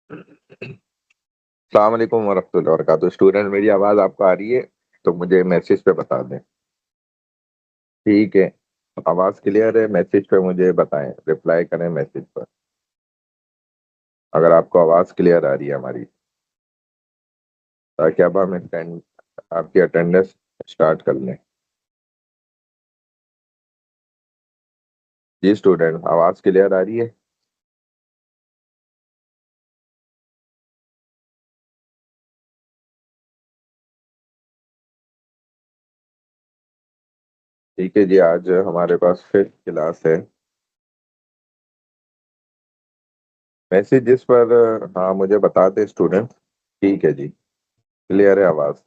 السلام علیکم ورحمۃ اللہ وبرکاتہ اسٹوڈنٹ، میری آواز آپ کو آ رہی ہے تو مجھے میسج پہ بتا دیں. ٹھیک ہے، آواز کلیئر ہے. میسج پہ مجھے بتائیں، رپلائی کریں میسج پر اگر آپ کو آواز کلیئر آ رہی ہے ہماری، تاکہ اب ہم آپ کی اٹینڈنس اسٹارٹ کر لیں. جی اسٹوڈنٹ، آواز کلیئر آ رہی ہے؟ ٹھیک ہے جی، آج ہمارے پاس 5th کلاس ہے. میسج جس پر ہاں مجھے بتا دیں اسٹوڈنٹ. ٹھیک ہے جی، کلیئر ہے آواز.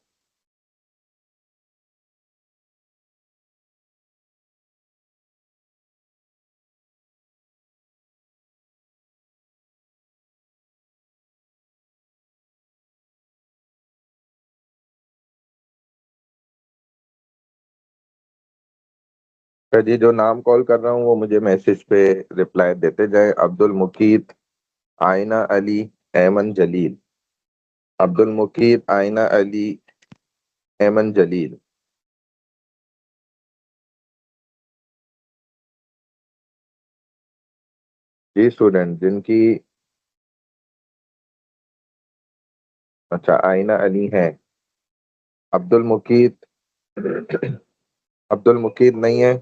جی، جو نام کال کر رہا ہوں وہ مجھے میسج پہ رپلائی دیتے جائیں. عبد المقیت، آئینہ علی، ایمن جلیل. عبد المقیت، آئینہ علی، ایمن جلیل. جی اسٹوڈنٹ جن کی اچھا آئینہ علی ہیں. عبد المقیت، عبد المقیت نہیں ہے.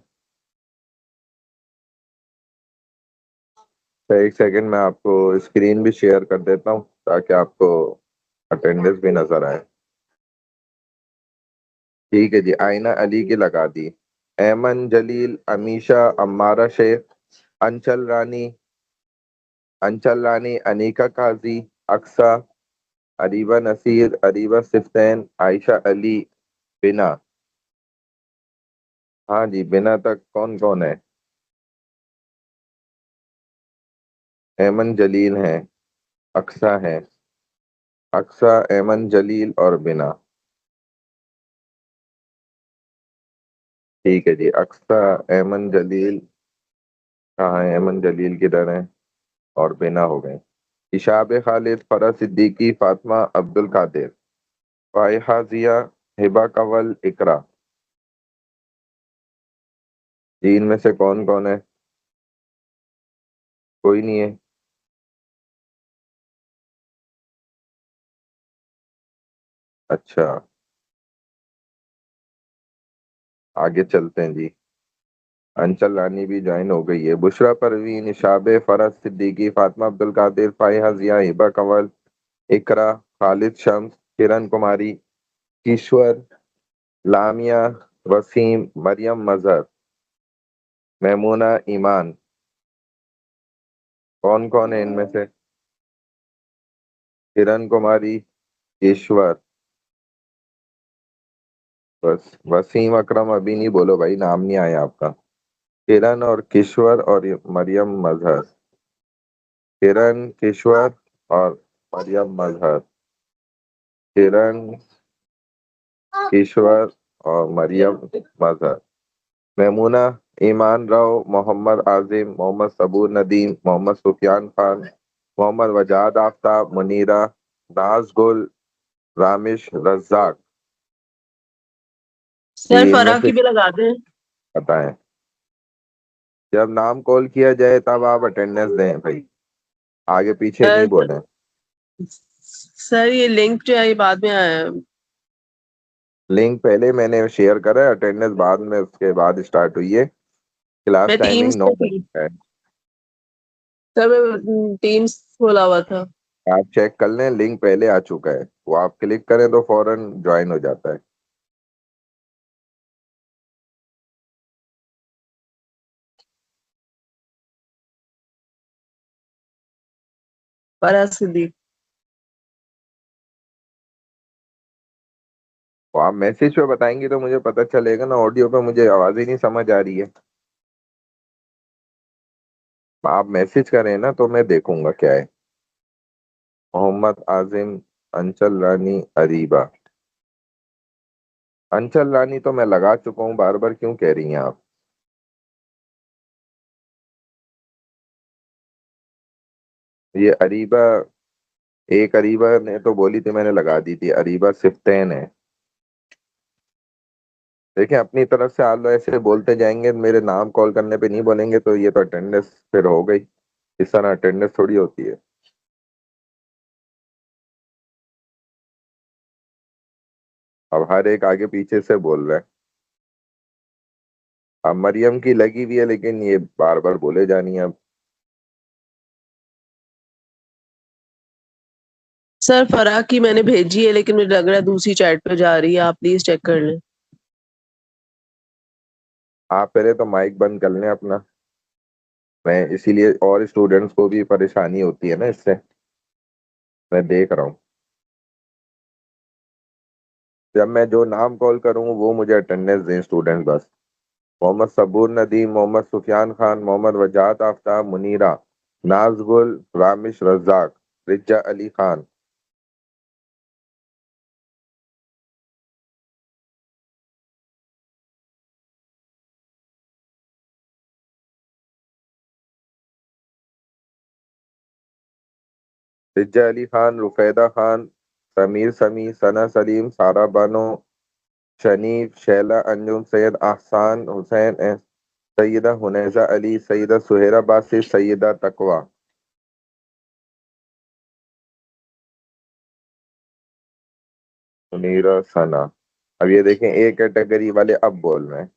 ایک سیکنڈ میں آپ کو اسکرین بھی شیئر کر دیتا ہوں تاکہ آپ کو اٹینڈنس بھی نظر آئے. ٹھیک ہے جی، آئینہ علی کی لگا دی. ایمن جلیل، امیشہ، امارہ شیخ، انچل رانی، انچل رانی، انیکا قاضی، اقصا، اریبہ نصیر، اریبہ صفتین، عائشہ علی، بنا. ہاں جی، بنا تک کون کون ہے؟ ایمن جلیل ہیں، اقصا ہیں. اقصا، ایمن جلیل اور بنا. ٹھیک ہے جی، اقصا، ایمن جلیل کہاں ہے؟ ایمن جلیل کدھر ہیں؟ اور بنا ہو گئے. اشاب خالد، فرح صدیقی، فاطمہ عبد القادر، فائحہ ضیا، ہبہ کنول، اقرا. جی ان میں سے کون کون ہے؟ کوئی نہیں ہے. اچھا، آگے چلتے ہیں جی. انچل رانی بھی جوائن ہو گئی ہے. بشرا پروین، اشاب، فرح صدیقی، فاطمہ عبد القادر، فائحہ ضیا، ہبہ کنول، اقرا، خالد شمس، کرن کماری، کیشور، لامیا، وسیم، مریم مظہر، میمونہ، ایمان. کون کون ہے ان میں سے؟ کرن کماری، ایشور، بس. وسیم اکرم ابھی نہیں، بولو بھائی، نام نہیں آیا آپ کا. کرن اور کشور اور مریم مظہر. کرن، کشور اور مریم مظہر. کرن، کشور اور مریم مظہر. میمونہ، ایمان راؤ، محمد عاظم، محمد صبور ندیم، محمد سفیان خان، محمد وجاد آفتاب، منیرہ، ناز گل، رامش، رزاق. سر جی ان میں فرح سے کی بھی لگا دیں. بتائیں. جب نام کال کیا جائے تب آپ اٹینڈنس دیں بھائی، آگے پیچھے نہیں بولیں. سر یہ لنک جو ہے یہ بعد میں آیا ہے. لنک پہلے میں نے شیئر کرا ہے، اٹینڈنس بعد میں اس کے بعد اسٹارٹ ہوئی ہے. کلاس میں ٹائمنگ ٹیمز 9 پہ تھی بجے کا ہے. سر، میں ٹیمز کھولا ہوا تھا. آپ چیک کر لیں، لنک پہلے آ چکا ہے، وہ آپ کلک کریں تو فوراً جوائن ہو جاتا ہے. فرح صدیق. وہ آپ میسج پہ بتائیں گے تو مجھے پتہ چلے گا نا، آڈیو پہ مجھے آواز ہی نہیں سمجھ آ رہی ہے. آپ میسج کریں نا تو میں دیکھوں گا کیا ہے. محمد عاظم، انچل رانی، اریبہ. انچل رانی تو میں لگا چکا ہوں، بار بار کیوں کہہ رہی ہیں آپ؟ یہ اریبہ ایک اریبا نے تو بولی تھی، میں نے لگا دی تھی، اریبا صفتین ہے. دیکھیں اپنی طرف سے آپ لوگ ایسے بولتے جائیں گے، میرے نام کال کرنے پہ نہیں بولیں گے تو یہ تو اٹینڈنس پھر ہو گئی. اس طرح اٹینڈنس تھوڑی ہوتی ہے. اب ہر ایک آگے پیچھے سے بول رہا ہے. اب مریم کی لگی ہوئی ہے لیکن یہ بار بار بولے جانی ہے. اب سر فرح کی میں نے بھیجی ہے لیکن مجھے لگ رہا ہے دوسری چیٹ پہ جا رہی ہے، آپ پلیز چیک کر لیں. آپ پہلے تو مائک بند کر لیں اپنا. میں اسی لیے اور اسٹوڈنٹس کو بھی پریشانی ہوتی ہے نا اس سے. میں دیکھ رہا ہوں جب میں جو نام کال کروں وہ مجھے اٹینڈنس دیں اسٹوڈنٹ بس. محمد صبور ندیم، محمد سفیان خان، محمد وجاہت آفتاب، منیرہ، ناز گل، رامش رزاق، رجا علی خان. رجا علی خان، رفیدہ خان، سمیر سمی، ثنا سلیم، سارہ بانو، شنیف، شیلا انجم، سید احسان حسین، سیدہ حنیزہ علی، سیدہ سہیرہ باسط، سیدہ تقوی. منیرہ، ثنا. اب یہ دیکھیں ایک کیٹیگری والے اب بول رہے ہیں.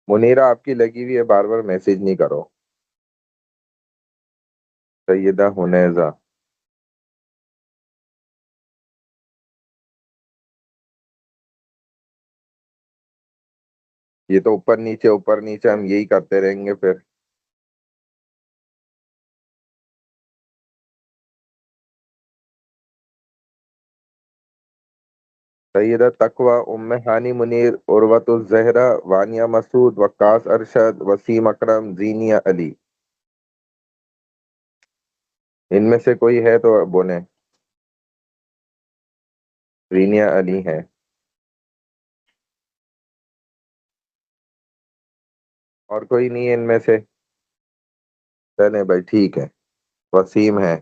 منیرہ آپ کی لگی ہوئی ہے، بار بار میسج نہیں کرو. سیدہ حنیزہ. یہ تو اوپر نیچے ہم یہی کرتے رہیں گے پھر. سیدہ تقوی، ام ہانی منیر، عروت الزہرا، وانیہ مسعود، وقاص ارشد، وسیم اکرم، زینیہ علی. ان میں سے کوئی ہے تو بولیں. زینیہ علی ہے. اور کوئی نہیں ہے ان میں سے؟ چلیں بھائی ٹھیک ہے. وسیم ہے،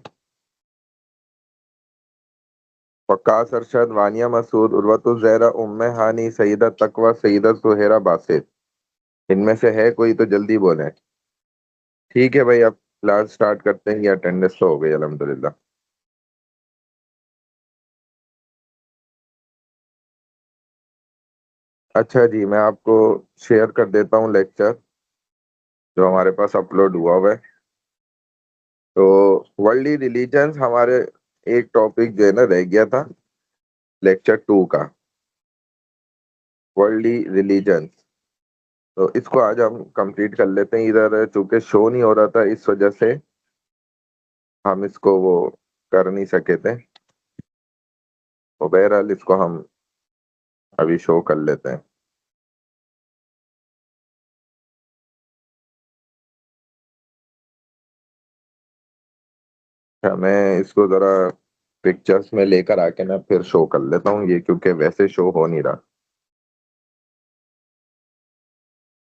وقاص ارشد، وانیہ مسعود، عروت الزہرا، ام ہانی، سیدہ تقوی، سیدہ سہیرہ باسط. ان میں سے ہے کوئی تو جلدی بولیں. ٹھیک ہے بھائی اب کلاس سٹارٹ کرتے ہیں. یہ اٹینڈنس تو ہو گئی الحمدللہ. اچھا جی، میں آپ کو شیئر کر دیتا ہوں لیکچر جو ہمارے پاس اپلوڈ ہوا ہوا ہے. تو ورلڈلی ریلیجنز ہمارے ایک ٹاپک جو ہے نا رہ گیا تھا لیکچر 2 کا، ورلڈلی ریلیجنز. تو اس کو آج ہم کمپلیٹ کر لیتے ہیں. ادھر چونکہ شو نہیں ہو رہا تھا اس وجہ سے ہم اس کو وہ کر نہیں سکے تھے. تو بہرحال اس کو ہم ابھی شو کر لیتے ہیں. میں اس کو ذرا پکچرز میں لے کر آ کے نا پھر شو کر لیتا ہوں یہ، کیونکہ ویسے شو ہو نہیں رہا،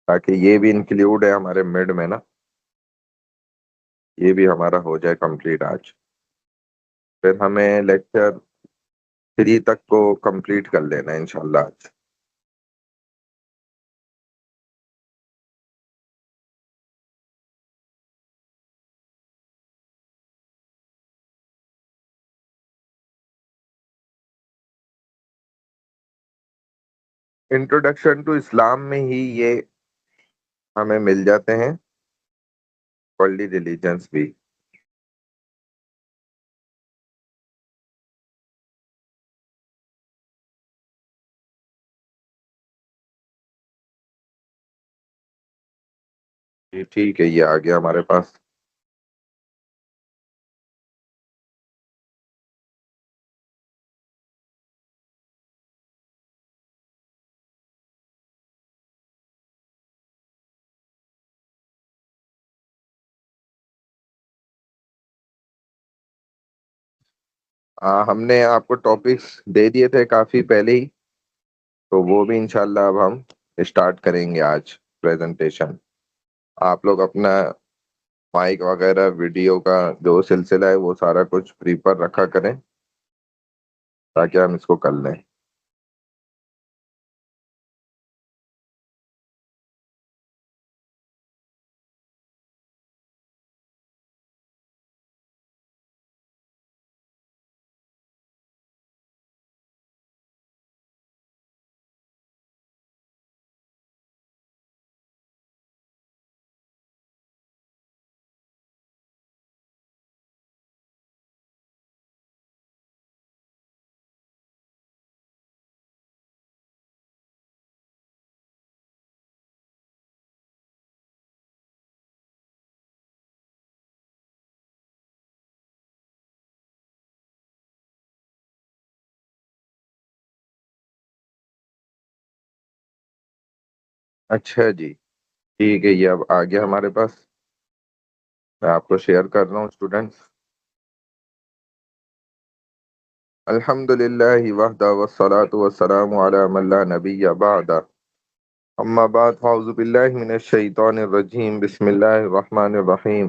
تاکہ یہ بھی انکلیوڈ ہے ہمارے مڈ میں نا. یہ بھی ہمارا ہو جائے کمپلیٹ آج. پھر ہمیں لیکچر 3 تک کو کمپلیٹ کر لینا ہے انشاءاللہ آج. انٹروڈکشن ٹو اسلام میں ہی یہ ہمیں مل جاتے ہیں ورلڈلی ریلیجنس بھی. جی ٹھیک ہے، یہ آ گیا ہمارے پاس. ہم نے آپ کو ٹاپکس دے دیے تھے کافی پہلے ہی. تو وہ بھی انشاءاللہ اب ہم اسٹارٹ کریں گے آج پریزنٹیشن. آپ لوگ اپنا مائک وغیرہ ویڈیو کا جو سلسلہ ہے وہ سارا کچھ فری پر رکھا کریں تاکہ ہم اس کو کر لیں. اچھا جی ٹھیک ہے، یہ اب آ گیا ہمارے پاس. میں آپ کو شیئر کر رہا ہوں اسٹوڈنٹس. الحمد للہ وحدہ والصلاة والسلام علی من لا نبی بعدہ. اما بعد فاعوذ باللہ من الشیطان الرجیم بسم اللہ الرحمن الرحیم.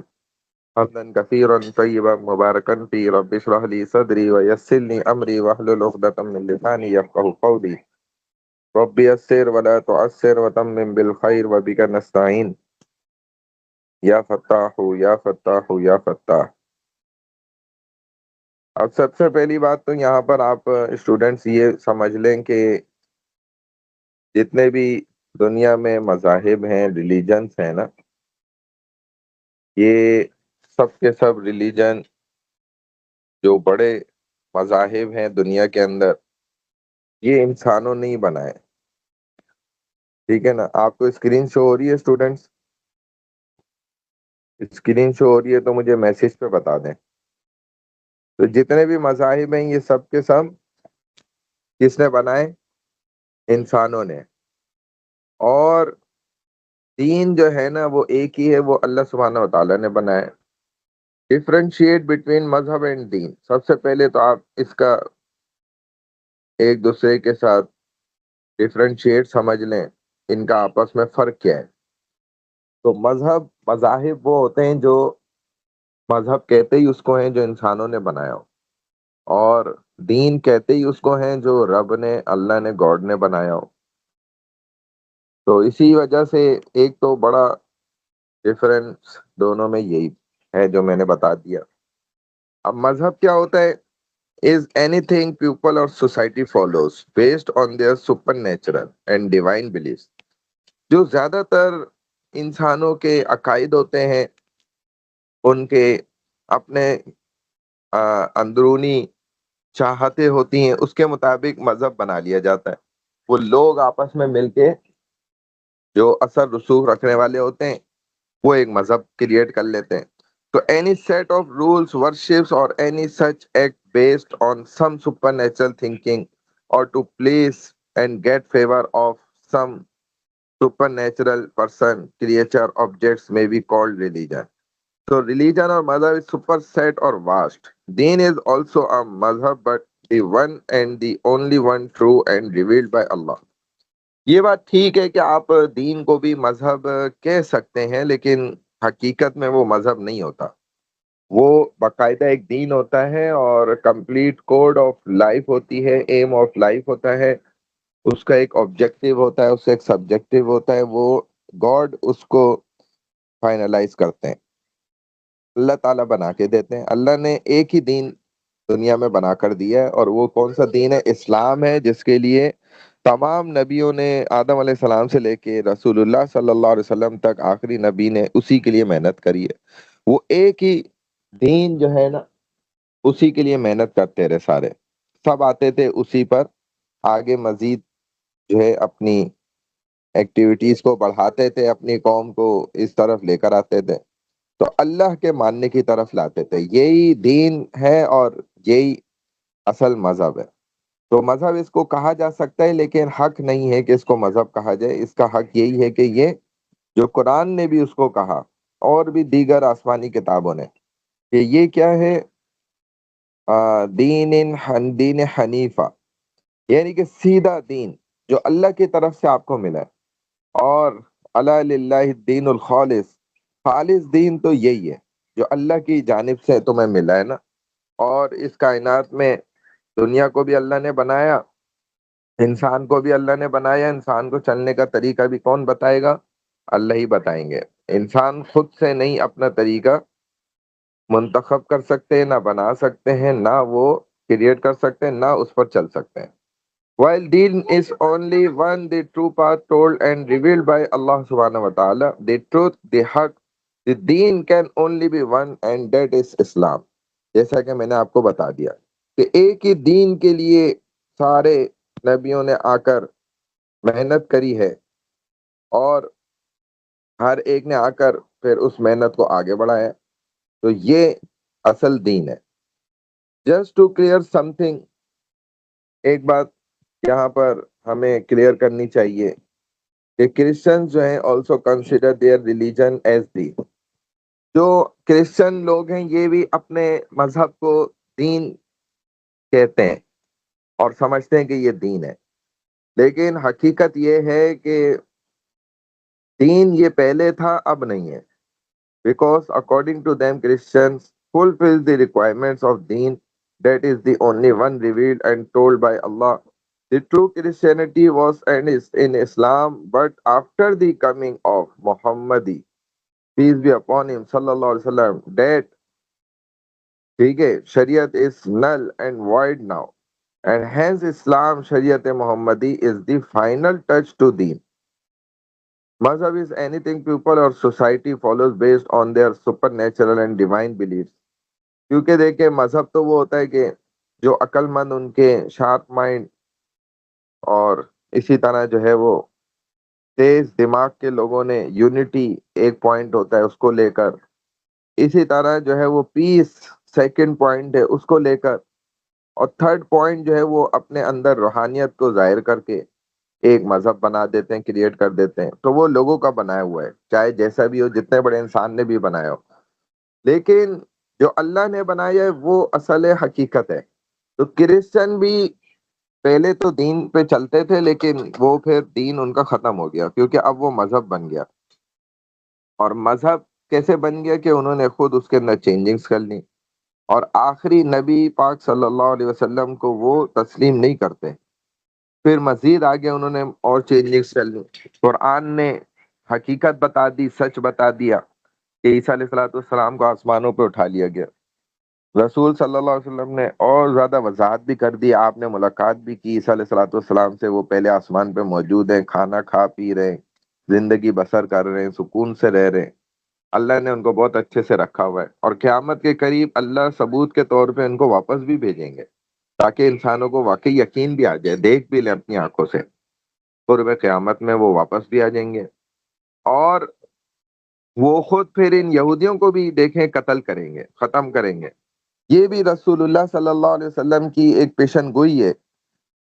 حمدا کثیرا طیبا مبارکا فی رب اشرح لی صدری ویسر لی امری واحلل عقدۃ من لسانی یفقهوا قولی. رب یسر ولا تعسر وتمم بالخیر وبک نستعین. یا فتاح یا فتاح یا فتاح. اب سب سے پہلی بات تو یہاں پر آپ اسٹوڈنٹس یہ سمجھ لیں کہ جتنے بھی دنیا میں مذاہب ہیں، ریلیجنس ہیں نا، یہ سب کے سب ریلیجن جو بڑے مذاہب ہیں دنیا کے اندر، یہ انسانوں نے ہی بنائے. ٹھیک ہے نا؟ آپ کو اسکرین شو ہو رہی ہے اسٹوڈنٹس؟ اسکرین شو ہو رہی ہے تو مجھے میسج پہ بتا دیں. تو جتنے بھی مذاہب ہیں یہ سب کے سب کس نے بنائے؟ انسانوں نے. اور دین جو ہے نا وہ ایک ہی ہے، وہ اللہ سبحانہ و تعالیٰ نے بنایا. ڈفرینشیٹ بٹوین مذہب اینڈ دین. سب سے پہلے تو آپ اس کا ایک دوسرے کے ساتھ ڈفرینشیٹ سمجھ لیں، ان کا آپس میں فرق کیا ہے. تو مذاہب وہ ہوتے ہیں جو مذہب کہتے ہی اس کو ہیں جو انسانوں نے بنایا ہو، اور دین کہتے ہی اس کو ہیں جو رب نے، اللہ نے، گاڈ نے بنایا ہو. تو اسی وجہ سے ایک تو بڑا ڈفرنس دونوں میں یہی ہے جو میں نے بتا دیا. اب مذہب کیا ہوتا ہے؟ is anything people or society follows based on their supernatural and divine beliefs. جو زیادہ تر انسانوں کے عقائد ہوتے ہیں، ان کے اپنے اندرونی چاہتیں ہوتی ہیں، اس کے مطابق مذہب بنا لیا جاتا ہے. وہ لوگ آپس میں مل کے جو اثر رسوخ رکھنے والے ہوتے ہیں وہ ایک مذہب کریٹ کر لیتے ہیں. تو any set of rules, worships or any such act based on some supernatural thinking or to please and get favor of some supernatural person, creature, objects may be called religion. So religion or madhab is superset or vast. Deen is also a madhab but the one and the only one true and revealed by Allah. یہ بات ٹھیک ہے کہ آپ دین کو بھی مذہب کہہ سکتے ہیں، لیکن حقیقت میں وہ مذہب نہیں ہوتا. وہ باقاعدہ ایک دین ہوتا ہے اور کمپلیٹ کوڈ آف لائف ہوتی ہے، ایم آف لائف ہوتا ہے. اس کا ایک آبجیکٹیو ہوتا ہے، اس کا ایک سبجیکٹیو ہوتا ہے. وہ گاڈ اس کو فائنلائز کرتے ہیں، اللہ تعالیٰ بنا کے دیتے ہیں. اللہ نے ایک ہی دین دنیا میں بنا کر دیا ہے، اور وہ کون سا دین ہے؟ اسلام ہے، جس کے لیے تمام نبیوں نے آدم علیہ السلام سے لے کے رسول اللہ صلی اللہ علیہ وسلم تک آخری نبی نے اسی کے لیے محنت کری ہے. وہ ایک ہی دین جو ہے نا اسی کے لیے محنت کرتے رہے، سارے سب آتے تھے اسی پر. آگے مزید جو ہے اپنی ایکٹیویٹیز کو بڑھاتے تھے، اپنی قوم کو اس طرف لے کر آتے تھے، تو اللہ کے ماننے کی طرف لاتے تھے. یہی دین ہے اور یہی اصل مذہب ہے. تو مذہب اس کو کہا جا سکتا ہے، لیکن حق نہیں ہے کہ اس کو مذہب کہا جائے. اس کا حق یہی ہے کہ یہ جو قرآن نے بھی اس کو کہا اور بھی دیگر آسمانی کتابوں نے، کہ یہ کیا ہے؟ دین حنیفہ، یعنی کہ سیدھا دین جو اللہ کی طرف سے آپ کو ملا ہے، اور الا للہ الدین الخالص، خالص دین تو یہی ہے جو اللہ کی جانب سے تمہیں ملا ہے نا۔ اور اس کائنات میں دنیا کو بھی اللہ نے بنایا، انسان کو بھی اللہ نے بنایا، انسان کو چلنے کا طریقہ بھی کون بتائے گا؟ اللہ ہی بتائیں گے۔ انسان خود سے نہیں اپنا طریقہ منتخب کر سکتے، نہ بنا سکتے ہیں، نہ وہ کریٹ کر سکتے ہیں، نہ اس پر چل سکتے ہیں۔ While deen is only one, the true path told and revealed by Allah subhanahu wa ta'ala, the truth, the haq, the deen can only be one, and that is Islam۔ جیسا کہ میں نے آپ کو بتا دیا کہ ایک ہی دین کے لیے سارے نبیوں نے آ کر محنت کری ہے، اور ہر ایک نے آ کر پھر اس محنت کو آگے بڑھایا، تو یہ اصل دین ہے۔ Just to clear something, ایک بات یہاں پر ہمیں کلیئر کرنی چاہیے کہ کرسچن جو ہیں also consider their religion as deen. جو کرسچن لوگ ہیں یہ بھی اپنے مذہب کو دین کہتے ہیں اور سمجھتے ہیں کہ یہ دین ہے، لیکن حقیقت یہ ہے کہ دین یہ پہلے تھا، اب نہیں ہے۔ Because according to them, Christians fulfill the requirements of deen, that is the only one revealed and told by Allah. The true Christianity was and is in Islam, but after the coming of Muhammad, peace be upon him, sallallahu alaihi wasallam, that ٹھیک ہے شریعت is null and void now, and hence Islam شریعت محمدی is the final touch to deen۔ مذہب is anything people or society follows based on their supernatural and divine beliefs۔ کیونکہ دیکھیں مذہب تو وہ ہوتا ہے کہ جو عقل مند ان کے شارپ مائنڈ اور اسی طرح جو ہے وہ تیز دماغ کے لوگوں نے یونٹی ایک پوائنٹ ہوتا ہے اس کو لے کر، اسی طرح جو ہے وہ پیس سیکنڈ پوائنٹ ہے اس کو لے کر، اور تھرڈ پوائنٹ جو ہے وہ اپنے اندر روحانیت کو ظاہر کر کے ایک مذہب بنا دیتے ہیں، کریٹ کر دیتے ہیں۔ تو وہ لوگوں کا بنایا ہوا ہے، چاہے جیسا بھی ہو، جتنے بڑے انسان نے بھی بنایا ہو، لیکن جو اللہ نے بنایا ہے وہ اصل حقیقت ہے۔ تو کرسچن بھی پہلے تو دین پہ چلتے تھے، لیکن وہ پھر دین ان کا ختم ہو گیا کیونکہ اب وہ مذہب بن گیا۔ اور مذہب کیسے بن گیا کہ انہوں نے خود اس کے اندر چینجنگز کر لی، اور آخری نبی پاک صلی اللہ علیہ وسلم کو وہ تسلیم نہیں کرتے، پھر مزید آگے انہوں نے اور چینجنگز کر لی۔ قرآن نے حقیقت بتا دی، سچ بتا دیا کہ عیسیٰ علیہ السلام کو آسمانوں پہ اٹھا لیا گیا۔ رسول صلی اللہ علیہ وسلم نے اور زیادہ وضاحت بھی کر دی، آپ نے ملاقات بھی کی عیسیٰ علیہ السلام سے، وہ پہلے آسمان پہ موجود ہیں، کھانا کھا پی رہے ہیں، زندگی بسر کر رہے ہیں، سکون سے رہ رہے ہیں، اللہ نے ان کو بہت اچھے سے رکھا ہوا ہے، اور قیامت کے قریب اللہ ثبوت کے طور پہ ان کو واپس بھی بھیجیں گے تاکہ انسانوں کو واقعی یقین بھی آ جائے، دیکھ بھی لیں اپنی آنکھوں سے، قرب قیامت میں وہ واپس بھی آ جائیں گے، اور وہ خود پھر ان یہودیوں کو بھی دیکھیں قتل کریں گے، ختم کریں گے۔ یہ بھی رسول اللہ صلی اللہ علیہ وسلم کی ایک پیشن گوئی ہے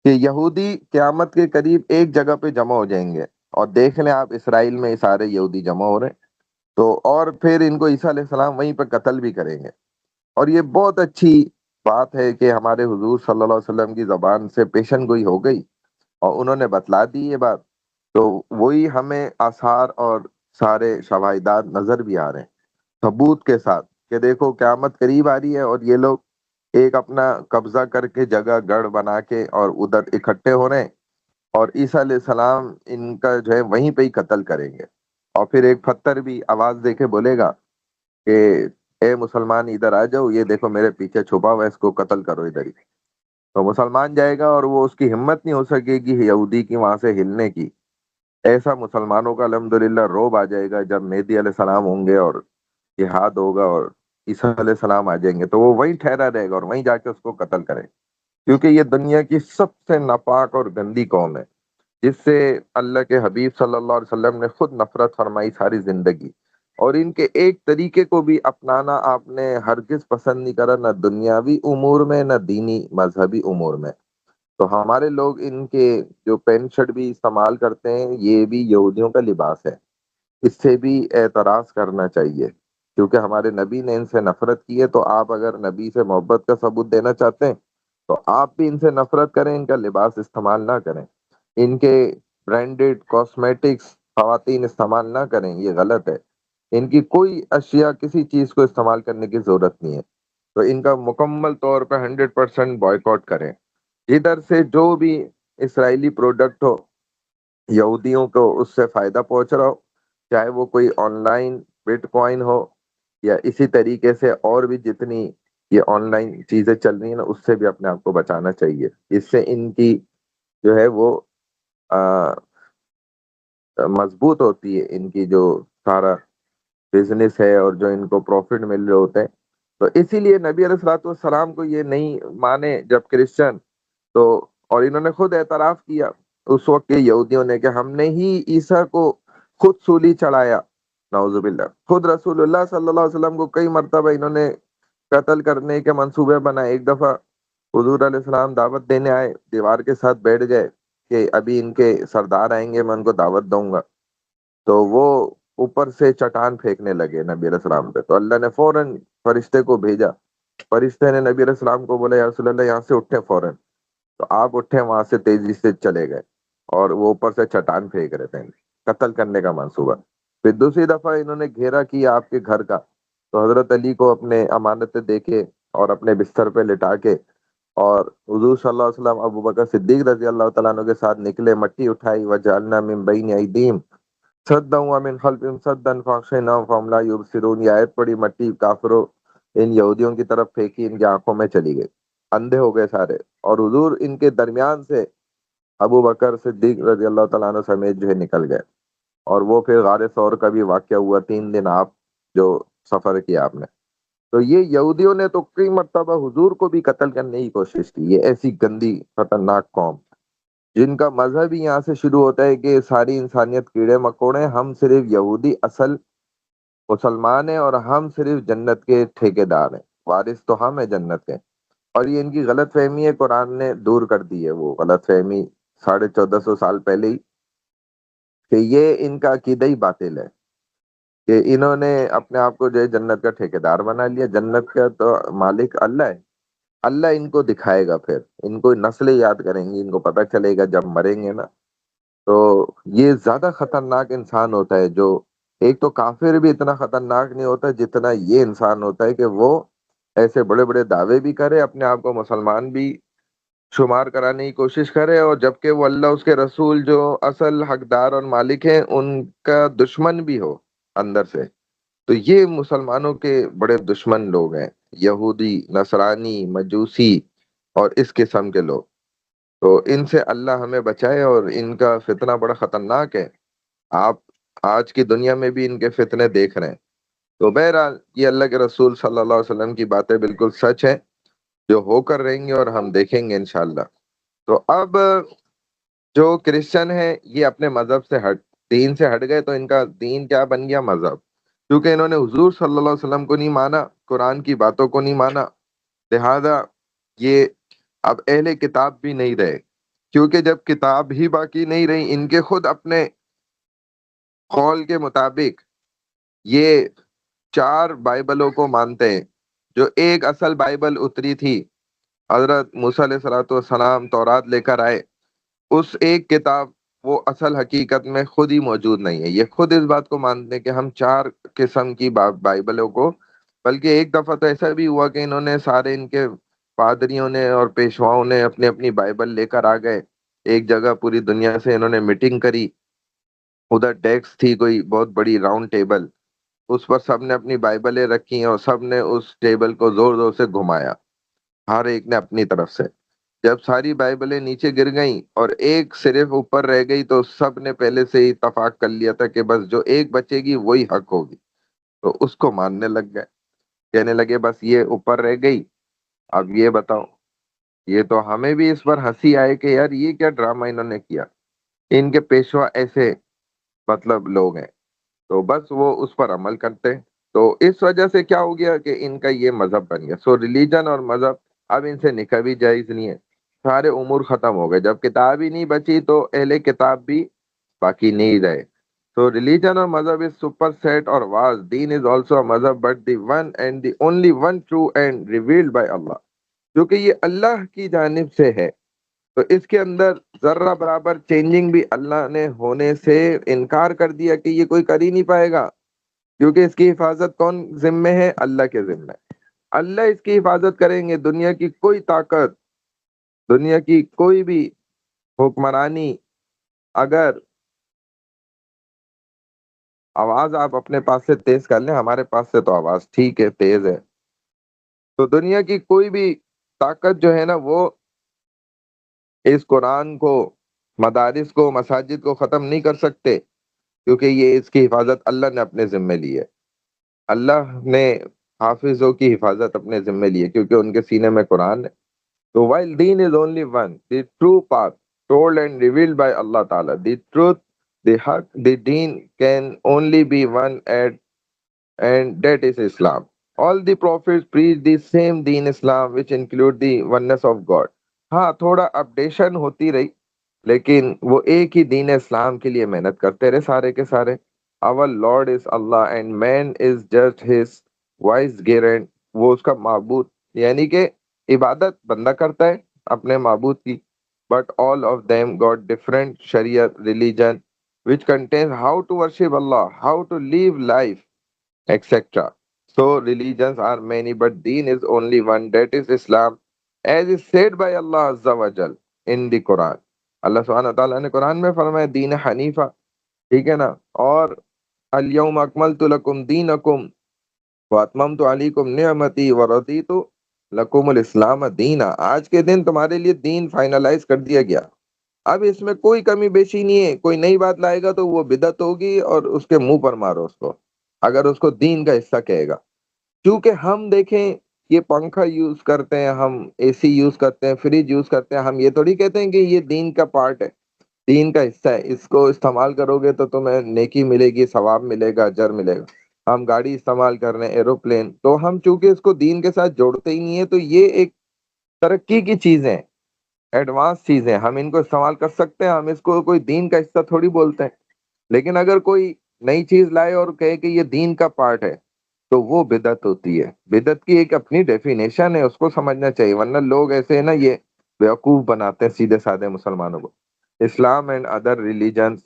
کہ یہودی قیامت کے قریب ایک جگہ پہ جمع ہو جائیں گے، اور دیکھ لیں آپ اسرائیل میں سارے یہودی جمع ہو رہے ہیں، تو اور پھر ان کو عیسیٰ علیہ السلام وہیں پہ قتل بھی کریں گے۔ اور یہ بہت اچھی بات ہے کہ ہمارے حضور صلی اللہ علیہ وسلم کی زبان سے پیشن گوئی ہو گئی اور انہوں نے بتلا دی یہ بات، تو وہی ہمیں آثار اور سارے شواہدات نظر بھی آ رہے ہیں ثبوت کے ساتھ کہ دیکھو قیامت قریب آ رہی ہے، اور یہ لوگ ایک اپنا قبضہ کر کے جگہ گڑھ بنا کے اور ادھر اکٹھے ہو رہے ہیں، اور عیسیٰ علیہ السلام ان کا جو ہے وہیں پہ ہی قتل کریں گے، اور پھر ایک پتھر بھی آواز دے کے بولے گا کہ اے مسلمان ادھر آ جاؤ، یہ دیکھو میرے پیچھے چھپا ہوا ہے، اس کو قتل کرو ادھر ہی۔ تو مسلمان جائے گا اور وہ اس کی ہمت نہیں ہو سکے گی یہودی کی وہاں سے ہلنے کی، ایسا مسلمانوں کا الحمدللہ روب آ جائے گا جب مہدی علیہ السلام ہوں گے اور جہاد ہوگا اور عیسیٰ علیہ السلام آ جائیں گے، تو وہ وہیں ٹھہرا رہے گا اور وہیں جا کے اس کو قتل کرے، کیونکہ یہ دنیا کی سب سے ناپاک اور گندی قوم ہے جس سے اللہ کے حبیب صلی اللہ علیہ وسلم نے خود نفرت فرمائی ساری زندگی، اور ان کے ایک طریقے کو بھی اپنانا آپ نے ہرگز پسند نہیں کرا، نہ دنیاوی امور میں نہ دینی مذہبی امور میں۔ تو ہمارے لوگ ان کے جو پینٹ شرٹ بھی استعمال کرتے ہیں یہ بھی یہودیوں کا لباس ہے، اس سے بھی اعتراض کرنا چاہیے، کیونکہ ہمارے نبی نے ان سے نفرت کی ہے، تو آپ اگر نبی سے محبت کا ثبوت دینا چاہتے ہیں تو آپ بھی ان سے نفرت کریں، ان کا لباس استعمال نہ کریں۔ ان کے برانڈیڈ کاسمیٹکس خواتین استعمال نہ کریں، یہ غلط ہے۔ ان کی کوئی اشیاء، کسی چیز کو استعمال کرنے کی ضرورت نہیں ہے، تو ان کا مکمل طور پہ 100% بائیکاٹ کریں۔ ادھر سے جو بھی اسرائیلی پروڈکٹ ہو، یہودیوں کو اس سے فائدہ پہنچ رہا ہو، چاہے وہ کوئی آن لائن بٹ کوائن ہو یا اسی طریقے سے اور بھی جتنی یہ آن لائن چیزیں چل رہی ہیں نا، اس سے بھی اپنے آپ کو بچانا چاہیے۔ اس سے ان کی جو ہے وہ مضبوط ہوتی ہے، ان کی جو سارا بزنس ہے اور جو ان کو پروفٹ مل رہے ہوتے ہیں۔ تو اسی لیے نبی علیہ الصلوۃ والسلام کو یہ نہیں مانے جب کرسچن، تو اور انہوں نے خود اعتراف کیا اس وقت کے یہودیوں نے کہ ہم نے ہی عیسیٰ کو خود سولی چڑھایا، نعوذ باللہ۔ خود رسول اللہ صلی اللہ علیہ وسلم کو کئی مرتبہ انہوں نے قتل کرنے کے منصوبے بنائے۔ ایک دفعہ حضور علیہ السلام دعوت دینے آئے، دیوار کے ساتھ بیٹھ گئے کہ ابھی ان کے سردار آئیں گے، میں ان کو دعوت دوں گا، تو وہ اوپر سے چٹان پھینکنے لگے نبی علیہ السلام پہ، تو اللہ نے فوراً فرشتے کو بھیجا۔ فرشتے نے نبی علیہ السلام کو بولا یا رسول اللہ یہاں سے اٹھے فوراً، تو آپ اٹھے، وہاں سے تیزی سے چلے گئے اور وہ اوپر سے چٹان پھینک رہے تھے، قتل کرنے کا منصوبہ۔ پھر دوسری دفعہ انہوں نے گھیرا کیا آپ کے گھر کا، تو حضرت علی کو اپنے امانتیں دے کے اور اپنے بستر پہ لٹا کے، اور حضور صلی اللہ علیہ وسلم ابو بکر صدیق رضی اللہ تعالیٰ عنہ کے ساتھ نکلے، مٹی اٹھائی، وجعلنا من بین ایدیہم سدا ومن خلفہم سدا فاغشیناہم فہم لا یبصرون، یہ آیت پڑی، مٹی کافروں ان یہودیوں کی طرف پھینکی، ان کی آنکھوں میں چلی گئی، اندھے ہو گئے سارے، اور حضور ان کے درمیان سے ابو بکر صدیق رضی اللہ تعالیٰ عنہ سمیت جو ہے نکل گئے۔ اور وہ پھر غار ثور کا بھی واقعہ ہوا، 3 دن آپ جو سفر کیا آپ نے۔ تو یہ یہودیوں نے تو کئی مرتبہ حضور کو بھی قتل کرنے کی کوشش کی، یہ ایسی گندی خطرناک قوم جن کا مذہب ہی یہاں سے شروع ہوتا ہے کہ ساری انسانیت کیڑے مکوڑے، ہم صرف یہودی اصل مسلمان ہیں اور ہم صرف جنت کے ٹھیکیدار ہیں، وارث تو ہم ہیں جنت کے۔ اور یہ ان کی غلط فہمی ہے، قرآن نے دور کر دی ہے وہ غلط فہمی 1450 سال پہلے ہی، کہ یہ ان کا عقیدہ ہی باطل ہے کہ انہوں نے اپنے آپ کو جو ہے جنت کا ٹھیکیدار بنا لیا۔ جنت کا تو مالک اللہ ہے، اللہ ان کو دکھائے گا، پھر ان کو نسلیں یاد کریں گی، ان کو پتہ چلے گا جب مریں گے نا۔ تو یہ زیادہ خطرناک انسان ہوتا ہے، جو ایک تو کافر بھی اتنا خطرناک نہیں ہوتا جتنا یہ انسان ہوتا ہے کہ وہ ایسے بڑے بڑے دعوے بھی کرے، اپنے آپ کو مسلمان بھی شمار کرانے کی کوشش کرے، اور جبکہ وہ اللہ اس کے رسول جو اصل حقدار اور مالک ہیں ان کا دشمن بھی ہو اندر سے۔ تو یہ مسلمانوں کے بڑے دشمن لوگ ہیں، یہودی، نصرانی، مجوسی اور اس قسم کے لوگ۔ تو ان سے اللہ ہمیں بچائے، اور ان کا فتنہ بڑا خطرناک ہے، آپ آج کی دنیا میں بھی ان کے فتنے دیکھ رہے ہیں۔ تو بہرحال یہ اللہ کے رسول صلی اللہ علیہ وسلم کی باتیں بالکل سچ ہیں، جو ہو کر رہیں گے اور ہم دیکھیں گے انشاءاللہ۔ تو اب جو کرسچن ہیں یہ اپنے مذہب سے دین سے ہٹ گئے، تو ان کا دین کیا بن گیا؟ مذہب، کیونکہ انہوں نے حضور صلی اللہ علیہ وسلم کو نہیں مانا، قرآن کی باتوں کو نہیں مانا، لہذا یہ اب اہل کتاب بھی نہیں رہے، کیونکہ جب کتاب ہی باقی نہیں رہی، ان کے خود اپنے قول کے مطابق یہ 4 بائبلوں کو مانتے ہیں، جو ایک اصل بائبل اتری تھی، حضرت موسیٰ علیہ الصلوۃ والسلام تورات لے کر آئے، اس ایک کتاب وہ اصل حقیقت میں خود ہی موجود نہیں ہے۔ یہ خود اس بات کو مانتے ہیں کہ ہم 4 قسم کی بائبلوں کو، بلکہ ایک دفعہ تو ایسا بھی ہوا کہ انہوں نے سارے ان کے پادریوں نے اور پیشواؤں نے اپنی اپنی بائبل لے کر آ گئے، ایک جگہ پوری دنیا سے انہوں نے میٹنگ کری، ادھر ڈیسک تھی کوئی بہت بڑی راؤنڈ ٹیبل، اس پر سب نے اپنی بائبلیں رکھی اور سب نے اس ٹیبل کو زور زور سے گھمایا، ہر ایک نے اپنی طرف سے۔ جب ساری بائبلیں نیچے گر گئیں اور ایک صرف اوپر رہ گئی، تو سب نے پہلے سے ہی اتفاق کر لیا تھا کہ بس جو ایک بچے گی وہی حق ہوگی، تو اس کو ماننے لگ گئے، کہنے لگے بس یہ اوپر رہ گئی، اب یہ بتاؤ۔ یہ تو ہمیں بھی اس پر ہنسی آئے کہ یار یہ کیا ڈرامہ انہوں نے کیا، ان کے پیشوا ایسے مطلب لوگ ہیں، تو بس وہ اس پر عمل کرتے ہیں۔ تو اس وجہ سے کیا ہو گیا کہ ان کا یہ مذہب بن گیا۔ سو ریلیجن اور مذہب اب ان سے نکاح بھی جائز نہیں ہے، سارے امور ختم ہو گئے، جب کتاب ہی نہیں بچی تو اہل کتاب بھی باقی نہیں رہے۔ تو ریلیجن اور مذہب از سپر سیٹ اور was, deen is also mazhab but the one and the only one true and revealed by Allah, جو کہ یہ اللہ کی جانب سے ہے، تو اس کے اندر ذرہ برابر چینجنگ بھی اللہ نے ہونے سے انکار کر دیا کہ یہ کوئی کر ہی نہیں پائے گا، کیونکہ اس کی حفاظت کون ذمے ہے؟ اللہ کے ذمے ہے۔ اللہ اس کی حفاظت کریں گے، دنیا کی کوئی طاقت، دنیا کی کوئی بھی حکمرانی، اگر آواز آپ اپنے پاس سے تیز کر لیں، ہمارے پاس سے تو آواز ٹھیک ہے، تیز ہے، تو دنیا کی کوئی بھی طاقت جو ہے نا وہ اس قرآن کو، مدارس کو، مساجد کو ختم نہیں کر سکتے، کیونکہ یہ اس کی حفاظت اللہ نے اپنے ذمے لی ہے۔ اللہ نے حافظوں کی حفاظت اپنے ذمے لی ہے، کیونکہ ان کے سینے میں قرآن ہے۔ So while deen is only one, the true path told and revealed by Allah Ta'ala, the truth, the haq, the deen can only be one and that is Islam. All the prophets preach the same deen Islam, which include the oneness of God. ہاں تھوڑا updation ہوتی رہی، لیکن وہ ایک ہی دین اسلام کے لیے محنت کرتے رہے سارے کے سارے۔ Our Lord is Allah and man is just his wise guardian. وہ اس کا معبود، یعنی کہ عبادت بندہ کرتا ہے اپنے معبود کی، but all of them got different Sharia religion which contains how to worship Allah, how to live life, etc. So religions are many, but deen is only one, that is Islam, as is said by Allah Azza wa Jal in the Quran. اللہ سبحانہ وتعالیٰ نے قرآن میں فرمایا دین حنیفہ، ٹھیک ہے نا، اور الیوم اکملت لکم دینکم واتممت علیکم نعمتی ورضیت لکم الاسلام دینا۔ آج کے دن تمہارے لیے دین فائنلائز کر دیا گیا، اب اس میں کوئی کمی بیشی نہیں ہے۔ کوئی نئی بات لائے گا تو وہ بدعت ہوگی اور اس کے منہ پر مارو اس کو، اگر اس کو دین کا حصہ کہے گا۔ کیونکہ ہم دیکھیں، یہ پنکھا یوز کرتے ہیں، ہم اے سی یوز کرتے ہیں، فریج یوز کرتے ہیں، ہم یہ تھوڑی کہتے ہیں کہ یہ دین کا پارٹ ہے، دین کا حصہ ہے، اس کو استعمال کرو گے تو تمہیں نیکی ملے گی، ثواب ملے گا، اجر ملے گا۔ ہم گاڑی استعمال کر رہے ہیں، ایروپلین، تو ہم چونکہ اس کو دین کے ساتھ جوڑتے ہی نہیں ہے، تو یہ ایک ترقی کی چیزیں، ایڈوانس چیزیں، ہم ان کو استعمال کر سکتے ہیں، ہم اس کو کوئی دین کا حصہ تھوڑی بولتے ہیں۔ لیکن اگر کوئی نئی چیز لائے اور کہے کہ یہ دین کا پارٹ ہے، تو وہ بدعت ہوتی ہے۔ بدعت کی ایک اپنی ڈیفینیشن ہے، اس کو سمجھنا چاہیے، ورنہ لوگ ایسے ہیں نا، یہ بیوقوف بناتے ہیں سیدھے سادے مسلمانوں کو۔ Islam and other religions,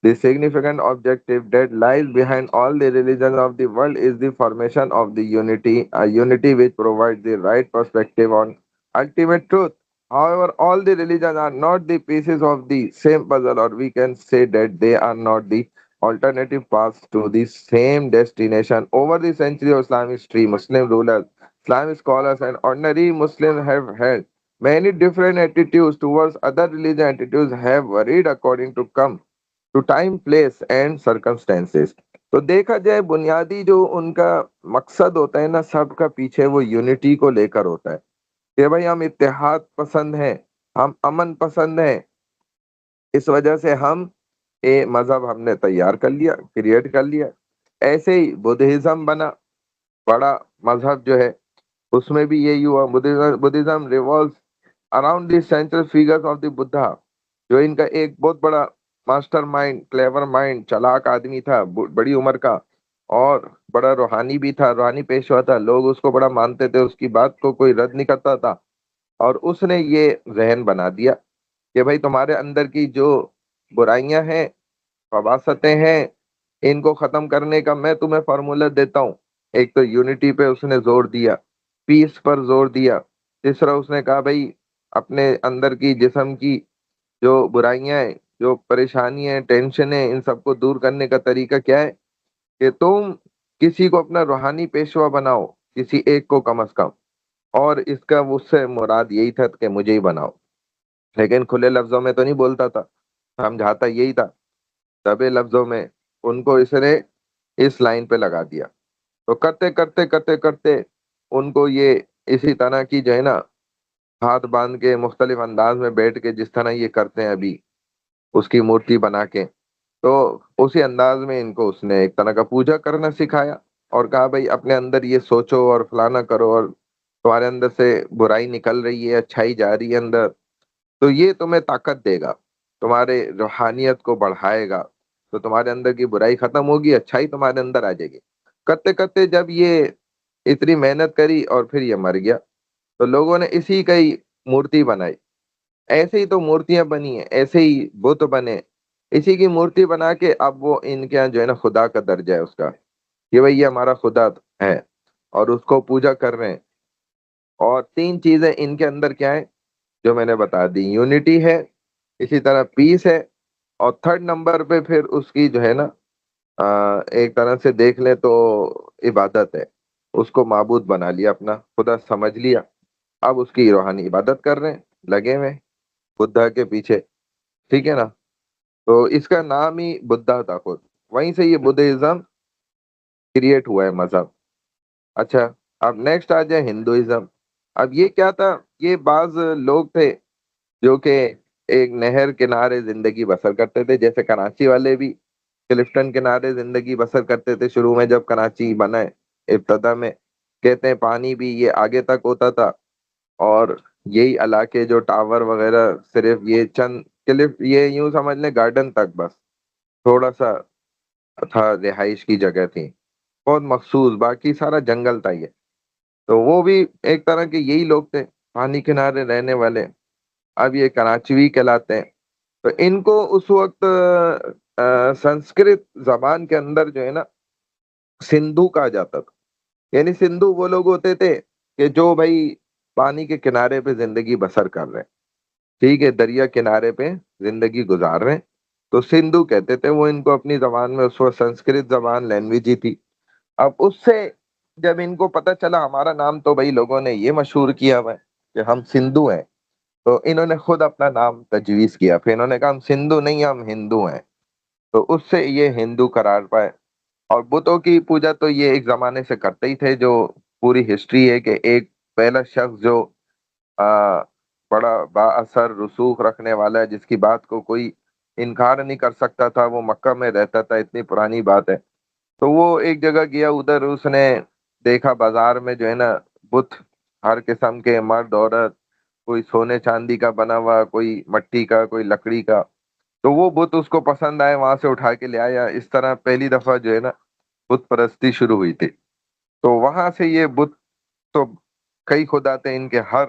the significant objective that lies behind all the religions of the world is the formation of the unity, a unity which provides the right perspective on ultimate truth. However, all the religions are not the pieces of the same puzzle, or we can say that they are not the alternative paths to the same destination. Over the century of Islamic history, Muslim rulers, Islamic scholars, and ordinary Muslims have held many different attitudes towards other religious attitudes have varied according to time, place and circumstances. تو دیکھا جائے بنیادی جو ان کا مقصد ہوتا ہے نا سب کا پیچھے، وہ یونٹی کو لے کر ہوتا ہے کہ بھائی ہم اتحاد پسند ہیں، ہم امن پسند ہیں، اس وجہ سے ہم مذہب ہم نے تیار کر لیا، کریٹ کر لیا۔ ایسے ہی بدھزم بنا، بڑا مذہب جو ہے، اس میں بھی یہی ہوا۔ Buddhism revolves around the central figures of the Buddha, جو ان کا ایک بہت بڑا ماسٹر مائنڈ، کلیور مائنڈ، چلاک آدمی تھا، بڑی عمر کا، اور بڑا روحانی بھی تھا، روحانی پیشوا تھا، لوگ اس کو بڑا مانتے تھے، اس کی بات کو کوئی رد نہیں کرتا تھا، اور اس نے یہ ذہن بنا دیا کہ بھائی تمہارے اندر کی جو برائیاں ہیں، خباثتیں ہیں، ان کو ختم کرنے کا میں تمہیں فارمولہ دیتا ہوں۔ ایک تو یونٹی پہ اس نے زور دیا، پیس پر زور دیا، تیسرا اس نے کہا بھائی اپنے اندر کی جسم کی جو برائیاں ہیں، جو پریشانی ہیں، ٹینشن ہیں، ان سب کو دور کرنے کا طریقہ کیا ہے کہ تم کسی کو اپنا روحانی پیشوا بناؤ، کسی ایک کو کم از کم، اور اس کا اس سے مراد یہی تھا کہ مجھے ہی بناؤ، لیکن کھلے لفظوں میں تو نہیں بولتا تھا، سمجھاتا یہی تھا، دبے لفظوں میں ان کو اس نے اس لائن پہ لگا دیا۔ تو کرتے کرتے کرتے کرتے ان کو یہ اسی طرح کی جو ہے نا، ہاتھ باندھ کے مختلف انداز میں بیٹھ کے جس طرح یہ کرتے ہیں ابھی، اس کی مورتی بنا کے، تو اسی انداز میں ان کو اس نے ایک طرح کا پوجا کرنا سکھایا، اور کہا بھائی اپنے اندر یہ سوچو اور فلانا کرو، اور تمہارے اندر سے برائی نکل رہی ہے، اچھائی جا رہی ہے اندر، تو یہ تمہیں طاقت دے گا، تمہارے روحانیت کو بڑھائے گا، تو تمہارے اندر کی برائی ختم ہوگی، اچھائی تمہارے اندر آ جائے گی۔ کرتے کرتے جب یہ اتنی محنت کری اور پھر یہ مر گیا، تو لوگوں نے اسی کا ہی مورتی بنائی، ایسے ہی تو مورتیاں بنی ہیں، ایسے ہی بت بنے، اسی کی مورتی بنا کے اب وہ ان کے یہاں جو ہے نا خدا کا درجہ ہے اس کا، کہ بھائی یہ ہمارا خدا ہے، اور اس کو پوجا کر رہے ہیں۔ اور تین چیزیں ان کے اندر کیا ہے جو میں نے بتا دی، یونٹی ہے، اسی طرح پیس ہے، اور تھرڈ نمبر پہ پھر اس کی جو ہے نا ایک طرح سے دیکھ لیں تو عبادت ہے، اس کو معبود بنا لیا، اپنا خدا سمجھ لیا، اب اس کی روحانی عبادت کر رہے ہیں، لگے ہوئے بدھا کے پیچھے، ٹھیک ہے نا؟ تو اس کا نام ہی بدھا تھا خود، وہیں سے یہ بدھزم کریٹ ہوا ہے مذہب۔ اچھا، اب نیکسٹ آ جائے ہندوازم۔ اب یہ کیا تھا، یہ بعض لوگ تھے جو کہ ایک نہر کنارے زندگی بسر کرتے تھے، جیسے کراچی والے بھی کلفٹن کنارے زندگی بسر کرتے تھے شروع میں جب کراچی بنا ہے، ابتدا میں کہتے ہیں پانی بھی یہ آگے تک ہوتا تھا، اور یہی علاقے جو ٹاور وغیرہ صرف یہ چند کلف، یہ یوں سمجھ لیں گارڈن تک بس تھوڑا سا تھا، رہائش کی جگہ تھی بہت مخصوص، باقی سارا جنگل تھا یہ۔ تو وہ بھی ایک طرح کے یہی لوگ تھے، پانی کنارے رہنے والے، اب یہ کراچیوی کہلاتے ہیں۔ تو ان کو اس وقت سنسکرت زبان کے اندر جو ہے نا سندھو کہا جاتا تھا، یعنی سندھو وہ لوگ ہوتے تھے کہ جو بھائی پانی کے کنارے پہ زندگی بسر کر رہے ہیں، ٹھیک ہے، دریا کنارے پہ زندگی گزار رہے ہیں، تو سندھو کہتے تھے وہ ان کو اپنی زبان میں، اس وقت سنسکرت زبان لینگویج ہی تھی۔ اب اس سے جب ان کو پتہ چلا ہمارا نام تو بھائی لوگوں نے یہ مشہور کیا ہوا ہے کہ ہم سندھو ہیں، تو انہوں نے خود اپنا نام تجویز کیا، پھر انہوں نے کہا ہم سندھو نہیں، ہم ہندو ہیں، تو اس سے یہ ہندو قرار پائے۔ اور بتوں کی پوجا تو یہ ایک زمانے سے کرتے ہی تھے، جو پوری ہسٹری ہے کہ ایک پہلا شخص جو آ, بڑا با اثر رسوخ رکھنے والا ہے، جس کی بات کو کوئی انکار نہیں کر سکتا تھا، وہ مکہ میں رہتا تھا، اتنی پرانی بات ہے۔ تو وہ ایک جگہ گیا، ادھر اس نے دیکھا بازار میں جو ہے نا بت، ہر قسم کے، مرد عورت، کوئی سونے چاندی کا بنا ہوا، کوئی مٹی کا، کوئی لکڑی کا، تو وہ بت اس کو پسند آئے، وہاں سے اٹھا کے لے آیا۔ اس طرح پہلی دفعہ جو ہے نا بت پرستی شروع ہوئی تھی۔ تو وہاں سے یہ بت، تو کئی خدا تھے ان کے، ہر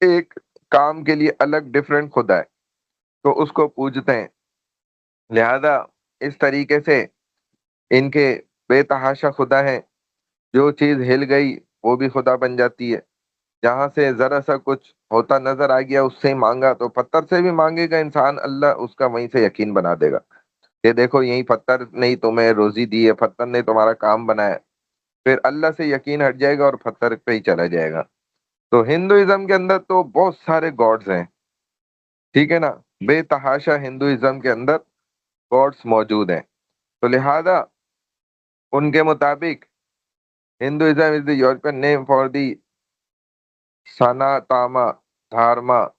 ایک کام کے لیے الگ ڈفرینٹ خدا ہے، تو اس کو پوجتے ہیں۔ لہذا اس طریقے سے ان کے بے تحاشا خدا ہیں، جو چیز ہل گئی وہ بھی خدا بن جاتی ہے، جہاں سے ذرا سا کچھ ہوتا نظر آ گیا اس سے ہی مانگا، تو پتھر سے بھی مانگے گا انسان، اللہ اس کا وہیں سے یقین بنا دے گا کہ دیکھو یہی پتھر نے تمہیں روزی دی ہے، پتھر نے تمہارا کام بنایا ہے، پھر اللہ سے یقین ہٹ جائے گا اور پتھر پہ ہی چلا جائے گا۔ تو ہندوازم کے اندر تو بہت سارے گاڈز ہیں، ٹھیک ہے نا، بے تحاشا ہندوازم کے اندر گاڈز موجود ہیں۔ تو لہذا ان کے مطابق Hinduism is the European name for the Sanatama Dharma,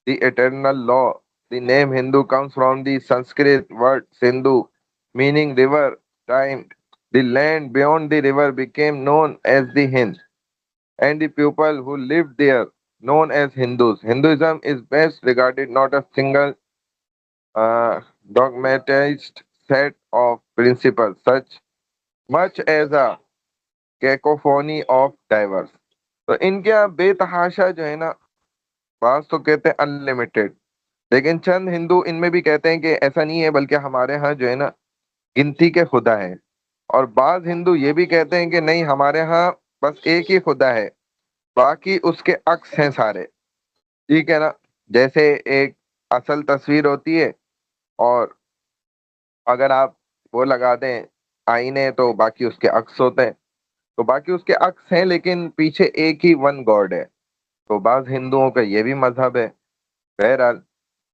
the eternal law. The name Hindu comes from the Sanskrit word Sindhu, meaning river, time. The land beyond the river became known as the Hind, and the people who lived there known as Hindus. Hinduism is best regarded not a single uh, dogmatized set of principles, such much as a cacophony of diverse. تو ان کے یہاں بے تحاشا جو ہے نا، بعض تو کہتے ہیں انلمیٹڈ، لیکن چند ہندو ان میں بھی کہتے ہیں کہ ایسا نہیں ہے، بلکہ ہمارے ہاں جو ہے نا گنتی کے خدا ہے۔ اور بعض ہندو یہ بھی کہتے ہیں کہ نہیں، ہمارے ہاں بس ایک ہی خدا ہے، باقی اس کے عکس ہیں سارے، ٹھیک ہے نا؟ جیسے ایک اصل تصویر ہوتی ہے، اور اگر آپ وہ لگا دیں آئینے تو باقی اس کے عکس ہوتے ہیں، تو باقی اس کے عکس ہیں لیکن پیچھے ایک ہی ون گاڈ ہے۔ تو بعض ہندوؤں کا یہ بھی مذہب ہے۔ بہرحال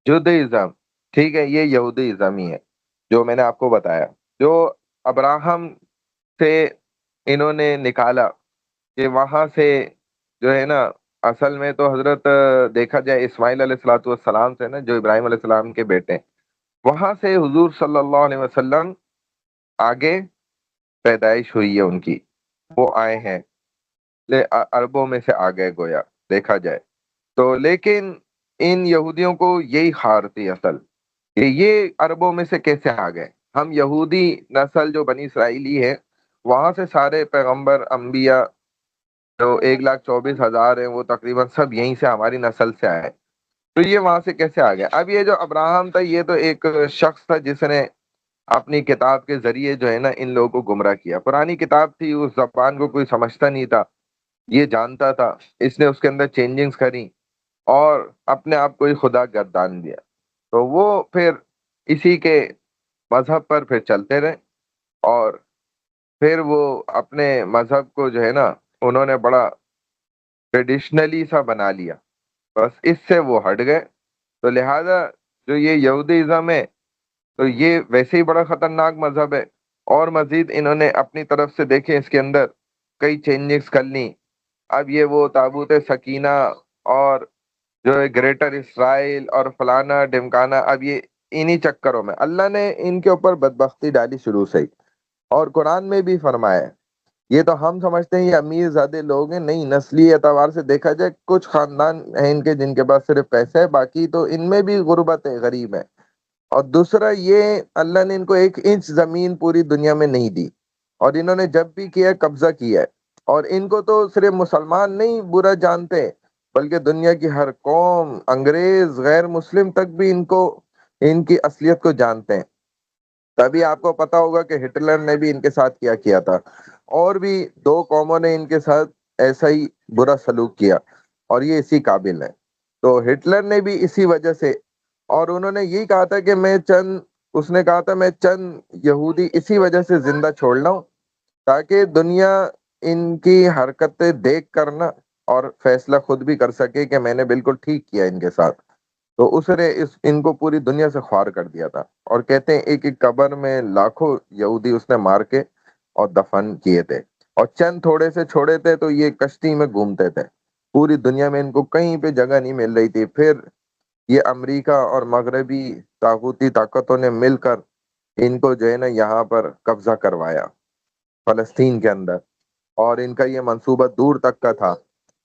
جودھازم، ٹھیک ہے، یہ یہودی ازم ہی ہے جو میں نے آپ کو بتایا، جو ابراہم سے انہوں نے نکالا، کہ وہاں سے جو ہے نا، اصل میں تو حضرت دیکھا جائے اسماعیل علیہ الصلوۃ والسلام سے نا، جو ابراہیم علیہ السلام کے بیٹے ہیں، وہاں سے حضور صلی اللہ علیہ وسلم آگے پیدائش ہوئی ہے ان کی، وہ آئے ہیں، عربوں میں سے آ گئے گویا دیکھا جائے تو۔ لیکن ان یہودیوں کو یہی خار تھی اصل، کہ یہ عربوں میں سے کیسے آ گئے؟ ہم یہودی نسل جو بنی اسرائیلی ہے، وہاں سے سارے پیغمبر انبیاء جو 1,24,000 ہیں، وہ تقریباً سب یہیں سے ہماری نسل سے آئے، تو یہ وہاں سے کیسے آ گیا؟ اب یہ جو ابراہم تھا یہ تو ایک شخص تھا جس نے اپنی کتاب کے ذریعے جو ہے نا ان لوگوں کو گمراہ کیا. پرانی کتاب تھی، اس زبان کو کوئی سمجھتا نہیں تھا، یہ جانتا تھا. اس نے اس کے اندر چینجنگز کری اور اپنے آپ کو ہی خدا گردان دیا. تو وہ پھر اسی کے مذہب پر پھر چلتے رہے، اور پھر وہ اپنے مذہب کو جو ہے نا انہوں نے بڑا ٹریڈیشنلی سا بنا لیا. بس اس سے وہ ہٹ گئے. تو لہذا جو یہ یہودیزم ہے تو یہ ویسے ہی بڑا خطرناک مذہب ہے، اور مزید انہوں نے اپنی طرف سے دیکھیں اس کے اندر کئی چینجز کر لی. اب یہ وہ تابوت سکینہ اور جو ہے گریٹر اسرائیل اور فلانا ڈمکانا، اب یہ انہی چکروں میں اللہ نے ان کے اوپر بدبختی ڈالی شروع سے ہی. اور قرآن میں بھی فرمایا ہے. یہ تو ہم سمجھتے ہیں یہ امیر زادے لوگ ہیں، نہیں، نسلی اعتبار سے دیکھا جائے کچھ خاندان ہیں ان کے جن کے پاس صرف پیسہ ہے، باقی تو ان میں بھی غربت ہے، غریب ہے. اور دوسرا یہ اللہ نے ان کو 1 انچ زمین پوری دنیا میں نہیں دی، اور انہوں نے جب بھی کیا ہے قبضہ کیا ہے. اور ان کو تو صرف مسلمان نہیں برا جانتے، بلکہ دنیا کی ہر قوم، انگریز، غیر مسلم تک بھی ان کو، ان کی اصلیت کو جانتے ہیں. تبھی آپ کو پتا ہوگا کہ ہٹلر نے بھی ان کے ساتھ کیا کیا تھا، اور بھی 2 قوموں نے ان کے ساتھ ایسا ہی برا سلوک کیا، اور یہ اسی قابل ہے. تو ہٹلر نے بھی اسی وجہ سے، اور انہوں نے یہی کہا تھا کہ اس نے کہا تھا میں چند یہودی اسی وجہ سے زندہ چھوڑ لاؤں تاکہ دنیا ان کی حرکتیں دیکھ کر نا اور فیصلہ خود بھی کر سکے کہ میں نے بالکل ٹھیک کیا ان کے ساتھ. تو اس نے ان کو پوری دنیا سے خوار کر دیا تھا. اور کہتے ہیں ایک ایک قبر میں لاکھوں یہودی اس نے مار کے اور دفن کیے تھے، اور چند تھوڑے سے چھوڑے تھے تو یہ کشتی میں گھومتے تھے. پوری دنیا میں ان کو کہیں پہ جگہ نہیں مل رہی تھی. پھر یہ امریکہ اور مغربی طاغوتی طاقتوں نے مل کر ان کو جو ہے نا یہاں پر قبضہ کروایا فلسطین کے اندر، اور ان کا یہ منصوبہ دور تک کا تھا.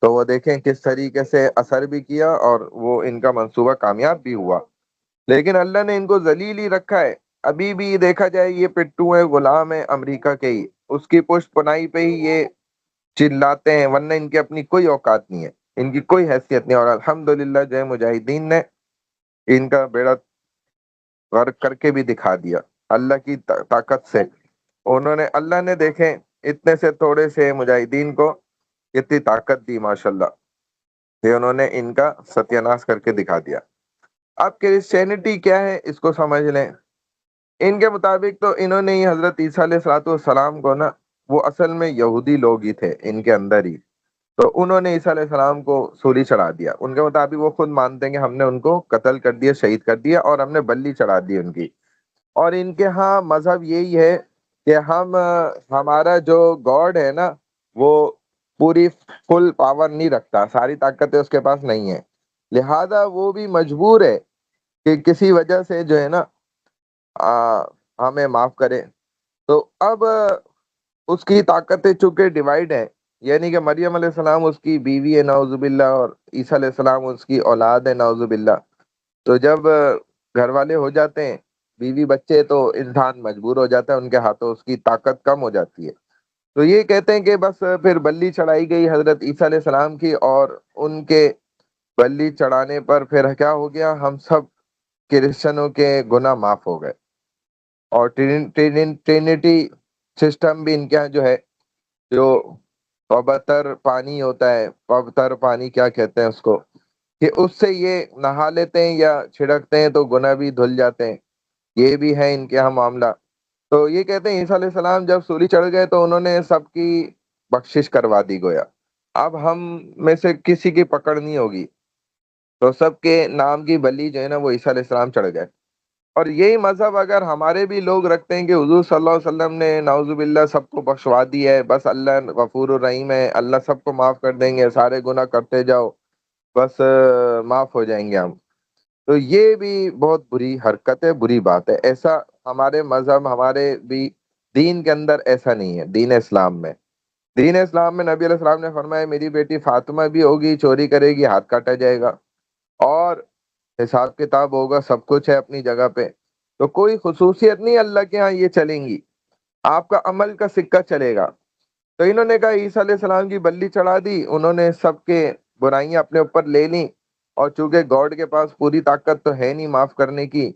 تو وہ دیکھیں کس طریقے سے اثر بھی کیا، اور وہ ان کا منصوبہ کامیاب بھی ہوا. لیکن اللہ نے ان کو ذلیل ہی رکھا ہے. ابھی بھی دیکھا جائے یہ پٹھو ہے، غلام ہے امریکہ کے ہی، اس کی پشت پناہی پہ ہی یہ چلاتے ہیں، ورنہ ان کی اپنی کوئی اوقات نہیں ہے، ان کی کوئی حیثیت نہیں. اور الحمدللہ جو ہے مجاہدین نے ان کا بیڑا غرق کر کے بھی دکھا دیا اللہ کی طاقت سے. انہوں نے، اللہ نے دیکھیں اتنے سے تھوڑے سے مجاہدین کو اتنی طاقت دی ماشاءاللہ کہ انہوں نے ان کا ستیہ ناش کر کے دکھا دیا. اب کرسچینٹی کیا ہے اس کو سمجھ لیں. ان کے مطابق تو انہوں نے ہی حضرت عیسیٰ علیہ الصلوۃ والسلام کو نا، وہ اصل میں یہودی لوگ ہی تھے ان کے اندر ہی، تو انہوں نے عیسیٰ علیہ السلام کو سولی چڑھا دیا. ان کے مطابق وہ خود مانتے ہیں کہ ہم نے ان کو قتل کر دیا، شہید کر دیا، اور ہم نے بلی چڑھا دی ان کی. اور ان کے ہاں مذہب یہی ہے کہ ہمارا جو گاڈ ہے نا وہ پوری فل پاور نہیں رکھتا، ساری طاقتیں اس کے پاس نہیں ہے. لہذا وہ بھی مجبور ہے کہ کسی وجہ سے جو ہے نا ہمیں معاف کرے. تو اب اس کی طاقتیں چونکہ ڈیوائیڈ ہیں، یعنی کہ مریم علیہ السلام اس کی بیوی ہے نعوذ باللہ، اور عیسیٰ علیہ السلام اس کی اولاد ہے نعوذ باللہ. تو جب گھر والے ہو جاتے ہیں، بیوی بچے، تو انسان مجبور ہو جاتا ہے، ان کے ہاتھوں اس کی طاقت کم ہو جاتی ہے. تو یہ کہتے ہیں کہ بس پھر بلی چڑھائی گئی حضرت عیسیٰ علیہ السلام کی، اور ان کے بلی چڑھانے پر پھر کیا ہو گیا، ہم سب کرسچنوں کے گناہ معاف ہو گئے. اور ٹرینٹی سسٹم بھی ان کے یہاں جو ہے، جو پوتر پانی ہوتا ہے، پوتر پانی کیا کہتے ہیں اس کو، کہ اس سے یہ نہا لیتے ہیں یا چھڑکتے ہیں تو گناہ بھی دھل جاتے ہیں. یہ بھی ہے ان کے یہاں معاملہ. تو یہ کہتے ہیں عیسیٰ علیہ السلام جب سولی چڑھ گئے تو انہوں نے سب کی بخشش کروا دی گویا. اب ہم میں سے کسی کی پکڑ نہیں ہوگی، تو سب کے نام کی بلی جو ہے نا وہ عیسیٰ علیہ السلام چڑھ گئے. اور یہی مذہب اگر ہمارے بھی لوگ رکھتے ہیں کہ حضور صلی اللہ علیہ وسلم نے نعوذ باللہ سب کو بخشوا دی ہے، بس اللہ غفور الرحیم ہے، اللہ سب کو معاف کر دیں گے، سارے گناہ کرتے جاؤ بس معاف ہو جائیں گے ہم، تو یہ بھی بہت بری حرکت ہے، بری بات ہے. ایسا ہمارے مذہب، ہمارے بھی دین کے اندر ایسا نہیں ہے. دین اسلام میں، دین اسلام میں نبی علیہ السلام نے فرمایا میری بیٹی فاطمہ بھی ہوگی، چوری کرے گی ہاتھ کاٹا جائے گا، اور حساب کتاب ہوگا، سب کچھ ہے اپنی جگہ پہ. تو کوئی خصوصیت نہیں اللہ کے ہاں یہ چلیں گی، آپ کا عمل کا سکہ چلے گا. تو انہوں نے کہا عیسیٰ علیہ السلام کی بلی چڑھا دی، انہوں نے سب کے برائیاں اپنے اوپر لے لیں، اور چونکہ گاڈ کے پاس پوری طاقت تو ہے نہیں معاف کرنے کی،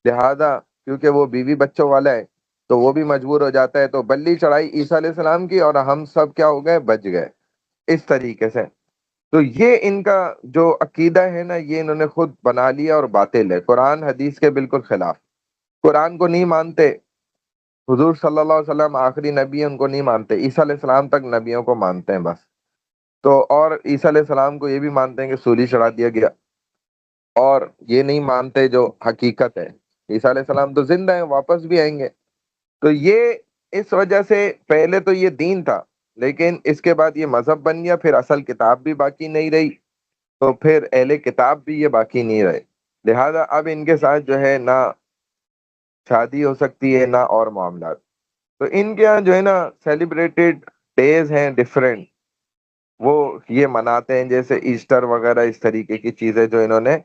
لہذا کیونکہ وہ بیوی بچوں والا ہے تو وہ بھی مجبور ہو جاتا ہے، تو بلی چڑھائی عیسیٰ علیہ السلام کی اور ہم سب کیا ہو گئے، بچ گئے اس طریقے سے۔ تو یہ ان کا جو عقیدہ ہے نا، یہ انہوں نے خود بنا لیا اور باطل ہے، قرآن حدیث کے بالکل خلاف۔ قرآن کو نہیں مانتے، حضور صلی اللہ علیہ وسلم آخری نبی ہیں، ان کو نہیں مانتے، عیسیٰ علیہ السلام تک نبیوں کو مانتے ہیں بس۔ تو اور عیسیٰ علیہ السلام کو یہ بھی مانتے ہیں کہ سولی چڑھا دیا گیا، اور یہ نہیں مانتے جو حقیقت ہے، عیسیٰ علیہ السلام تو زندہ ہیں، واپس بھی آئیں گے۔ تو یہ اس وجہ سے پہلے تو یہ دین تھا، لیکن اس کے بعد یہ مذہب بن گیا، پھر اصل کتاب بھی باقی نہیں رہی، تو پھر اہل کتاب بھی یہ باقی نہیں رہے، لہذا اب ان کے ساتھ جو ہے نہ شادی ہو سکتی ہے نہ اور معاملات۔ تو ان کے یہاں جو ہے نا سیلیبریٹڈ ڈیز ہیں ڈفرینٹ، وہ یہ مناتے ہیں جیسے ایسٹر وغیرہ، اس طریقے کی چیزیں جو انہوں نے۔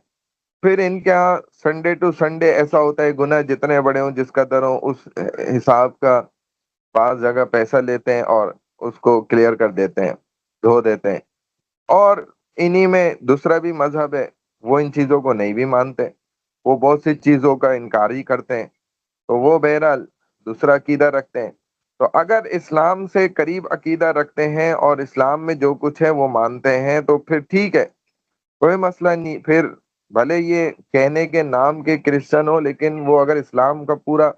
پھر ان کے یہاں سنڈے ٹو سنڈے ایسا ہوتا ہے، گناہ جتنے بڑے ہوں جس قدر ہوں اس حساب کا بعض جگہ پیسہ لیتے ہیں اور اس کو کلیئر کر دیتے ہیں، دھو دیتے ہیں۔ اور انہی میں دوسرا بھی مذہب ہے، وہ ان چیزوں کو نہیں بھی مانتے، وہ بہت سی چیزوں کا انکار ہی کرتے ہیں، تو وہ بہرحال دوسرا عقیدہ رکھتے ہیں۔ تو اگر اسلام سے قریب عقیدہ رکھتے ہیں اور اسلام میں جو کچھ ہے وہ مانتے ہیں تو پھر ٹھیک ہے، کوئی مسئلہ نہیں، پھر بھلے یہ کہنے کے نام کے کرسچن ہو، لیکن وہ اگر اسلام کا پورا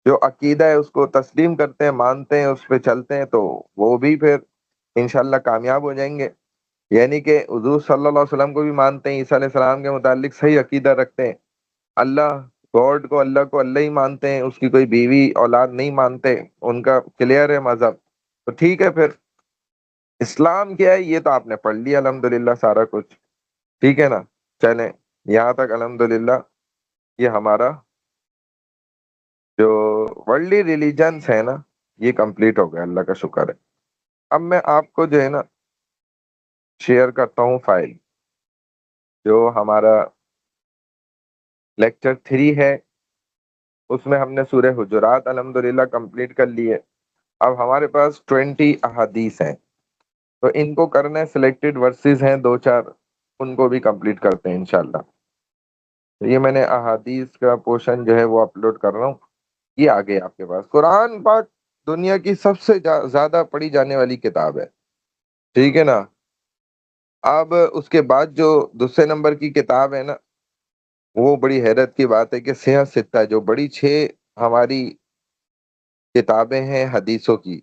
جو عقیدہ ہے اس کو تسلیم کرتے ہیں، مانتے ہیں، اس پہ چلتے ہیں، تو وہ بھی پھر انشاءاللہ کامیاب ہو جائیں گے۔ یعنی کہ حضور صلی اللہ علیہ وسلم کو بھی مانتے ہیں، عیسیٰ علیہ السلام کے متعلق صحیح عقیدہ رکھتے ہیں، اللہ گاڈ کو اللہ ہی مانتے ہیں، اس کی کوئی بیوی اولاد نہیں مانتے، ان کا کلیئر ہے مذہب، تو ٹھیک ہے پھر۔ اسلام کیا ہے یہ تو آپ نے پڑھ لیا الحمدللہ سارا کچھ، ٹھیک ہے نا؟ چلیں یہاں تک الحمدللہ یہ ہمارا جو ورلڈلی ریلیجنس ہے نا یہ کمپلیٹ ہو گیا، اللہ کا شکر ہے۔ اب میں آپ کو جو ہے نا شیئر کرتا ہوں فائل، جو ہمارا لیکچر 3 ہے، اس میں ہم نے سورہ حجرات الحمدللہ کمپلیٹ کر لی ہے۔ اب ہمارے پاس 20 احادیث ہیں، تو ان کو کرنا ہے، سلیکٹڈ ورسز ہیں 2-4، ان کو بھی کمپلیٹ کرتے ہیں انشاءاللہ۔ تو یہ میں نے احادیث کا پورشن جو ہے وہ اپلوڈ کر رہا ہوں، یہ آگے آپ کے پاس۔ قرآن پاک دنیا کی سب سے زیادہ پڑھی جانے والی کتاب ہے، ٹھیک ہے نا؟ اب اس کے بعد جو دوسرے نمبر کی کتاب ہے نا، وہ بڑی حیرت کی بات ہے کہ صحیح ستہ جو بڑی 6 ہماری کتابیں ہیں حدیثوں کی،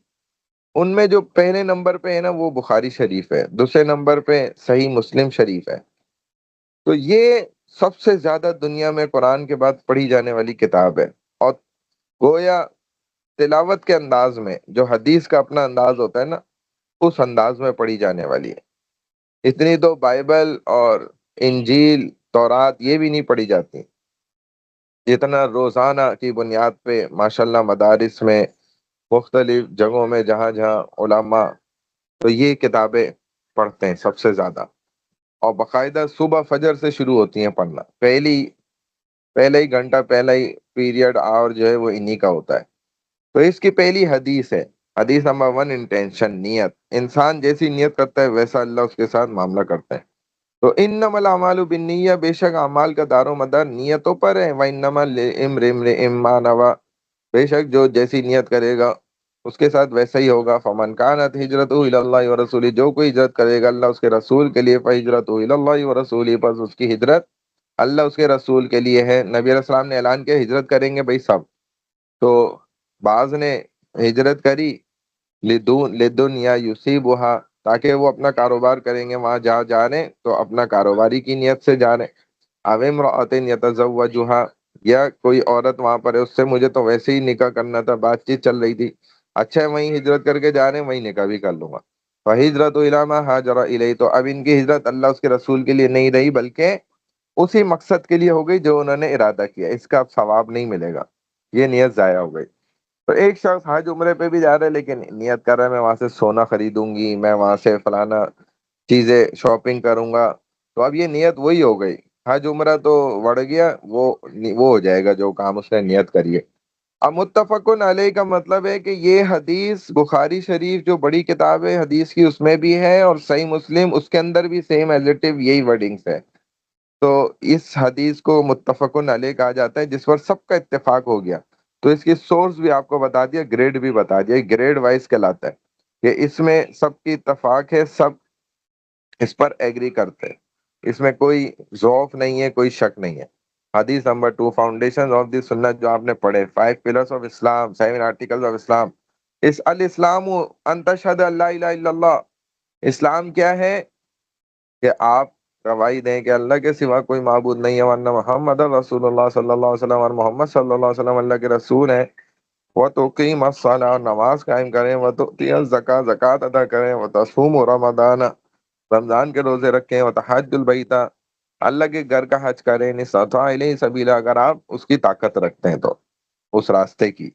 ان میں جو پہلے نمبر پہ ہے نا وہ بخاری شریف ہے، دوسرے نمبر پہ صحیح مسلم شریف ہے۔ تو یہ سب سے زیادہ دنیا میں قرآن کے بعد پڑھی جانے والی کتاب ہے، اور گویا تلاوت کے انداز میں جو حدیث کا اپنا انداز ہوتا ہے نا، اس انداز میں پڑھی جانے والی ہے۔ اتنی تو بائبل اور انجیل تورات یہ بھی نہیں پڑھی جاتی جتنا روزانہ کی بنیاد پہ ماشاءاللہ مدارس میں مختلف جگہوں میں جہاں جہاں علماء تو یہ کتابیں پڑھتے ہیں سب سے زیادہ، اور باقاعدہ صبح فجر سے شروع ہوتی ہیں پڑھنا، پہلا ہی گھنٹہ، پہلا ہی پیریڈ اور جو ہے وہ انہی کا ہوتا ہے۔ تو اس کی پہلی حدیث ہے، حدیث نمبر 1، انٹینشن، نیت۔ انسان جیسی نیت کرتا ہے ویسا اللہ اس کے ساتھ معاملہ کرتا ہے۔ تو انما الاعمال بالنیہ، بے شک اعمال کا دار و مدار نیتوں پر ہے، وانما لامرئ ما نوی، بے شک جو جیسی نیت کرے گا اس کے ساتھ ویسا ہی ہوگا۔ فمن کانت ہجرتہ الی اللہ ورسولہ، جو کوئی ہجرت کرے گا اللہ اس کے رسول کے لیے، فہجرتہ الی اللہ ورسولہ، پس اس کی ہجرت اللہ اس کے رسول کے لیے ہے۔ نبی علیہ السلام نے اعلان کیا ہجرت کریں گے بھائی سب، تو بعض نے ہجرت کری لدنیا یصیبھا، تاکہ وہ اپنا کاروبار کریں گے وہاں جہاں جا رہے ہیں، تو اپنا کاروباری کی نیت سے جا رہے ہیں۔ او امرأۃ یتزوجھا، یا کوئی عورت وہاں پر ہے اس سے مجھے تو ویسے ہی نکاح کرنا تھا، بات چیت چل رہی تھی، اچھا ہے وہیں ہجرت کر کے جا رہے ہیں وہیں نکاح بھی کر لوں گا۔ فہجرۃ الی ما ہاجر الیہ، تو اب ان کی ہجرت اللہ اس کے رسول کے لیے نہیں رہی بلکہ اسی مقصد کے لیے ہو گئی جو انہوں نے ارادہ کیا، اس کا اب ثواب نہیں ملے گا، یہ نیت ضائع ہو گئی۔ تو ایک شخص حج عمرے پہ بھی جا رہا ہے لیکن نیت کر رہا ہے میں وہاں سے سونا خریدوں گی، میں وہاں سے فلانا چیزیں شاپنگ کروں گا، تو اب یہ نیت وہی ہو گئی، حج عمرہ تو بڑھ گیا، وہ ہو جائے گا جو کام اس نے نیت کری ہے۔ اب متفقن علیہ کا مطلب ہے کہ یہ حدیث بخاری شریف جو بڑی کتاب ہے حدیث کی اس میں بھی ہے، اور صحیح مسلم اس کے اندر بھی سیم ایزیٹو یہی ورڈنگس ہے. تو اس حدیث کو متفقن علیہ کہا جاتا ہے جس پر سب کا اتفاق ہو گیا. تو اس کی سورس بھی آپ کو بتا دیا، گریڈ بھی بتا دیا، گریڈ وائز کہلاتا ہے کہ اس میں سب کی اتفاق ہے، سب اس پر ایگری کرتے ہیں، اس میں کوئی ضعف نہیں ہے، کوئی شک نہیں ہے. حدیث نمبر 2، فاؤنڈیشن آف دی سنت جو آپ نے پڑھے، 5 pillars of Islam, 7 articles of Islam. اس الاسلام ان تشہد ان لا الہ الا اللہ. اسلام کیا ہے؟ کہ آپ گواہی دیں کہ اللہ کے سوا کوئی معبود نہیں ہے، ورنہ محمد رسول اللہ صلی اللہ علیہ وسلم، اور محمد صلی اللہ علیہ وسلم اللہ کے رسول ہیں. وہ تو قیم الصلاۃ، نماز قائم کریں، وہ تو الزکات، زکات ادا کریں، وہ تصوم رمضان، رمضان کے روزے رکھیں، وہ تحج البیتا، اللہ کے گھر کا حج کریں، ان استطاع الیہ سبیلا، اگر آپ اس کی طاقت رکھتے ہیں تو اس راستے کی.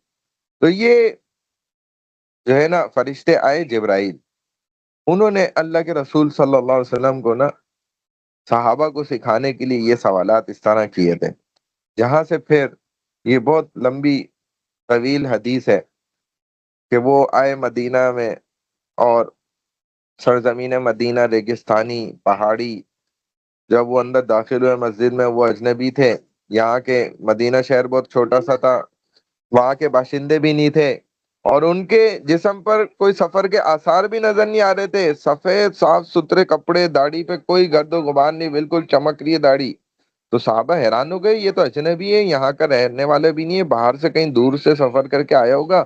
تو یہ جو ہے نا فرشتے آئے جبرائیل، انہوں نے اللہ کے رسول صلی اللہ علیہ وسلم کو نا صحابہ کو سکھانے کے لیے یہ سوالات اس طرح کیے تھے. جہاں سے پھر یہ بہت لمبی طویل حدیث ہے کہ وہ آئے مدینہ میں، اور سرزمین مدینہ ریگستانی پہاڑی، جب وہ اندر داخل ہوئے مسجد میں، وہ اجنبی تھے. یہاں کے مدینہ شہر بہت چھوٹا سا تھا، وہاں کے باشندے بھی نہیں تھے، اور ان کے جسم پر کوئی سفر کے آثار بھی نظر نہیں آ رہے تھے. سفید صاف ستھرے کپڑے، داڑھی پہ کوئی گرد و غبار نہیں، بالکل چمک رہی ہے داڑھی. تو صحابہ حیران ہو گئے، یہ تو اجنبی ہے، یہاں کا رہنے والے بھی نہیں ہے، باہر سے کہیں دور سے سفر کر کے آیا ہوگا،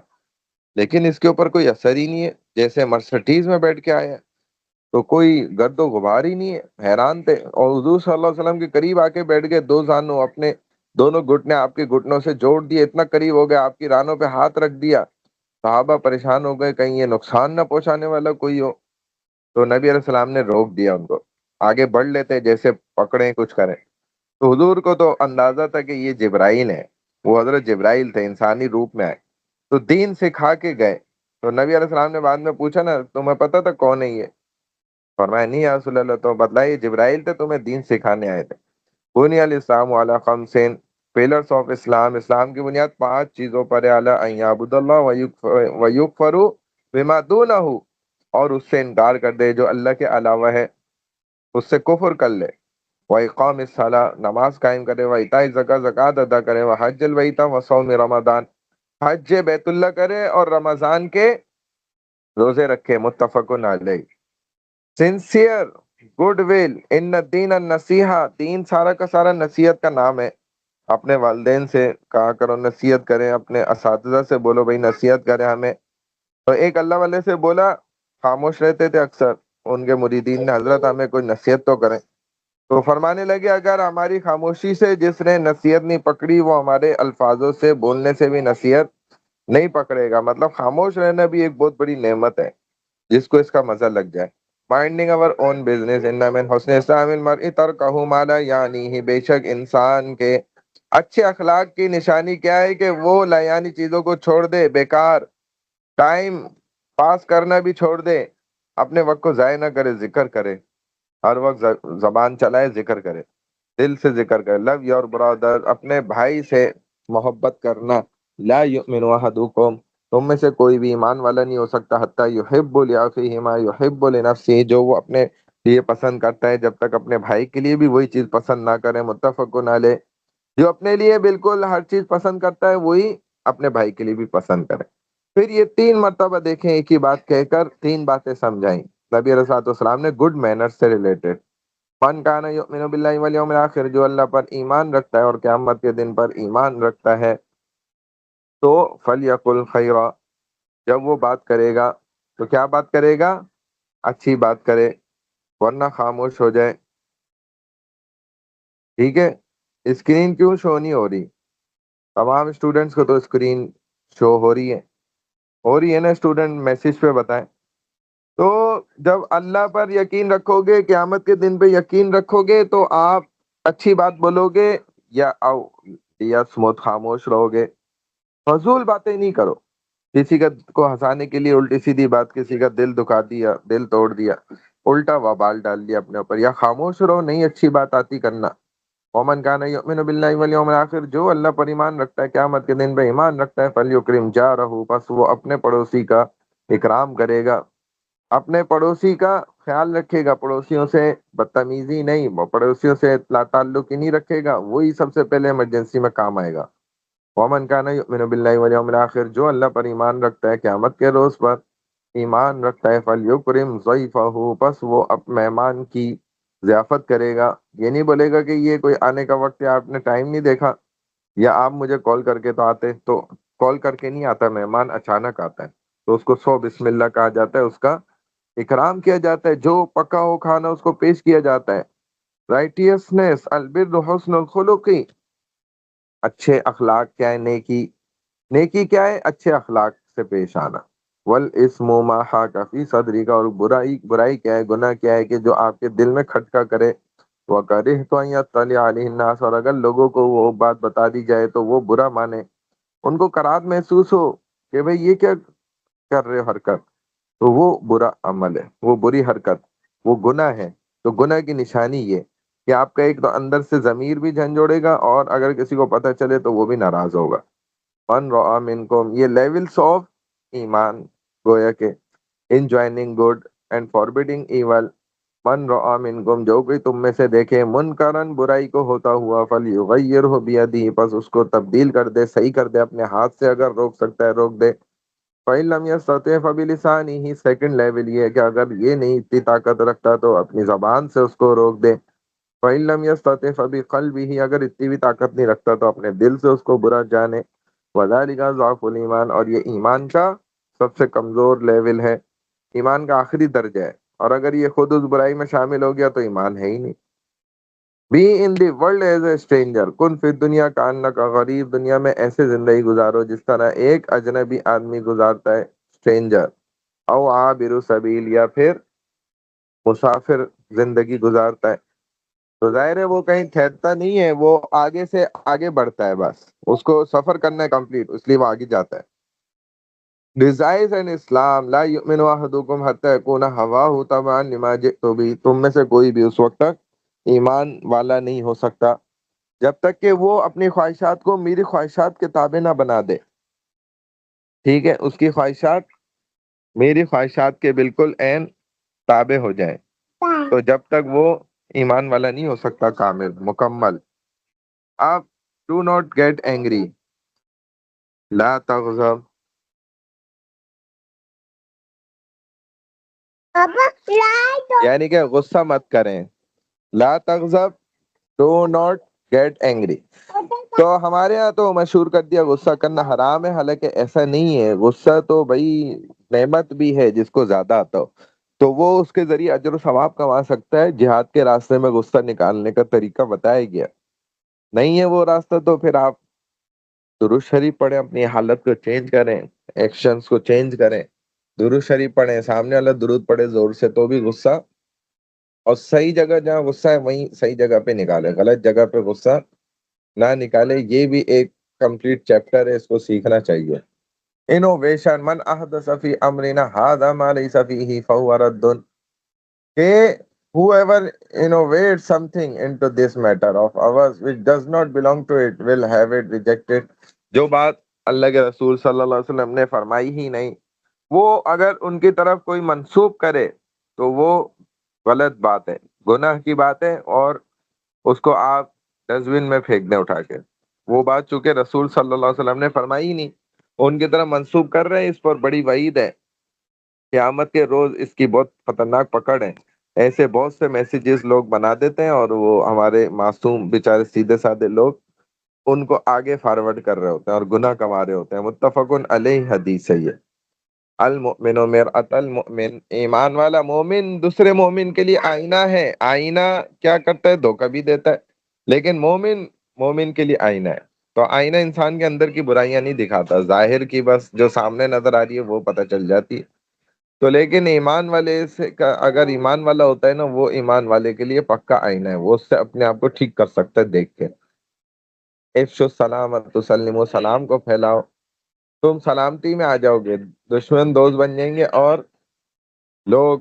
لیکن اس کے اوپر کوئی اثر ہی نہیں ہے، جیسے مرسڈیز میں بیٹھ کے آیا ہے. تو کوئی گرد و غبار ہی نہیں ہے. حیران تھے، اور حضور صلی اللہ علیہ وسلم کے قریب آ کے بیٹھ گئے، دو زانوں اپنے، دونوں گھٹنے آپ کے گھٹنوں سے جوڑ دیے، اتنا قریب ہو گئے، آپ کی رانوں پہ ہاتھ رکھ دیا. صحابہ پریشان ہو گئے کہیں یہ نقصان نہ پہنچانے والا کوئی ہو. تو نبی علیہ السلام نے روک دیا ان کو، آگے بڑھ لیتے جیسے پکڑیں کچھ کریں. تو حضور کو تو اندازہ تھا کہ یہ جبرائیل ہے، وہ حضرت جبرائیل تھے، انسانی روپ میں آئے، تو دین سکھا کے گئے. تو نبی علیہ السلام نے بعد میں پوچھا نا تمہیں پتا تھا کون ہے یہ؟ فرمایا نہیں یا رسول اللہ. تو بتلائیے جبرائیل تھے، تمہیں دین سکھانے آئے تھے. بنی الاسلام علی خمسین، پلرس آف اسلام، اسلام کی بنیاد 5 چیزوں پر ہے. اعلی ان یعبد اللہ ویکفر بما دونہ، اور اس سے انکار کر دے جو اللہ کے علاوہ ہے، اس سے کفر کر لے. وَإِقَامِ الصَّلَاةِ، نماز قائم کرے. وَإِيتَاءِ الزَّکاۃ، زکات ادا کرے. وَحَجَّ الْبَیْتَ وَصَوْمِ رمضان، حج بیت اللہ کرے اور رمضان کے روزے رکھے. متفقن علیہ. سنسیئر، گڈ ول، ان الدین النصیحہ، دین سارا کا سارا نصیحت کا نام ہے. اپنے والدین سے کہا کرو نصیحت کریں، اپنے اساتذہ سے بولو بھائی نصیحت کریں ہمیں. تو ایک اللہ والے سے بولا، خاموش رہتے تھے اکثر، ان کے مریدین نے حضرت ہمیں کوئی نصیحت تو کریں. تو فرمانے لگے اگر ہماری خاموشی سے جس نے نصیحت نہیں پکڑی، وہ ہمارے الفاظوں سے بولنے سے بھی نصیحت نہیں پکڑے گا. مطلب خاموش رہنا بھی ایک بہت بڑی نعمت ہے، جس کو اس کا مزہ لگ جائے. مائنڈنگ اوور اون بزنس، ان من حسن اسلام المرء ترکہ ما لا یعنیہ، بے شک انسان کے اچھے اخلاق کی نشانی کیا ہے کہ وہ لا یعنی چیزوں کو چھوڑ دے، بیکار ٹائم پاس کرنا بھی چھوڑ دے، اپنے وقت کو ضائع نہ کرے، ذکر کرے، ہر وقت زبان چلائے، ذکر کرے، دل سے ذکر کرے. لو یور برادر، اپنے بھائی سے محبت کرنا. لا یؤمن احدکم، تم میں سے کوئی بھی ایمان والا نہیں ہو سکتا حتی یحب لاخیہ ما یحب لنفسہ، جو وہ اپنے لیے پسند کرتا ہے جب تک اپنے بھائی کے لیے بھی وہی چیز پسند نہ کرے. متفقن علیہ. جو اپنے لیے بالکل ہر چیز پسند کرتا ہے وہی اپنے بھائی کے لیے بھی پسند کرے. پھر یہ 3 مرتبہ دیکھیں ایک ہی بات کہہ کر 3 باتیں سمجھائیں نبی علیہ الصلوۃ والسلام نے، گڈ مینر سے ریلیٹڈ. من کان یؤمن باللہ والیوم الآخر، جو اللہ پر ایمان رکھتا ہے اور قیامت کے دن پر ایمان رکھتا ہے، تو فلیقل خیرا، جب وہ بات کرے گا تو کیا بات کرے گا؟ اچھی بات کرے، ورنہ خاموش ہو جائے. ٹھیک ہے. اسکرین کیوں شو نہیں ہو رہی؟ تمام اسٹوڈنٹس کو تو اسکرین شو ہو رہی ہے نا؟ اسٹوڈنٹ میسج پہ بتائیں. تو جب اللہ پر یقین رکھو گے، قیامت کے دن پہ یقین رکھو گے، تو آپ اچھی بات بولو گے یا سموت خاموش رہو گے. فضول باتیں نہیں کرو. کسی کا کو ہنسانے کے لیے الٹی سیدھی بات، کسی کا دل دکھا دیا، دل توڑ دیا، الٹا وبال ڈال دیا اپنے اوپر. یا خاموش رہو، نہیں اچھی بات آتی کرنا. ومن کان یؤمن باللہ والیوم الآخر، جو اللہ پر ایمان رکھتا ہے، قیامت کے دن پہ ایمان رکھتا ہے، فلیکرم جارہ، پس وہ اپنے پڑوسی کا اکرام کرے گا، اپنے پڑوسی کا خیال رکھے گا، پڑوسیوں سے بدتمیزی نہیں، وہ پڑوسیوں سے تعلق ہی نہیں رکھے گا، وہی سب سے پہلے ایمرجنسی میں کام آئے گا۔ ومن کان یؤمن باللہ والیوم الآخر، جو اللہ پر ایمان رکھتا ہے، قیامت کے روز پر ایمان رکھتا ہے، فلیکرم ضیفہ، پس وہ مہمان کی ضیافت کرے گا۔ یہ نہیں بولے گا کہ یہ کوئی آنے کا وقت ہے، آپ نے ٹائم نہیں دیکھا، یا آپ مجھے کال کر کے تو آتے، تو کال کر کے نہیں آتا مہمان، اچانک آتا ہے تو اس کو سو بسم اللہ کہا جاتا ہے، اس کا اکرام کیا جاتا ہے، جو پکا ہو کھانا اس کو پیش کیا جاتا ہے۔ رائٹیسنس، البر حسن الخلقی، اچھے اخلاق کیا ہے؟ نیکی، نیکی کیا ہے؟ اچھے اخلاق سے پیش آنا۔ والاسم ما حاک فی صدری کا، اور برائی، برائی کیا ہے؟ گناہ کیا ہے کہ جو آپ کے دل میں کھٹکا کرے۔ وَكَرِهْتُ أَن يَطَّلِعَ عَلَيْهِ النَّاسُ، اور اگر لوگوں کو وہ بات بتا دی جائے تو وہ برا مانے، ان کو کرات محسوس ہو کہ بھئی یہ کیا کر رہے ہو حرکت، تو وہ برا عمل ہے، وہ بری حرکت، وہ گناہ ہے۔ تو گناہ کی نشانی یہ کہ آپ کا ایک تو اندر سے ضمیر بھی جھنجھوڑے گا، اور اگر کسی کو پتہ چلے تو وہ بھی ناراض ہوگا۔ من رعا منکم، یہ لیولز آف ایمان، گویا کہ ان جوائننگ گڈ اینڈ فاربیڈنگ ایول۔ من رعا منکم، جو کوئی تم میں سے دیکھے، منکرن، برائی کو ہوتا ہوا، فلیغیرہ بیدہ، پس اس کو تبدیل کر دے، صحیح کر دے اپنے ہاتھ سے، اگر روک سکتا ہے روک دے۔ فَإِن لَمْ يَسْتَطِعْ فَبِلِسَانِهِ، سیکنڈ لیول یہ ہے کہ اگر یہ نہیں اتنی طاقت رکھتا تو اپنی زبان سے اس کو روک دے۔ فَإِن لَمْ يَسْتَطِعْ فَبِقَلْبِهِ، اگر اتنی بھی طاقت نہیں رکھتا تو اپنے دل سے اس کو برا جانے۔ وَذَلِكَ ضَعْفُ الْإِيمَانِ، اور یہ ایمان کا سب سے کمزور لیول ہے، ایمان کا آخری درجہ ہے، اور اگر یہ خود اس برائی میں شامل ہو گیا تو ایمان ہے ہی نہیں۔ Be in the world as a stranger, کن فی دنیا کا کا غریب، دنیا میں ایسے زندگی گزارو جس طرح ایک اجنبی آدمی گزارتا ہے، اسٹرینجر، او عابر سبیل، یا پھر مسافر زندگی گزارتا ہے۔ تو ظاہر ہے وہ کہیں ٹھہرتا نہیں ہے، وہ آگے سے آگے بڑھتا ہے، بس اس کو سفر کرنا ہے کمپلیٹ، اس لیے وہ آگے جاتا ہے۔ ڈیزائرز ان اسلام لا یؤمن احدکم حتی یکون ہواہ تبعا لما جئت بہ، تم میں سے کوئی بھی اس وقت تک ایمان والا نہیں ہو سکتا جب تک کہ وہ اپنی خواہشات کو میری خواہشات کے تابع نہ بنا دے، ٹھیک ہے، اس کی خواہشات میری خواہشات کے بالکل عین تابع ہو جائیں، تو جب تک وہ ایمان والا نہیں ہو سکتا کامل، مکمل۔ آپ ڈو ناٹ گیٹ اینگری، لا تغضب، یعنی کہ غصہ مت کریں، لا تغضب، ڈو ناٹ گیٹ اینگری۔ تو ہمارے ہاں تو مشہور کر دیا غصہ کرنا حرام ہے، حالانکہ ایسا نہیں ہے، غصہ تو بھائی نعمت بھی ہے، جس کو زیادہ آتا ہو تو وہ اس کے ذریعے اجر و ثواب کما سکتا ہے۔ جہاد کے راستے میں غصہ نکالنے کا طریقہ بتایا گیا، نہیں ہے وہ راستہ تو پھر آپ درود شریف پڑھیں، اپنی حالت کو چینج کریں، ایکشنز کو چینج کریں، درود شریف پڑھیں، سامنے والا درود پڑھے زور سے تو بھی غصہ، اور صحیح جگہ جہاں غصہ ہے وہیں صحیح جگہ پہ نکالے، غلط جگہ پہ غصہ نہ نکالے۔ یہ بھی ایک کمپلیٹ چیپٹر ہے، اس کو سیکھنا چاہیے۔ انوویشن، من احدث فی امرنا ھذا ما لیس فیہ فہو رد، کہ whoever innovates something into this matter of ours which does not belong to it will have it rejected۔ جو بات اللہ کے رسول صلی اللہ علیہ وسلم نے فرمائی ہی نہیں، وہ اگر ان کی طرف کوئی منسوب کرے تو وہ غلط بات ہے، گناہ کی بات ہے، اور اس کو آپ ڈسٹ بن میں پھینک دیں اٹھا کے۔ وہ بات چونکہ رسول صلی اللہ علیہ وسلم نے فرمائی ہی نہیں، ان کی طرف منسوب کر رہے ہیں، اس پر بڑی وعید ہے، قیامت کے روز اس کی بہت خطرناک پکڑ ہے۔ ایسے بہت سے میسیجز لوگ بنا دیتے ہیں، اور وہ ہمارے معصوم بیچارے سیدھے سادے لوگ ان کو آگے فارورڈ کر رہے ہوتے ہیں اور گناہ کما رہے ہوتے ہیں۔ متفقن علیہ حدیث ہے یہ۔ المؤمن مرآت المؤمن، ایمان والا مومن دوسرے مومن کے لیے آئینہ ہے۔ آئینہ کیا کرتا ہے؟ دھوکہ بھی دیتا ہے، لیکن مومن مومن کے لیے آئینہ ہے۔ تو آئینہ انسان کے اندر کی برائیاں نہیں دکھاتا، ظاہر کی بس جو سامنے نظر آ رہی ہے وہ پتہ چل جاتی ہے۔ تو لیکن ایمان والے سے اگر ایمان والا ہوتا ہے نا، وہ ایمان والے کے لیے پکا آئینہ ہے، وہ اس سے اپنے آپ کو ٹھیک کر سکتا ہے دیکھ کے۔ افشوا السلام تسلموا، سلام کو پھیلاؤ، تم سلامتی میں آ جاؤ گے، دشمن دوست بن جائیں گے، اور لوگ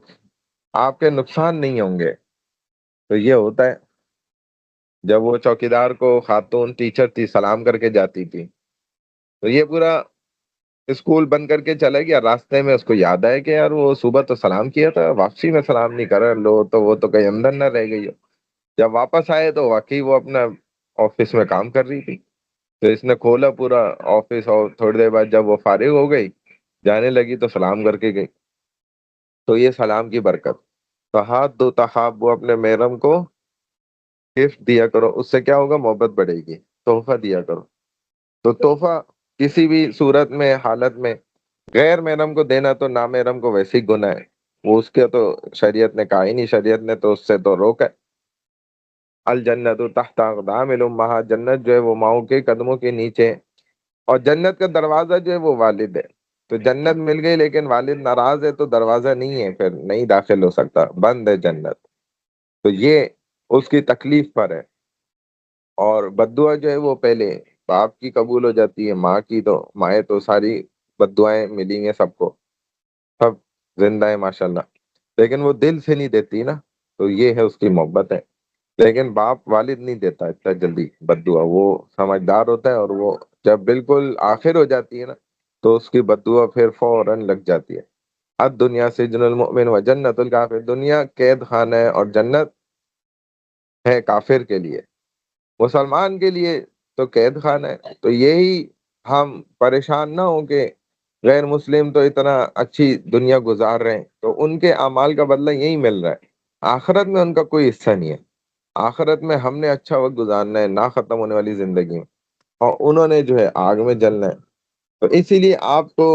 آپ کے نقصان نہیں ہوں گے۔ تو یہ ہوتا ہے۔ جب وہ چوکیدار کو خاتون ٹیچر تھی سلام کر کے جاتی تھی، تو یہ پورا اسکول بند کر کے چلا گیا، راستے میں اس کو یاد آیا کہ یار وہ صبح تو سلام کیا تھا، واپسی میں سلام نہیں کر رہا، لو تو وہ تو کہیں اندر نہ رہ گئی ہو۔ جب واپس آئے تو واقعی وہ اپنا آفس میں کام کر رہی تھی، تو اس نے کھولا پورا آفس، اور تھوڑی دیر بعد جب وہ فارغ ہو گئی جانے لگی تو سلام کر کے گئی۔ تو یہ سلام کی برکت۔ تحادوا تحابوا، اپنے محرم کو گفٹ دیا کرو، اس سے کیا ہوگا؟ محبت بڑھے گی۔ تحفہ دیا کرو، تو تحفہ کسی بھی صورت میں حالت میں غیر محرم کو دینا تو نامحرم کو ویسے ہی گناہ ہے، وہ اس کے تو شریعت نے کہا ہی نہیں، شریعت نے تو اس سے تو روکا ہے۔ الجنت تحت اقدام الامہات، جنت جو ہے وہ ماؤں کے قدموں کے نیچے، اور جنت کا دروازہ جو ہے وہ والد ہے۔ تو جنت مل گئی لیکن والد ناراض ہے تو دروازہ نہیں ہے، پھر نہیں داخل ہو سکتا، بند ہے جنت۔ تو یہ اس کی تکلیف پر ہے۔ اور بد دعا جو ہے وہ پہلے باپ کی قبول ہو جاتی ہے، ماں کی تو مائیں تو ساری بد دعائیں ملیں گے سب کو، سب زندہ ہے ماشاءاللہ، لیکن وہ دل سے نہیں دیتی نا، تو یہ ہے اس کی محبت ہے۔ لیکن باپ والد نہیں دیتا اتنا جلدی بد دعا، وہ سمجھدار ہوتا ہے، اور وہ جب بالکل آخر ہو جاتی ہے نا تو اس کی بد دعا پھر فوراً لگ جاتی ہے۔ اب دنیا سجن المؤمن و جنت الکافر، دنیا قید خانہ ہے اور جنت ہے کافر کے لیے، مسلمان کے لیے تو قید خانہ ہے۔ تو یہی ہم پریشان نہ ہوں کہ غیر مسلم تو اتنا اچھی دنیا گزار رہے ہیں، تو ان کے اعمال کا بدلہ یہی مل رہا ہے، آخرت میں ان کا کوئی حصہ نہیں ہے۔ آخرت میں ہم نے اچھا وقت گزارنا ہے نہ ختم ہونے والی زندگی میں، اور انہوں نے جو ہے آگ میں جلنا ہے۔ تو اسی لیے آپ کو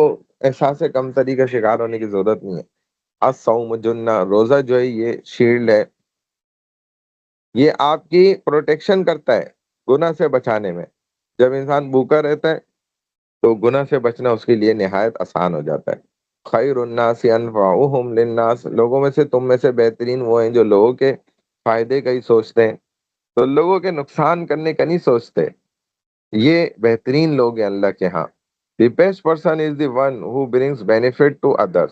احساس کمتری کا شکار ہونے کی ضرورت نہیں ہے۔ الصوم جنہ، روزہ جو ہے یہ شیلڈ ہے، یہ آپ کی پروٹیکشن کرتا ہے گناہ سے بچانے میں۔ جب انسان بھوکا رہتا ہے تو گناہ سے بچنا اس کے لیے نہایت آسان ہو جاتا ہے۔ خیر الناس انفعهم للناس، لوگوں میں سے تم میں سے بہترین وہ ہیں جو لوگوں کے فائدے کا ہی سوچتے ہیں، تو لوگوں کے نقصان کرنے کا نہیں سوچتے، یہ بہترین لوگ ہیں اللہ کے ہاں۔ The best person is the one who brings benefit to others.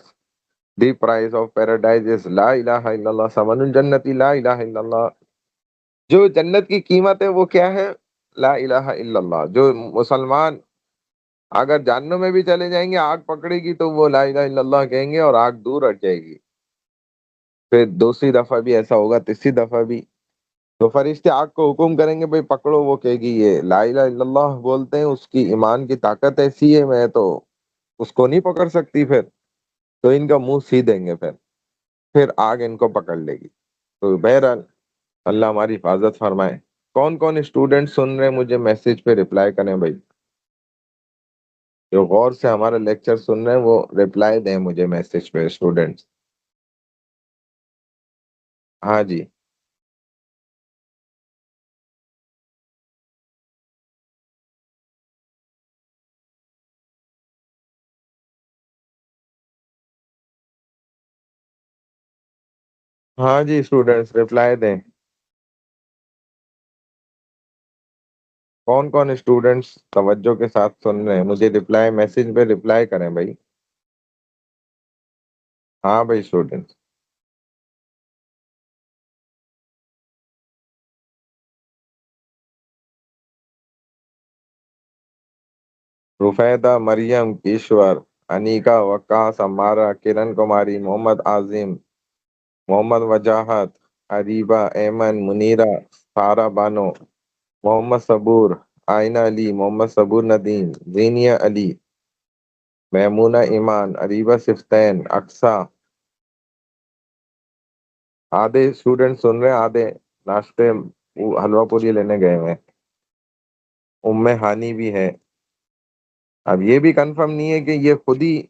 The price of paradise is لا الہ الا اللہ، ثمن الجنتی لا الہ الا اللہ۔ جو جنت کی قیمت ہے وہ کیا ہے؟ لا الہ الا اللہ۔ جو مسلمان اگر جہنم میں بھی چلے جائیں گے، آگ پکڑے گی تو وہ لا الہ الا اللہ کہیں گے اور آگ دور ہٹ جائے گی، پھر دوسری دفعہ بھی ایسا ہوگا، تیسری دفعہ بھی، تو فرشتے آگ کو حکم کریں گے بھائی پکڑو، وہ کہے گی یہ لا الہ الا اللہ بولتے ہیں، اس کی ایمان کی طاقت ایسی ہے، میں تو اس کو نہیں پکڑ سکتی، پھر تو ان کا منہ سی دیں گے، پھر آگ ان کو پکڑ لے گی۔ تو بہرحال اللہ ہماری حفاظت فرمائے۔ کون کون اسٹوڈنٹ سن رہے ہیں مجھے میسج پہ رپلائی کریں بھائی، جو غور سے ہمارا لیکچر سن رہے ہیں وہ رپلائی دیں مجھے میسج پہ اسٹوڈنٹس۔ ہاں جی، ہاں جی اسٹوڈنٹس رپلائی دیں۔ کون کون اسٹوڈنٹس توجہ کے ساتھ سن رہے ہیں مجھے رپلائی، میسج پہ رپلائی کریں بھائی۔ ہاں بھائی اسٹوڈنٹس۔ رفیدہ، مریم، ایشور، انیکا، وکاس، امارا، کرن کماری، محمد عاظم، محمد وجاہت، اریبہ، ایمن، منیرہ، سارہ بانو، محمد صبور، آئینہ علی، محمد صبور ندیم، زینیہ علی، میمونہ ایمان، اریبہ صفتین، اقصا۔ آدھے اسٹوڈنٹ سن رہے ہیں، آدھے ناشتے حلوہ پوری لینے گئے ہوئے ہیں۔ ام ہانی بھی ہے۔ اب یہ بھی کنفرم نہیں ہے کہ یہ خود ہی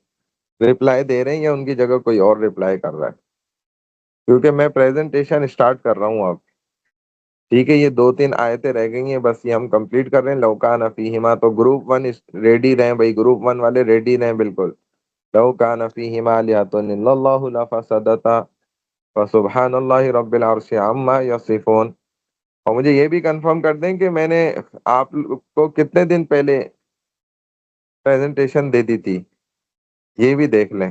رپلائی دے رہے ہیں یا ان کی جگہ کوئی اور رپلائی کر رہا ہے، کیونکہ میں پریزنٹیشن اسٹارٹ کر رہا ہوں اب۔ ٹھیک ہے، یہ 2-3 آیتیں رہ گئی ہیں بس، یہ ہم کمپلیٹ کر رہے ہیں۔ لوکان فیہما، تو گروپ 1 ریڈی رہیں بھائی، گروپ 1 والے ریڈی رہیں بالکل۔ لوکان فیہما آلہۃ الا اللہ لفسدتا فسبحان اللہ رب العرش عما یصفون۔ اور مجھے یہ بھی کنفرم کر دیں کہ میں نے آپ لوگ کو کتنے دن پہلے پریزنٹیشن دے دی تھی، یہ بھی دیکھ لیں۔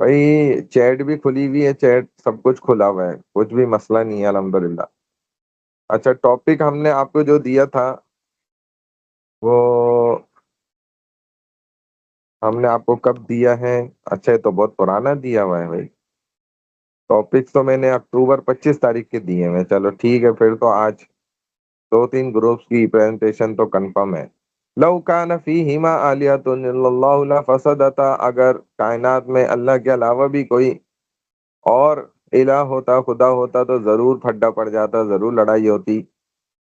بھائی چیٹ بھی کھلی ہوئی ہے، چیٹ سب کچھ کھلا ہوا ہے، کچھ بھی مسئلہ نہیں ہے الحمدللہ۔ اچھا ٹاپک ہم نے آپ کو جو دیا تھا وہ ہم نے آپ کو کب دیا ہے؟ اچھا یہ تو بہت پرانا دیا ہوا ہے بھائی، ٹاپکس تو میں نے اکتوبر 25 تاریخ کے دیے ہیں۔ چلو ٹھیک ہے، پھر تو آج 2-3 گروپس کی پریزنٹیشن تو کنفرم ہے۔ لو کان فیہما آلیۃ الا اللہ لفسدتا، اگر کائنات میں اللہ کے علاوہ بھی کوئی اور الہ ہوتا، خدا ہوتا، تو ضرور پھڈا پڑ جاتا، ضرور لڑائی ہوتی،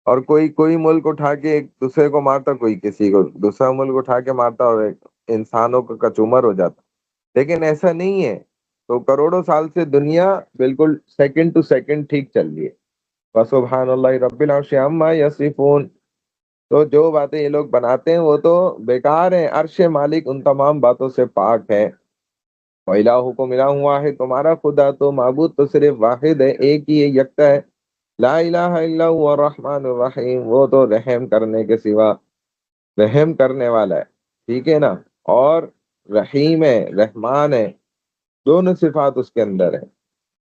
اور کوئی ملک اٹھا کے ایک دوسرے کو مارتا، کوئی کسی کو، دوسرا ملک اٹھا کے مارتا اور انسانوں کا کچومر ہو جاتا، لیکن ایسا نہیں ہے۔ تو کروڑوں سال سے دنیا بالکل سیکنڈ ٹو سیکنڈ ٹھیک چل رہی ہے۔ فسبحان اللہ رب العرش عما یصفون، تو جو باتیں یہ لوگ بناتے ہیں وہ تو بیکار ہیں، عرش مالک ان تمام باتوں سے پاک ہے۔ وَإِلَٰهُكُمْ إِلَٰهٌ واحد، تمہارا خدا تو معبود تو صرف واحد ہے، ایک ہی ہے، یکتا ہے۔ لا الہ الا هو الرحمن الرحیم، وہ تو رحم کرنے کے سوا رحم کرنے والا ہے، ٹھیک ہے نا، اور رحیم ہے، رحمان ہے، دونوں صفات اس کے اندر ہے۔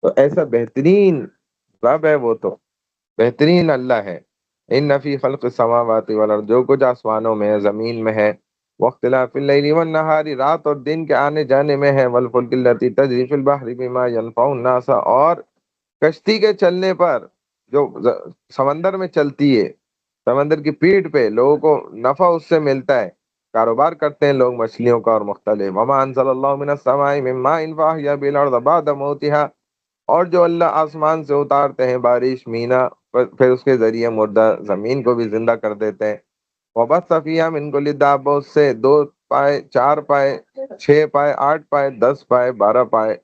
تو ایسا بہترین رب ہے وہ، تو بہترین اللہ ہے۔ ان فی خلق السماوات والارض، جو کچھ آسمانوں میں ہے، زمین میں ہے، واختلاف اللیل والنہار، رات اور دن کے آنے جانے میں ہے، والفلک التی تجری فی البحر بما ينفع الناس، اور کشتی کے چلنے پر جو سمندر میں چلتی ہے، سمندر کی پیٹھ پہ لوگوں کو نفع اس سے ملتا ہے، کاروبار کرتے ہیں لوگ مچھلیوں کا اور مختلف۔ وما انزل اللہ من السماء من ماء فاحیا به الارض بعد موتها، اور جو اللہ آسمان سے اتارتے ہیں بارش مینا، پھر اس کے ذریعے مردہ زمین کو بھی زندہ کر دیتے ہیں۔ وبث فیہا من کل دابہ، اس سے 2 پائے، 4 پائے، 6 پائے، 8 پائے، 10 پائے، 12 پائے،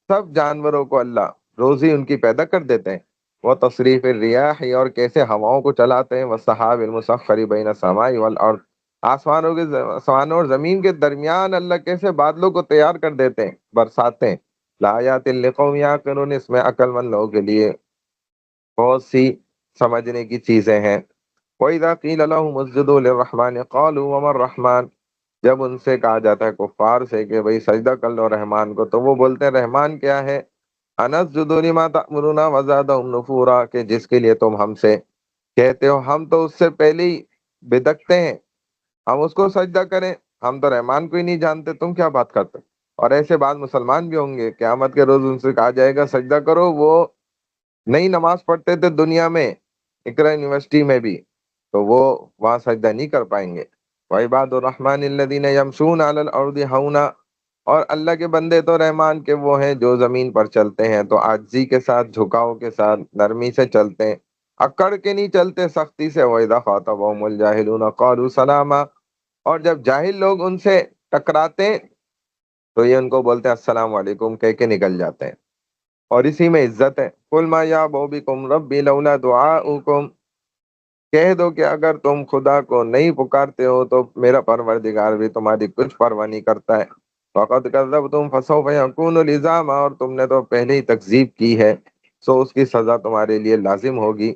سب جانوروں کو اللہ روزی ان کی پیدا کر دیتے ہیں۔ وہ تصریف الریاح، اور کیسے ہواؤں کو چلاتے ہیں، والسحاب المسخر بین السماء والارض، آسمانوں اور زمین کے درمیان اللہ کیسے بادلوں کو تیار کر دیتے ہیں، برساتے ہیں۔ لآیات لقوم یعقلون، اس میں عقل مند لوگوں کے لیے بہت سی سمجھنے کی چیزیں ہیں۔ وَإِذَا قِيلَ لَهُمُ اسْجُدُوا لِلرَّحْمَنِ قَالُوا وَمَا الرَّحْمَنُ، جب ان سے کہا جاتا ہے کفار سے کہ بھئی سجدہ کر لو رحمان کو، تو وہ بولتے ہیں رحمان کیا ہے؟ انسجد لما تأمرنا وزادهم نفورا، کہ جس کے لیے تم ہم سے کہتے ہو ہم تو اس سے پہلے ہی بدکتے ہیں، ہم اس کو سجدہ کریں، ہم تو رحمان کو ہی نہیں جانتے، تم کیا بات کرتے؟ اور ایسے بعض مسلمان بھی ہوں گے، قیامت کے روز ان سے کہا جائے گا سجدہ کرو، وہ نئی نماز پڑھتے تھے دنیا میں، اقرا یونیورسٹی میں بھی، تو وہ وہاں سجدہ نہیں کر پائیں گے۔ وعباد الرحمن الذین یمشون علی الارض ہونا، اور اللہ کے بندے تو رحمان کے وہ ہیں جو زمین پر چلتے ہیں تو عاجزی کے ساتھ، جھکاؤ کے ساتھ، نرمی سے چلتے ہیں، اکڑ کے نہیں چلتے سختی سے۔ وَإِذَا خَاطَبَهُمُ الْجَاهِلُونَ قَالُوا سَلَامًا، اور جب جاہل لوگ ان سے ٹکراتے ہیں تو یہ ان کو بولتے ہیں السلام علیکم کہہ کے نکل جاتے ہیں، اور اسی میں عزت ہے۔ قُلْ مَا يَعْبَأُ بِكُمْ رَبِّي لَوْلَا دُعَاؤُكُمْ، کہہ دو کہ اگر تم خدا کو نہیں پکارتے ہو تو میرا پروردگار بھی تمہاری کچھ پرواہ نہیں کرتا ہے۔ فَقَدْ كَذَّبْتُمْ فَسَوْفَ يَكُونُ لِزَامًا، اور تم نے تو پہلے ہی تکذیب کی ہے، سو اس کی سزا تمہارے لیے لازم ہوگی۔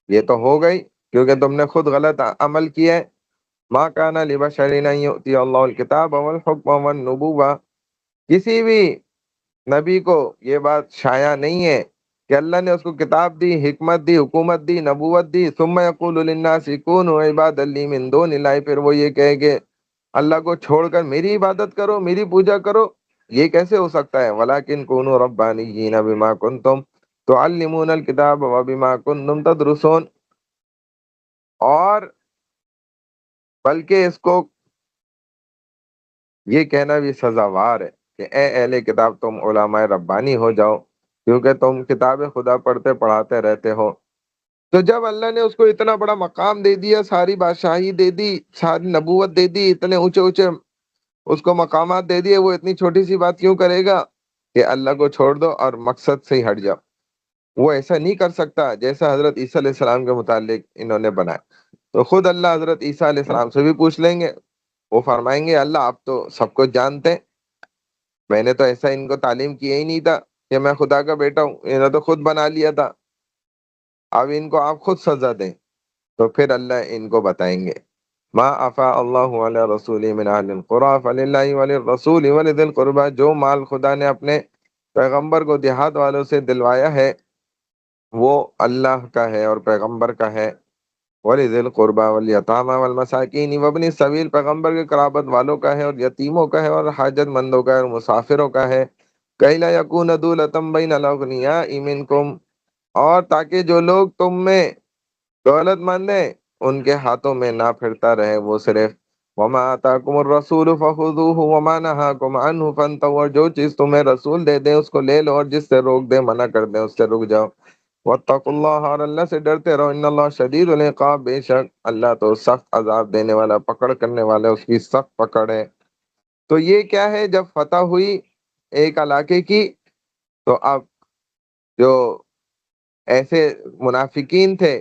یہ تو ہو گئی کیونکہ تم نے خود غلط عمل کیا ہے۔ مَا كَانَ لِبَشَرٍ أَن يُؤْتِيَهُ اللَّهُ الْكِتَابَ وَالْحُكْمَ وَالنُّبُوَّةَ، کسی بھی نبی کو یہ بات شایع نہیں ہے کہ اللہ نے اس کو کتاب دی، حکمت دی، حکومت دی، نبوت دی، ثم یقول للناس کونوا عبادا لی من دون اللہ، پھر وہ یہ کہے کہ اللہ کو چھوڑ کر میری عبادت کرو، میری پوجا کرو، یہ کیسے ہو سکتا ہے؟ ولیکن کونوا ربانیین بما کنتم تعلمون الکتاب وبما کنتم تدرسون، اور بلکہ اس کو یہ کہنا بھی سزاوار ہے کہ اے اہل کتاب تم علماء ربانی ہو جاؤ، کیونکہ تم کتاب خدا پڑھتے پڑھاتے رہتے ہو۔ تو جب اللہ نے اس کو اتنا بڑا مقام دے دیا، ساری بادشاہی دے دی، ساری نبوت دے دی، اتنے اونچے اونچے اس کو مقامات دے دیے، وہ اتنی چھوٹی سی بات کیوں کرے گا کہ اللہ کو چھوڑ دو اور مقصد سے ہی ہٹ جاؤ؟ وہ ایسا نہیں کر سکتا جیسا حضرت عیسیٰ علیہ السلام کے متعلق انہوں نے بنایا۔ تو خود اللہ حضرت عیسیٰ علیہ السلام سے بھی پوچھ لیں گے، وہ فرمائیں گے اللہ آپ تو سب کچھ جانتے ہیں، میں نے تو ایسا ان کو تعلیم کیا ہی نہیں تھا کہ میں خدا کا بیٹا ہوں، انہوں نے تو خود بنا لیا تھا، اب ان کو آپ خود سزا دیں۔ تو پھر اللہ ان کو بتائیں گے ما افاء اللہ علی رسول من اہل القرى فللہ وللرسول ولذی القربى، جو مال خدا نے اپنے پیغمبر کو دیہات والوں سے دلوایا ہے وہ اللہ کا ہے اور پیغمبر کا ہے، وَلِذِي الْقُرْبَى وَالْيَتَامَى وَالْمَسَاكِينِ وَابْنِ السَّبِيلِ، پیغمبر کے قرابت والوں کا ہے اور یتیموں کا ہے اور حاجت مندوں کا ہے اور مسافروں کا ہے، كَيْ لَا يَكُونَ دُولَةً بَيْنَ الْأَغْنِيَاءِ مِنْكُمْ، اور تاکہ جو لوگ تم میں دولت مند ہیں ان کے ہاتھوں میں نہ پھرتا رہے وہ صرف، وَمَا آتَاكُمُ الرَّسُولُ فَخُذُوهُ وَمَا نَهَاكُمْ عَنْهُ فَانْتَهُوا، اور جو چیز تمہیں رسول دے دیں اس کو لے لو اور جس سے روک دے منع کر دیں اس سے رک جاؤ، وَاتَّقُوا اللَّهَ، اور اللہ سے ڈرتے رہو، ان اللہ شدید العقاب، بے شک اللہ تو سخت عذاب دینے والا پکڑ کرنے والا اس کی سخت پکڑ ہے۔ تو یہ کیا ہے، جب فتح ہوئی ایک علاقے کی تو اب جو ایسے منافقین تھے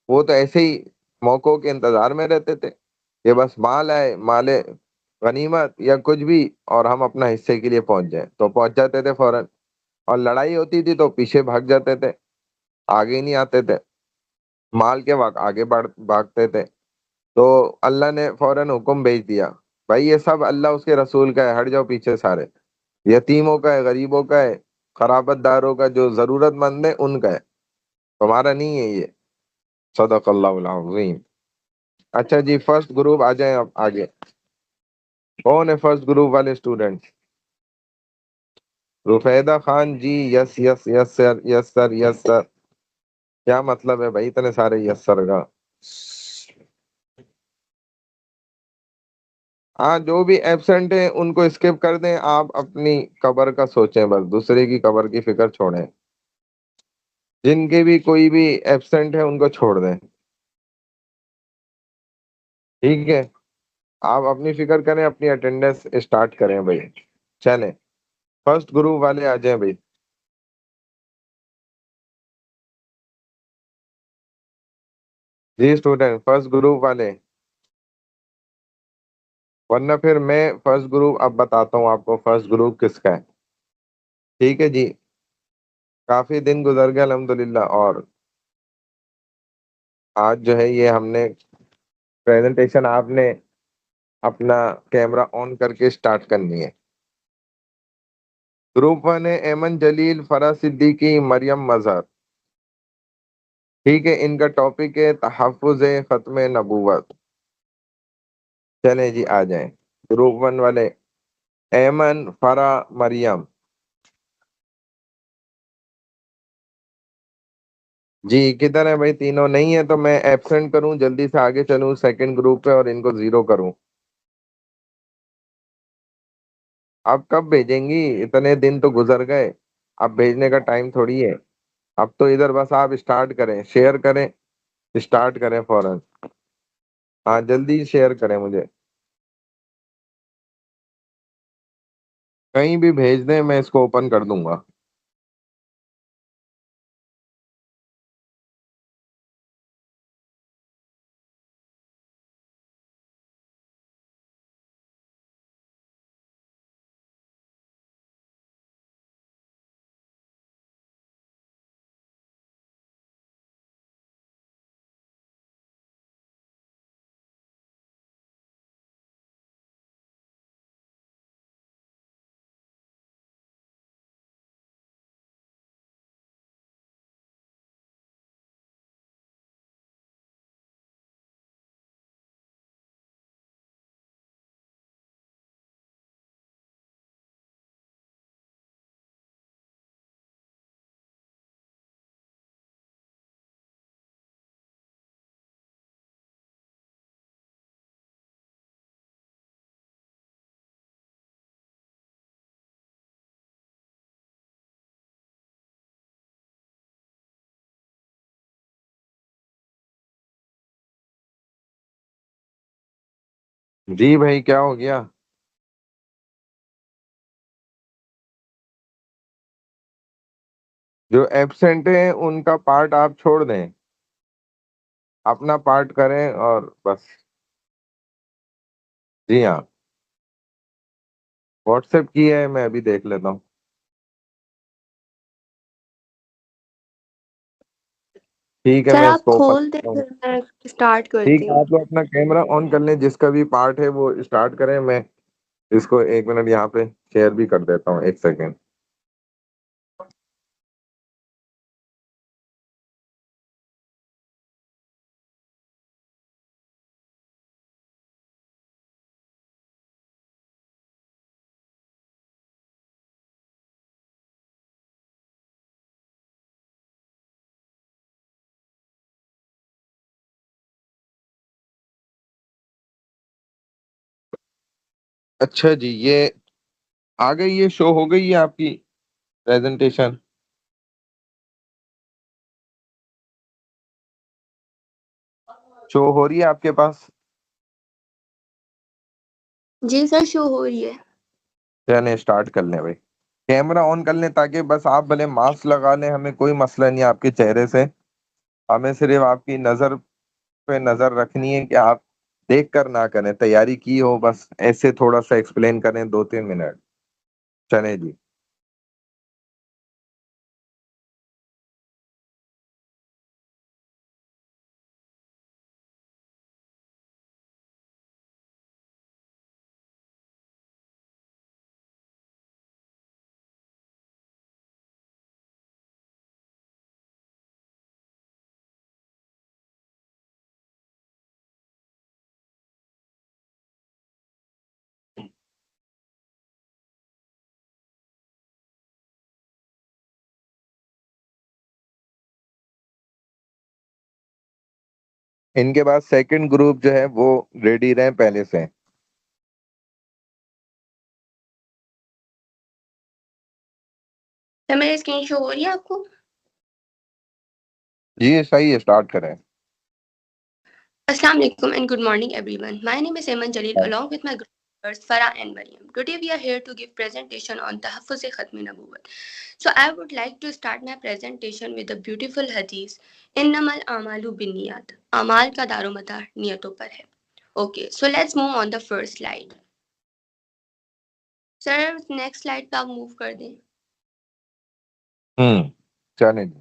وہ تو ایسے ہی موقعوں کے انتظار میں رہتے تھے کہ بس مال آئے، مال غنیمت یا کچھ بھی، اور ہم اپنا حصے کے لیے پہنچ جائیں تو پہنچ جاتے تھے فوراً، اور لڑائی ہوتی تھی تو پیچھے بھاگ جاتے تھے، آگے نہیں آتے تھے، مال کے وقت آگے بھاگتے تھے۔ تو اللہ نے فوراً حکم بھیج دیا، بھائی یہ سب اللہ اس کے رسول کا ہے، ہٹ جاؤ پیچھے سارے، یتیموں کا ہے، غریبوں کا ہے، قرابت داروں کا، جو ضرورت مند ہے ان کا ہے، تمہارا نہیں ہے یہ۔ صدق اللہ العظیم۔ اچھا جی، فرسٹ گروپ آ جائیں اب آگے، کون ہے فرسٹ گروپ والے اسٹوڈنٹ؟ رفیدہ خان جی، یس یس یس سر، یس سر یس سر، کیا مطلب ہے بھائی اتنے سارے یس سر کا؟ ہاں جو بھی ایبسنٹ ہیں ان کو اسکپ کر دیں، آپ اپنی قبر کا سوچیں، بس دوسرے کی قبر کی فکر چھوڑیں، جن کے بھی کوئی بھی ایبسنٹ ہے ان کو چھوڑ دیں، ٹھیک ہے؟ آپ اپنی فکر کریں، اپنی اٹینڈنس اسٹارٹ کریں بھائی، چلیں فرسٹ گروپ والے آ جائیں بھائی۔ جی اسٹوڈنٹ فرسٹ گروپ والے، ورنہ پھر میں فرسٹ گروپ اب بتاتا ہوں آپ کو فرسٹ گروپ کس کا ہے، ٹھیک ہے جی؟ کافی دن گزر گئے الحمدللہ، اور آج جو ہے یہ ہم نے پریزنٹیشن آپ نے اپنا کیمرہ آن کر کے اسٹارٹ کرنی ہے۔ گروپ ون ہے ایمن جلیل، فرح صدیقی، مریم مظہر، ٹھیک ہے؟ ان کا ٹاپک ہے تحفظ ختم نبوت۔ چلیں جی آ جائیں گروپ ون والے، ایمن، فرح، مریم۔ جی کدھر ہے بھائی تینوں؟ نہیں ہے تو میں ایبسنٹ کروں، جلدی سے آگے چلوں سیکنڈ گروپ پہ اور ان کو زیرو کروں؟ اب کب بھیجیں گی؟ اتنے دن تو گزر گئے، اب بھیجنے کا ٹائم تھوڑی ہے، اب تو ادھر بس آپ اسٹارٹ کریں، شیئر کریں، اسٹارٹ کریں فوراً، ہاں جلدی شیئر کریں مجھے، کہیں بھی بھیج دیں میں اس کو اوپن کر دوں گا۔ جی بھائی کیا ہو گیا؟ جو ایبسنٹ ہیں ان کا پارٹ آپ چھوڑ دیں، اپنا پارٹ کریں اور بس۔ جی ہاں واٹس ایپ کی ہے، میں ابھی دیکھ لیتا ہوں۔ ٹھیک ہے سر میں اس آپ کو اوپن کھول دیں کرتا ہوں. پھر میں اسٹارٹ ٹھیک کرتی ہے ہوں. آپ لوگ اپنا کیمرہ آن کر لیں, جس کا بھی پارٹ ہے وہ اسٹارٹ کریں. میں اس کو 1 منٹ یہاں پہ شیئر بھی کر دیتا ہوں, 1 سیکنڈ. اچھا جی, یہ آ گئی, یہ شو ہو گئی ہے آپ کی پریزنٹیشن. شو ہو رہی ہے آپ کے پاس؟ جی سر شو ہو رہی ہے. چلیں اسٹارٹ کر لیں بھائی. کیمرہ آن کر لیں تاکہ بس آپ بھلے ماسک لگا لیں, ہمیں کوئی مسئلہ نہیں ہے آپ کے چہرے سے. ہمیں صرف آپ کی نظر پہ نظر رکھنی ہے کہ آپ دیکھ کر نہ کریں, تیاری کی ہو بس ایسے تھوڑا سا ایکسپلین کریں 2-3 منٹ. چلیں جی. ان کے بعد سیکنڈ گروپ جو ہے وہ ریڈی رہیں پہلے سے. سر میری اسکرین شو ہو رہی ہے آپ کو؟ جی صحیح ہے, اسٹارٹ کریں. Assalamu alaikum and good morning everyone. My name is Ayman Jalil along with my group members Farah and Maryam. Today we are here to give presentation on Tahaffuz Khatmi Nabuwat. So I would like to start my presentation with a beautiful hadith. Innamal amalu binniyat. Amal ka daromadar niyaton par hai. Okay, so let's move on the first slide. Sir, next slide pe aap move kar dein. چلیں جی.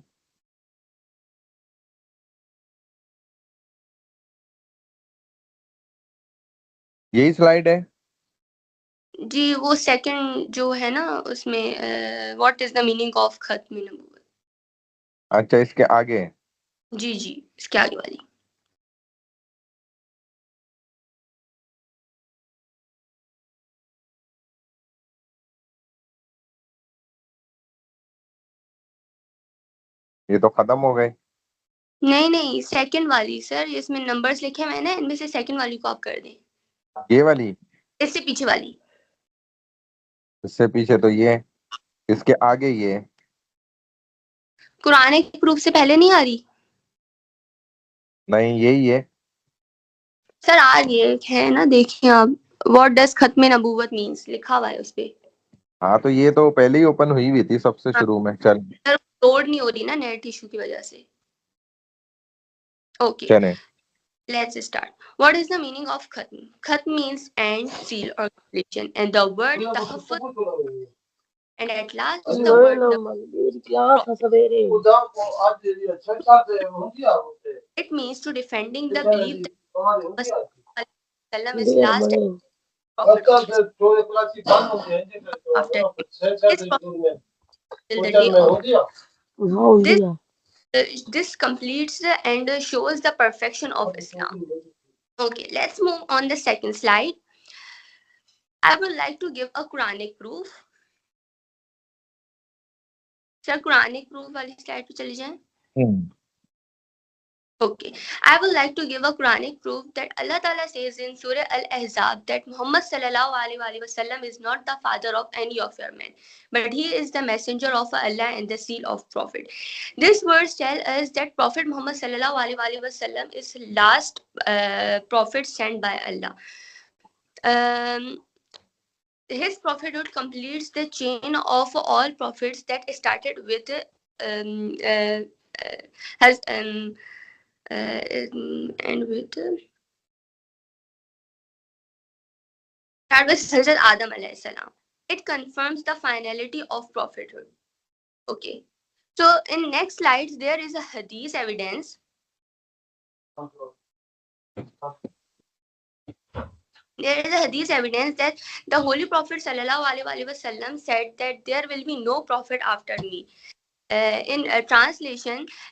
یہی slide ہے جی وہ second جو ہے نا اس میں what is the meaning of ختم نبوت. اچھا, اس کے آگے جی جی اس کے آگے والی. یہ تو ختم ہو گئے. نہیں نہیں سیکنڈ والی سر, اس میں نمبرز لکھے ہوئے ہیں نا, ان میں سے سیکنڈ والی کو آپ کر دیں. یہ والی اس سے پیچھے والی. اس سے پیچھے تو یہ, اس کے آگے یہ. قرآن کے پروف سے پہلے نہیں آ رہی نہیں یہی ہے. سر, آ رہی ہے نا, دیکھیں آپ واٹ ڈز ختم نبوت مینس لکھا ہوا ہے اس پہ. ہاں تو یہ تو پہلے ہی اوپن ہوئی ہوئی تھی سب سے ہاں شروع میں. چل سر لوڈ نہیں ہو رہی نا نیٹ ایشو کی وجہ سے. اوکے چلیں. let's start. What is the meaning of khatm? Khatm means end, seal or completion, and the word tahaffuz, and at last the word it means to defending the belief that Muhammad is last prophet of Islam after him. This prophet till the day of this completes and shows the perfection of Islam. Okay, let's move on the second slide. I would like to give a Quranic proof. Sir, Quranic proof والی slide پہ چلی جائیں. Okay, I would like to give a Quranic proof that Allah Ta'ala says in Surah Al-Ahzab that Muhammad sallallahu alaihi wasallam is not the father of any of your men, but he is the messenger of Allah and the seal of prophet. This verse tells us that Prophet Muhammad sallallahu alaihi wasallam is last prophet sent by Allah. His prophethood completes the chain of all prophets that started with um, uh, has and with start with Hazrat Adam alayhi salam. It confirms the finality of prophethood. Okay. So in next slides, there is a hadith evidence. There is a hadith evidence that the Holy Prophet sallallahu alaihi wasallam said that there will be no prophet after me. In translation,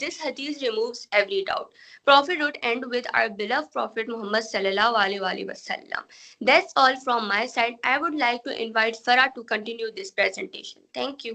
This hadith removes every doubt. Prophet would end with our beloved Prophet Muhammad sallallahu alaihi wasallam. That's all from my side. I would like to invite Farah to continue this presentation. Thank you.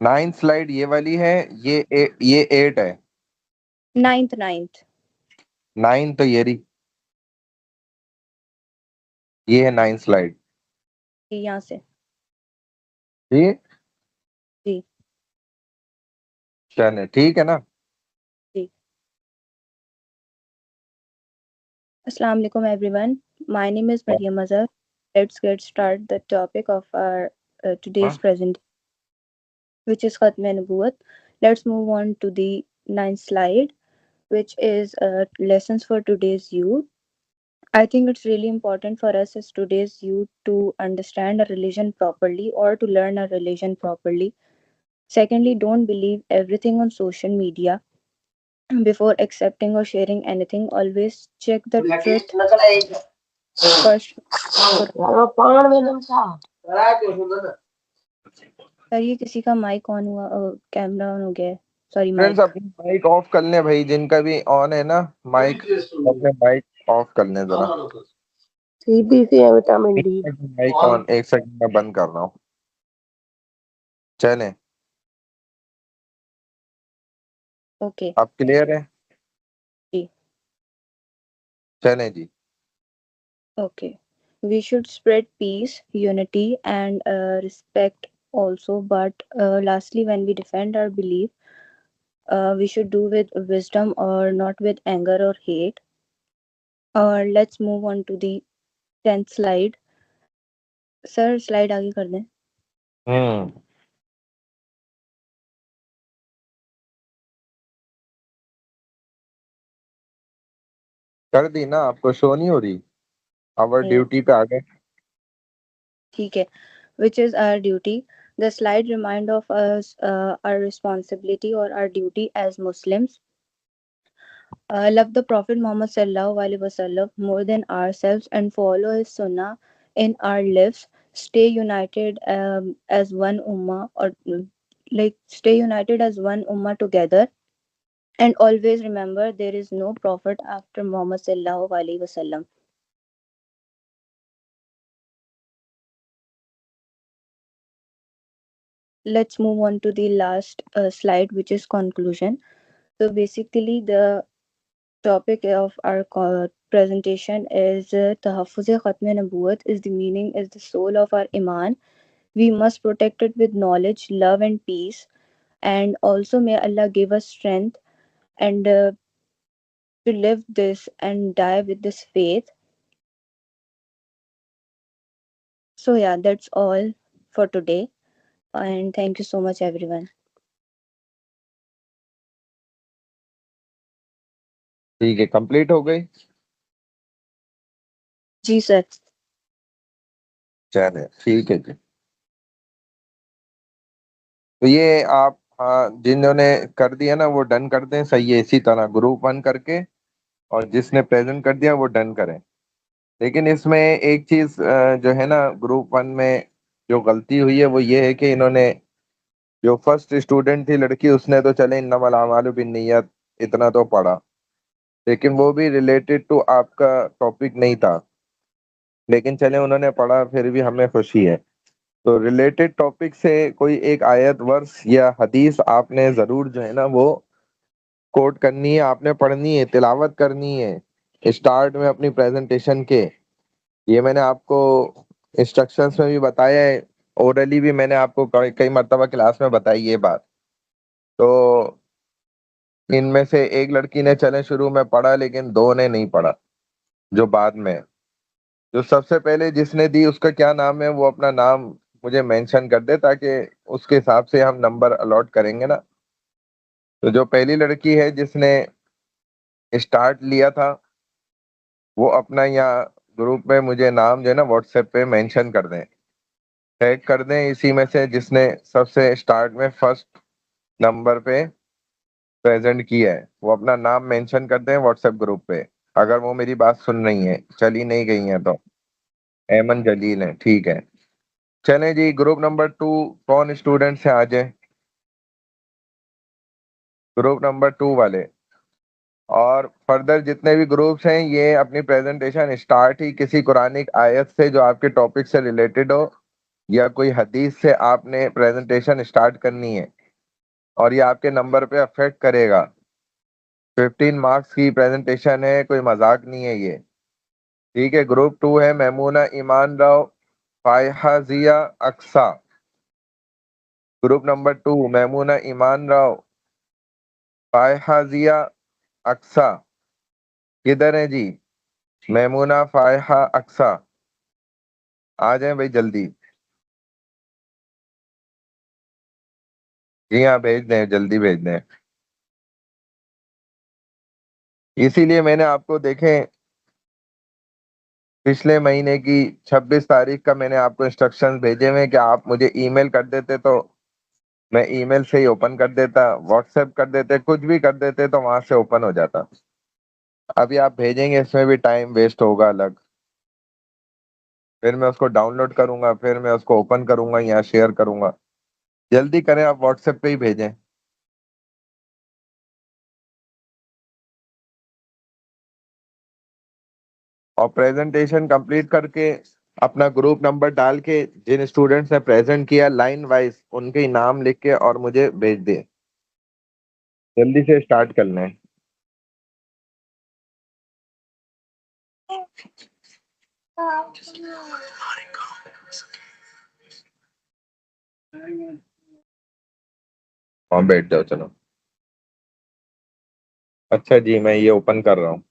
9 slide یہ والی ہے، یہ 8 ہے. 9th 9 تو یہ رہی، یہ ہے 9 سلائڈ. یہاں سے. جی جی چلے ٹھیک ہے نا. جی. السلام علیکم everyone. My name is Maryam Azhar. Let's get start the topic of our today's presentation, which is Khatm Nubuwat. Let's move on to the 9th slide, which is lessons for today's youth. I think it's really important for us as today's youth to understand a religion properly or to learn a religion properly. Secondly, don't believe everything on social media. Before accepting or sharing anything, always check the truth first. سر یہ کسی کا mic آن ہوا، camera آن ہو گیا ہے. Sorry friends mic. اپنی mic of کر لیں بھائی، جن کا بھی آن ہے نا مائک، اپنے مائک آف کر لیں ذرا. مائک آن، ایک سیکنڈ میں بند کر رہا ہوں. چلیں اوکے اب کلیئر ہے. جی. چلیں جی. Okay. We should spread peace, unity, and respect also. But lastly, when we defend our belief, we should do with wisdom or not with anger or hate. Let's move on to the 10th slide. Sir, slide آگے کر دیں. کر دی نا، آپ کو شو نہیں ہو رہی؟ اور ڈیوٹی پہ آ گئے. ٹھیک ہے. Which is our duty. The slide remind of us our responsibility or our duty as Muslims. Love the Prophet Muhammad sallallahu alaihi wasallam more than ourselves and follow his sunnah in our lives. Stay united as one ummah, or like stay united as one ummah together. And always remember there is no prophet after Muhammad sallallahu alaihi wasallam. Let's move on to the last slide, which is conclusion. So basically the topic of our presentation is Tahaffuz Khatm Nubuwat is the meaning, is the soul of our iman. We must protect it with knowledge, love and peace. And also may Allah give us strength and to live this and die with this faith. So yeah, that's all for today. And thank you so much everyone. ٹھیک ہے، complete ہو گئی. جی سر. چلیں ٹھیک ہے جی. تو یہ آپ جنہوں نے کر دیا نا وہ ڈن کر دیں. صحیح ہے، اسی طرح گروپ 1 کر کے، اور جس نے پریزنٹ کر دیا وہ ڈن کریں. لیکن اس میں ایک چیز جو ہے نا گروپ 1 میں جو غلطی ہوئی ہے وہ یہ ہے کہ انہوں نے جو فرسٹ اسٹوڈنٹ تھی لڑکی، اس نے تو چلے انما الاعمال بالنیات اتنا تو پڑھا، لیکن وہ بھی ریلیٹڈ ٹو آپ کا ٹاپک نہیں تھا. لیکن چلے انہوں نے پڑھا، پھر بھی ہمیں خوشی ہے. تو ریلیٹڈ ٹاپک سے کوئی ایک آیت ورس یا حدیث آپ نے ضرور جو ہے نا وہ کوٹ کرنی ہے، آپ نے پڑھنی ہے، تلاوت کرنی ہے اسٹارٹ میں اپنی پریزنٹیشن کے. یہ میں نے آپ کو انسٹرکشنز میں بھی بتایا ہے، اورلی بھی میں نے آپ کو کئی مرتبہ کلاس میں بتائی یہ بات. تو ان میں سے ایک لڑکی نے چلے شروع میں پڑھا، لیکن 2 نے نہیں پڑھا. جو بعد میں جو سب سے پہلے جس نے دی اس کا کیا نام ہے، وہ اپنا نام مجھے مینشن کر دے تاکہ اس کے حساب سے ہم نمبر الاٹ کریں گے نا. تو جو پہلی لڑکی ہے جس نے اسٹارٹ لیا تھا وہ اپنا یہاں گروپ میں مجھے نام جو ہے نا واٹس ایپ پہ مینشن کر دیں، ٹیگ کر دیں اسی میں سے جس نے سب سے اسٹارٹ میں فرسٹ نمبر پہ پریزنٹ کیا ہے. وہ اپنا نام مینشن کر دیں واٹس ایپ گروپ پہ، اگر وہ میری بات سن رہی ہیں، چلی نہیں گئی ہیں تو. ایمن جلیل ہیں، ٹھیک ہے. چلیں جی، گروپ نمبر 2 کون اسٹوڈنٹ سے آ جائیں؟ گروپ نمبر 2 والے. اور فردر جتنے بھی گروپس ہیں یہ اپنی پریزنٹیشن اسٹارٹ ہی کسی قرآنک آیت سے جو آپ کے ٹاپک سے ریلیٹڈ ہو یا کوئی حدیث سے آپ نے پریزنٹیشن اسٹارٹ کرنی ہے اور یہ آپ کے نمبر پہ افیکٹ کرے گا. 15 مارکس کی پریزنٹیشن ہے, کوئی مذاق نہیں ہے یہ. ٹھیک ہے. گروپ 2 ہے میمونہ ایمان راؤ فائحہ ضیا اقصا. گروپ نمبر 2 میمونہ ایمان راؤ فائحہ ضیا اقصا. کدھر ہیں جی؟ میمونہ فائحہ اقصا آ جائیں بھائی جلدی. جی ہاں بھیج دیں, جلدی بھیج دیں. اسی لیے میں نے آپ کو دیکھیں پچھلے مہینے کی 26 تاریخ کا میں نے آپ کو انسٹرکشن بھیجے ہوئے کہ آپ مجھے ای میل کر دیتے تو میں ای میل سے ہی اوپن کر دیتا, واٹس ایپ کر دیتے, کچھ بھی کر دیتے تو وہاں سے اوپن ہو جاتا. ابھی آپ بھیجیں گے اس میں بھی ٹائم ویسٹ ہوگا الگ. پھر میں اس کو ڈاؤن لوڈ کروں گا, پھر میں اس کو اوپن کروں گا یا شیئر کروں گا. جلدی کریں, آپ واٹس ایپ پہ ہی بھیجیں. اور پریزنٹیشن کمپلیٹ کر کے اپنا گروپ نمبر ڈال کے جن اسٹوڈنٹس نے پریزنٹ کیا لائن وائز ان کے نام لکھ کے اور مجھے بھیج دیں. جلدی سے اسٹارٹ کر لیں. وہاں بیٹھ جاؤ چلو. اچھا جی, میں یہ اوپن کر رہا ہوں.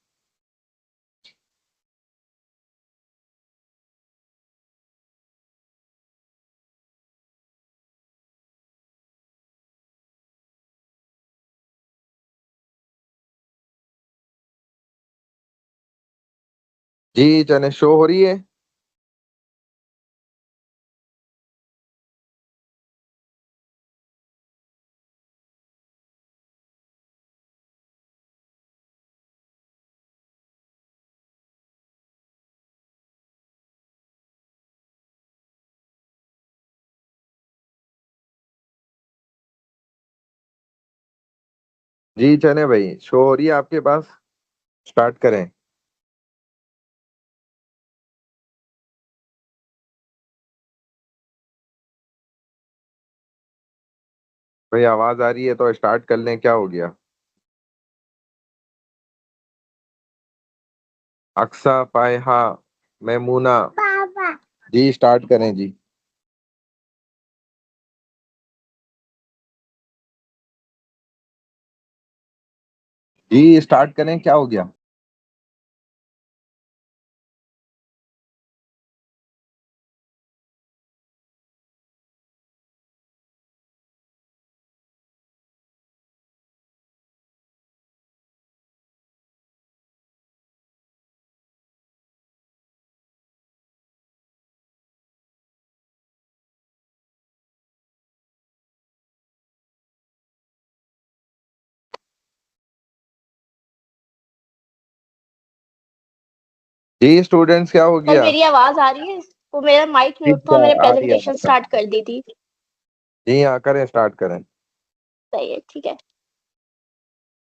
جی چلیں, شو ہو رہی ہے. جی چلیں بھائی, شو ہو رہی ہے آپ کے پاس, اسٹارٹ کریں. بھائی آواز آ رہی ہے تو اسٹارٹ کر لیں, کیا ہو گیا؟ اقصا فائحہ میمونہ. جی اسٹارٹ کریں جی. جی اسٹارٹ کریں, کیا ہو گیا؟ جی اسٹوڈینٹس کیا ہو سر گیا؟ میری آواز آ رہی ہے؟ وہ میرا مائک جی میوٹ تھا, میں نے آ رہی ہے, پریزنٹیشن سٹارٹ کر دی تھی. جی ہاں کریں, اسٹارٹ کریں. صحیح ہے, ٹھیک ہے.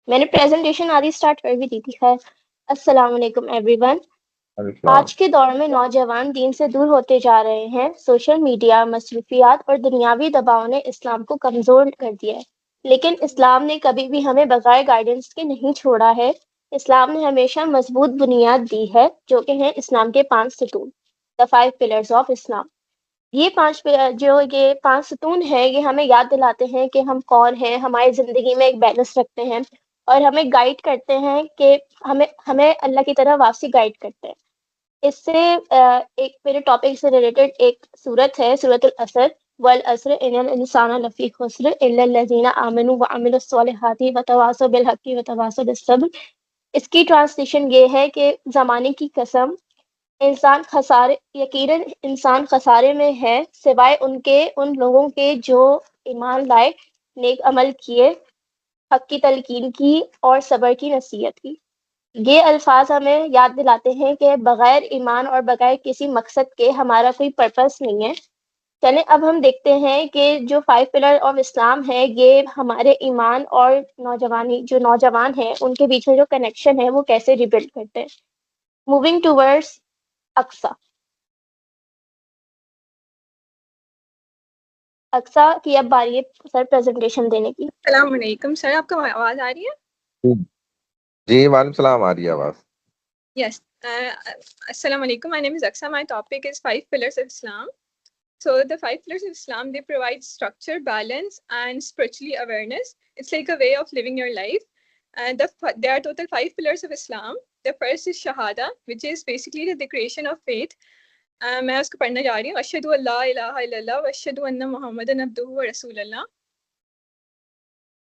میں نے پریزنٹیشن آدھی سٹارٹ کر بھی دی تھی. خیر, السلام علیکم ایوری ون. السلام. آج کے دور میں نوجوان دین سے دور ہوتے جا رہے ہیں. سوشل میڈیا, مصروفیات اور دنیاوی دباؤ نے اسلام کو کمزور کر دیا ہے. لیکن اسلام نے کبھی بھی ہمیں بغیر گائیڈنس کے نہیں چھوڑا ہے. اسلام نے ہمیشہ مضبوط بنیاد دی ہے, جو کہ ہیں اسلام کے 5 ستون, دا 5 pillars آف اسلام. یہ 5 ستون ہیں, یہ ہمیں یاد دلاتے ہیں کہ ہم کون ہیں, ہماری زندگی میں ایک بیلنس رکھتے ہیں اور ہمیں گائیڈ کرتے ہیں کہ ہمیں اللہ کی طرح واپسی گائیڈ کرتے ہیں. اس سے ایک میرے ٹاپک سے ریلیٹڈ ایک سورت ہے, سورت العصر. والعصر ان الانسان لفی خسر الا الذین آمنوا وعملوا الصالحات وتواصوا بالحق وتواصوا بالصبر. اس کی ٹرانسلیشن یہ ہے کہ زمانے کی قسم, یقیناً انسان خسارے میں ہے سوائے ان لوگوں کے جو ایمان لائے, نیک عمل کیے, حق کی تلقین کی اور صبر کی نصیحت کی. یہ الفاظ ہمیں یاد دلاتے ہیں کہ بغیر ایمان اور بغیر کسی مقصد کے ہمارا کوئی پرپس نہیں ہے. چلیں اب ہم دیکھتے ہیں کہ جو 5 پلر آف اسلام ہے, یہ ہمارے ایمان اور نوجوان ہیں ان کے بیچ میں جو کنیکشن ہے وہ کیسے ریبلڈ کرتے ہیں. Moving towards Aqsa. اقصا کی اب باری ہے سر پریزنٹیشن دینے کی. السلام علیکم سر، آپ کو آواز آ رہی ہے؟ جی وعلیکم السلام، آ رہی ہے آواز. Yes. Assalamu alaikum. My name is Aksa. My topic is 5 pillars of Islam. So the 5 pillars of Islam, they provide structure, balance, and spiritually awareness. It's like a way of living your life. And there are total 5 pillars of Islam. The first is Shahada, which is basically the declaration of faith. میں اس کو پڑھنا جا رہی ہوں. اشہدو ان لا الہ الا اللہ واشہدو ان محمدن عبدہ ورسول اللہ.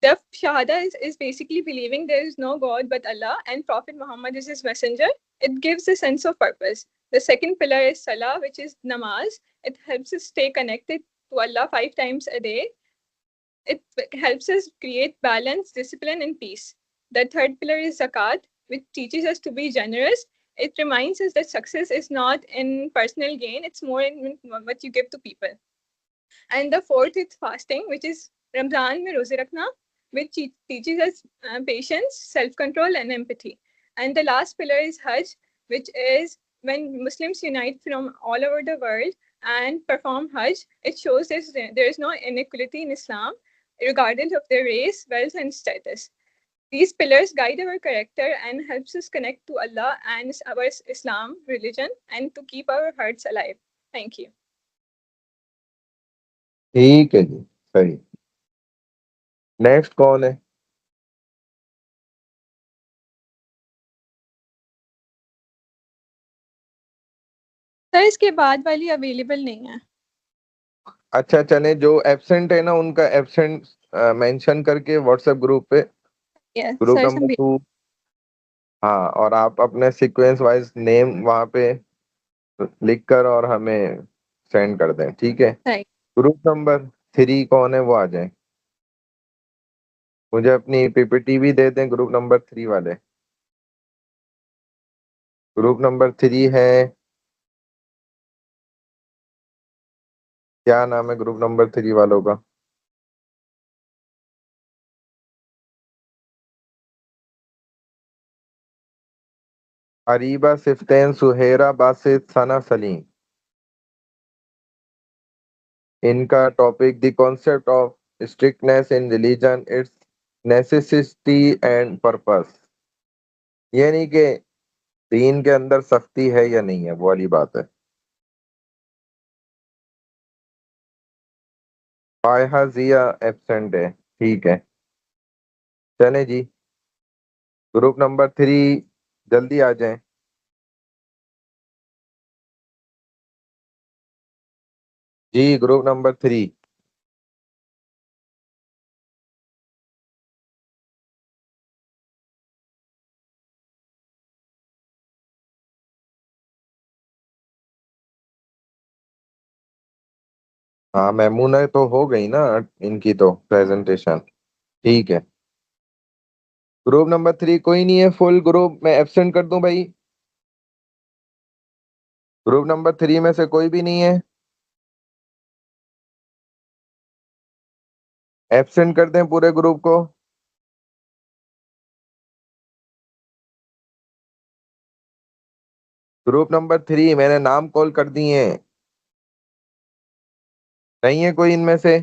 The Shahada is basically believing there is no God but Allah and Prophet Muhammad is his messenger. It gives a sense of purpose. The second pillar is Salah, which is namaz. It helps us stay connected to Allah 5 times a day. It helps us create balance, discipline, and peace. The third pillar is Zakat, which teaches us to be generous. It reminds us that success is not in personal gain, it's more in what you give to people. And the fourth is fasting, which is Ramzan mein roze rakhna, which teaches us patience, self-control, and empathy. And the last pillar is Hajj, which is when Muslims unite from all over the world and perform Hajj, it shows there is no inequality in Islam, regardless of their race, wealth, and status. These pillars guide our character and helps us connect to Allah and our Islam religion and to keep our hearts alive. Thank you. ٹھیک ہے جی، صحیح. Next کون ہے؟ سر اس کے بعد والی available نہیں ہے. اچھا چلیں، جو ایبسنٹ ہے نا ان کا ایبسنٹ مینشن کر کے واٹس ایپ گروپ پہ، گروپ نمبر 2. ہاں، اور آپ اپنے سیکوینس وائز نیم وہاں پہ لکھ کر اور ہمیں سینڈ کر دیں، ٹھیک ہے؟ گروپ نمبر 3 کون ہے وہ آ جائیں. مجھے اپنی پی پی ٹی بھی دے دیں گروپ نمبر 3 والے. گروپ نمبر 3 ہے، کیا نام ہے گروپ نمبر 3 والوں کا؟ عریبہ، صفتین، سہیرہ، باسط، ثنا، سلیم. ان کا topic the concept of strictness in religion, its necessity and purpose. یعنی کہ دین کے اندر سختی ہے یا نہیں ہے، وہ والی بات ہے. فائحہ ضیا ایبسینٹ ہے، ٹھیک ہے. چلیں جی، گروپ نمبر 3 جلدی آ جائیں. جی گروپ نمبر 3. ہاں میمونہ تو ہو گئی نا ان کی تو پریزنٹیشن، ٹھیک ہے. گروپ نمبر 3 کوئی نہیں ہے فل گروپ، میں ایبسینٹ کر دوں بھائی. گروپ نمبر 3 میں سے کوئی بھی نہیں ہے، ایبسینٹ کر دیں پورے گروپ کو. گروپ نمبر 3 میں نے نام کال کر دیے ہیں، نہیں ہے کوئی ان میں سے.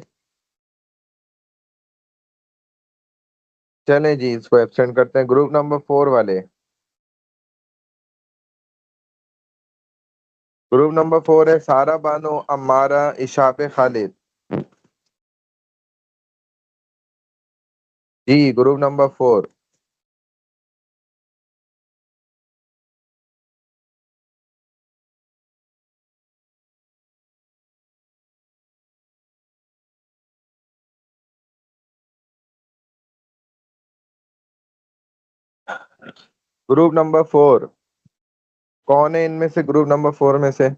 چلیں جی اس کو ایبسینٹ کرتے ہیں. گروپ نمبر 4 والے، گروپ نمبر 4 ہے سارہ بانو، عمارہ، اشاق خالد. جی گروپ نمبر 4. گروپ نمبر 4 کون ہے ان میں سے؟ گروپ نمبر 4 میں سے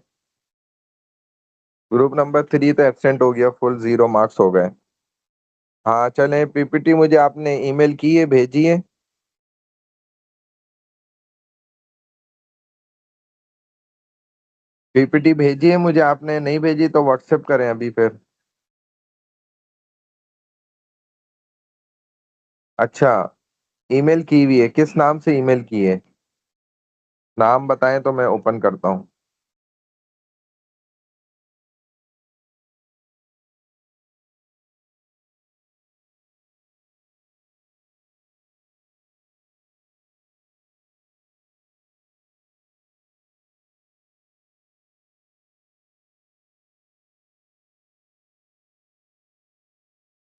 گروپ نمبر 3 تو ایبسینٹ ہو گیا، فل 0 مارکس ہو گئے. ہاں چلیں، پی پی ٹی مجھے آپ نے ای میل کی ہے، بھیجی ہے. پی پی ٹی بھیجی ہے مجھے آپ نے، نہیں بھیجی تو واٹس ایپ کریں ابھی پھر. اچھا ای میل کی ہوئی ہے، کس نام سے ای میل کی ہے؟ نام بتائیں تو میں اوپن کرتا ہوں.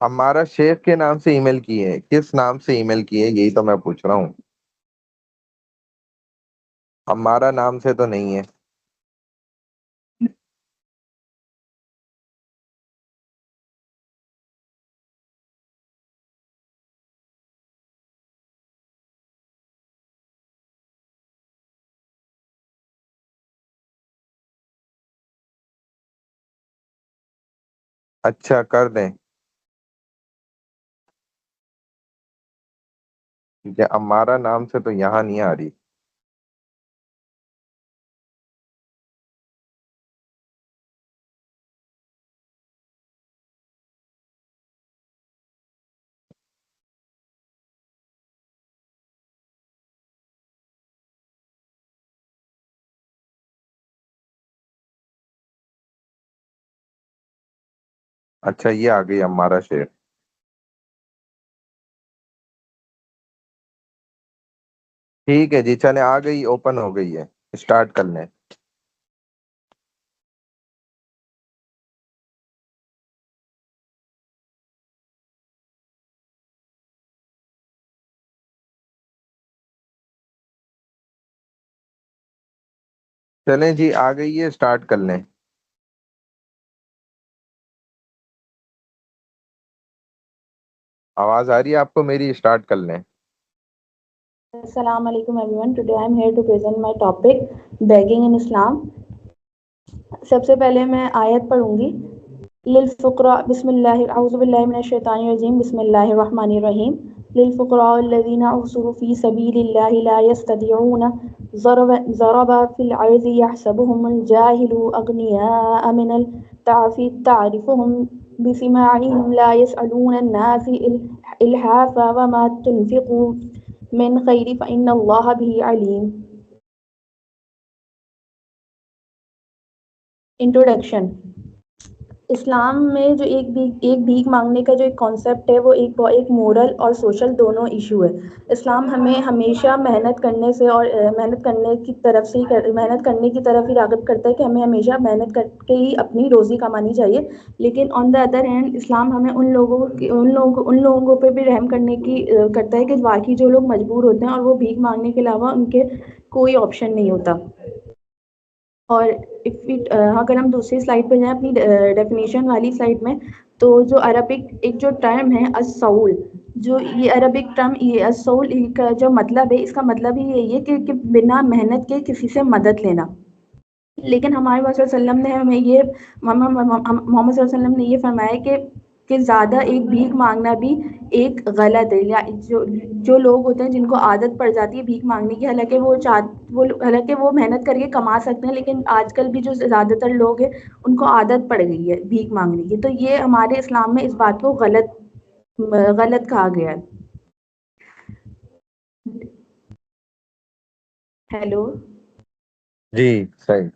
ہمارا شیخ کے نام سے ای میل کی ہے، کس نام سے ای میل کی ہے یہی تو میں پوچھ رہا ہوں. ہمارا نام سے تو نہیں ہے. اچھا کر دیں. کہ ہمارا نام سے تو یہاں نہیں آ رہی. اچھا یہ آ گئی ہمارا شیخ. ٹھیک ہے جی چلے آ گئی، اوپن ہو گئی ہے، اسٹارٹ کر لیں. چلیں جی آ گئی ہے، اسٹارٹ کر لیں. آواز آ رہی ہے آپ کو میری؟ اسٹارٹ کر لیں. Assalamu alaikum everyone. Today I am here to present my topic begging in Islam. سب سے پہلے میں آیت پڑھوں گی. للفقراء بسم اللہ اعوذ باللہ من الشیطان الرجیم بسم اللہ الرحمن الرحیم. للفقراء الذين احصروا في سبيل الله لا يستطيعون ضربا في الارض يحسبهم الجاهل اغنياء من التعفف تعرفهم بسماعهم لا يسألون الناس الحافا وما تنفقوا من خیر فإن اللہ به علیم. انٹروڈکشن. اسلام میں جو ایک بھیک مانگنے کا جو ایک کانسیپٹ ہے وہ ایک مورل اور سوشل دونوں ایشو ہے. اسلام ہمیں ہمیشہ محنت کرنے سے اور محنت کرنے کی طرف ہی راغب کرتا ہے کہ ہمیں ہمیشہ محنت کر کے ہی اپنی روزی کمانی چاہیے. لیکن آن دا ادر ہینڈ اسلام ہمیں ان لوگوں پہ بھی رحم کرنے کی کرتا ہے کہ باقی جو لوگ مجبور ہوتے ہیں اور وہ بھیک مانگنے کے علاوہ ان کے کوئی آپشن نہیں ہوتا. اور اگر ہم دوسری سلائڈ پہ جائیں اپنی ڈیفینیشن والی سلائڈ میں، تو جو عربک ایک جو ٹرم ہے السول، جو یہ عربک ٹرم یہ السول کا جو مطلب ہے، اس کا مطلب ہی یہی ہے کہ بنا محنت کے کسی سے مدد لینا. لیکن ہمارے محمد صلی اللہ علیہ وسلم نے یہ فرمایا کہ زیادہ ایک بھیک مانگنا بھی ایک غلط ہے. یا جو لوگ ہوتے ہیں جن کو عادت پڑ جاتی ہے بھیک مانگنے کی، حالانکہ وہ محنت کر کے کما سکتے ہیں، لیکن آج کل بھی جو زیادہ تر لوگ ہیں ان کو عادت پڑ گئی ہے بھیک مانگنے کی. تو یہ ہمارے اسلام میں اس بات کو غلط کہا گیا ہے. ہیلو جی صحیح.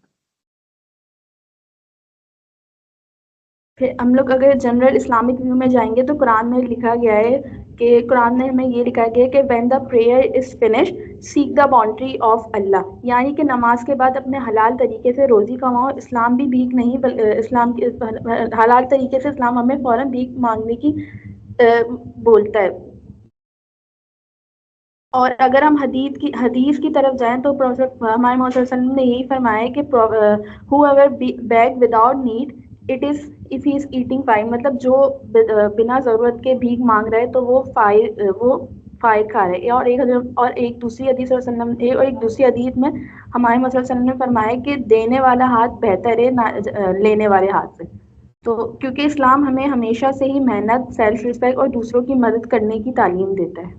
پھر ہم لوگ اگر جنرل اسلامک ویو میں جائیں گے تو قرآن میں لکھا گیا ہے کہ قرآن میں ہمیں یہ لکھا گیا ہے کہ when the prayer is finished seek the bounty of Allah، یعنی کہ نماز کے بعد اپنے حلال طریقے سے روزی کماؤ. اسلام بھی بھیک نہیں، حلال طریقے سے اسلام ہمیں فوراً بھیک مانگنے کی بولتا ہے. اور اگر ہم حدیث کی طرف جائیں تو ہمارے محمد صلی اللہ علیہ وسلم نے یہی فرمایا کہ whoever beg without need it is if he is eating fire، مطلب جو بنا ضرورت کے بھیک مانگ رہا ہے تو وہ فائر کھا رہا ہے. اور ایک دوسری حدیث میں ہمارے محمد صلی اللہ علیہ وسلم نے فرمایا کہ دینے والا ہاتھ بہتر ہے لینے والے ہاتھ سے. تو کیونکہ اسلام ہمیں ہمیشہ سے ہی محنت، سیلف ریسپیکٹ اور دوسروں کی مدد کرنے کی تعلیم دیتا ہے.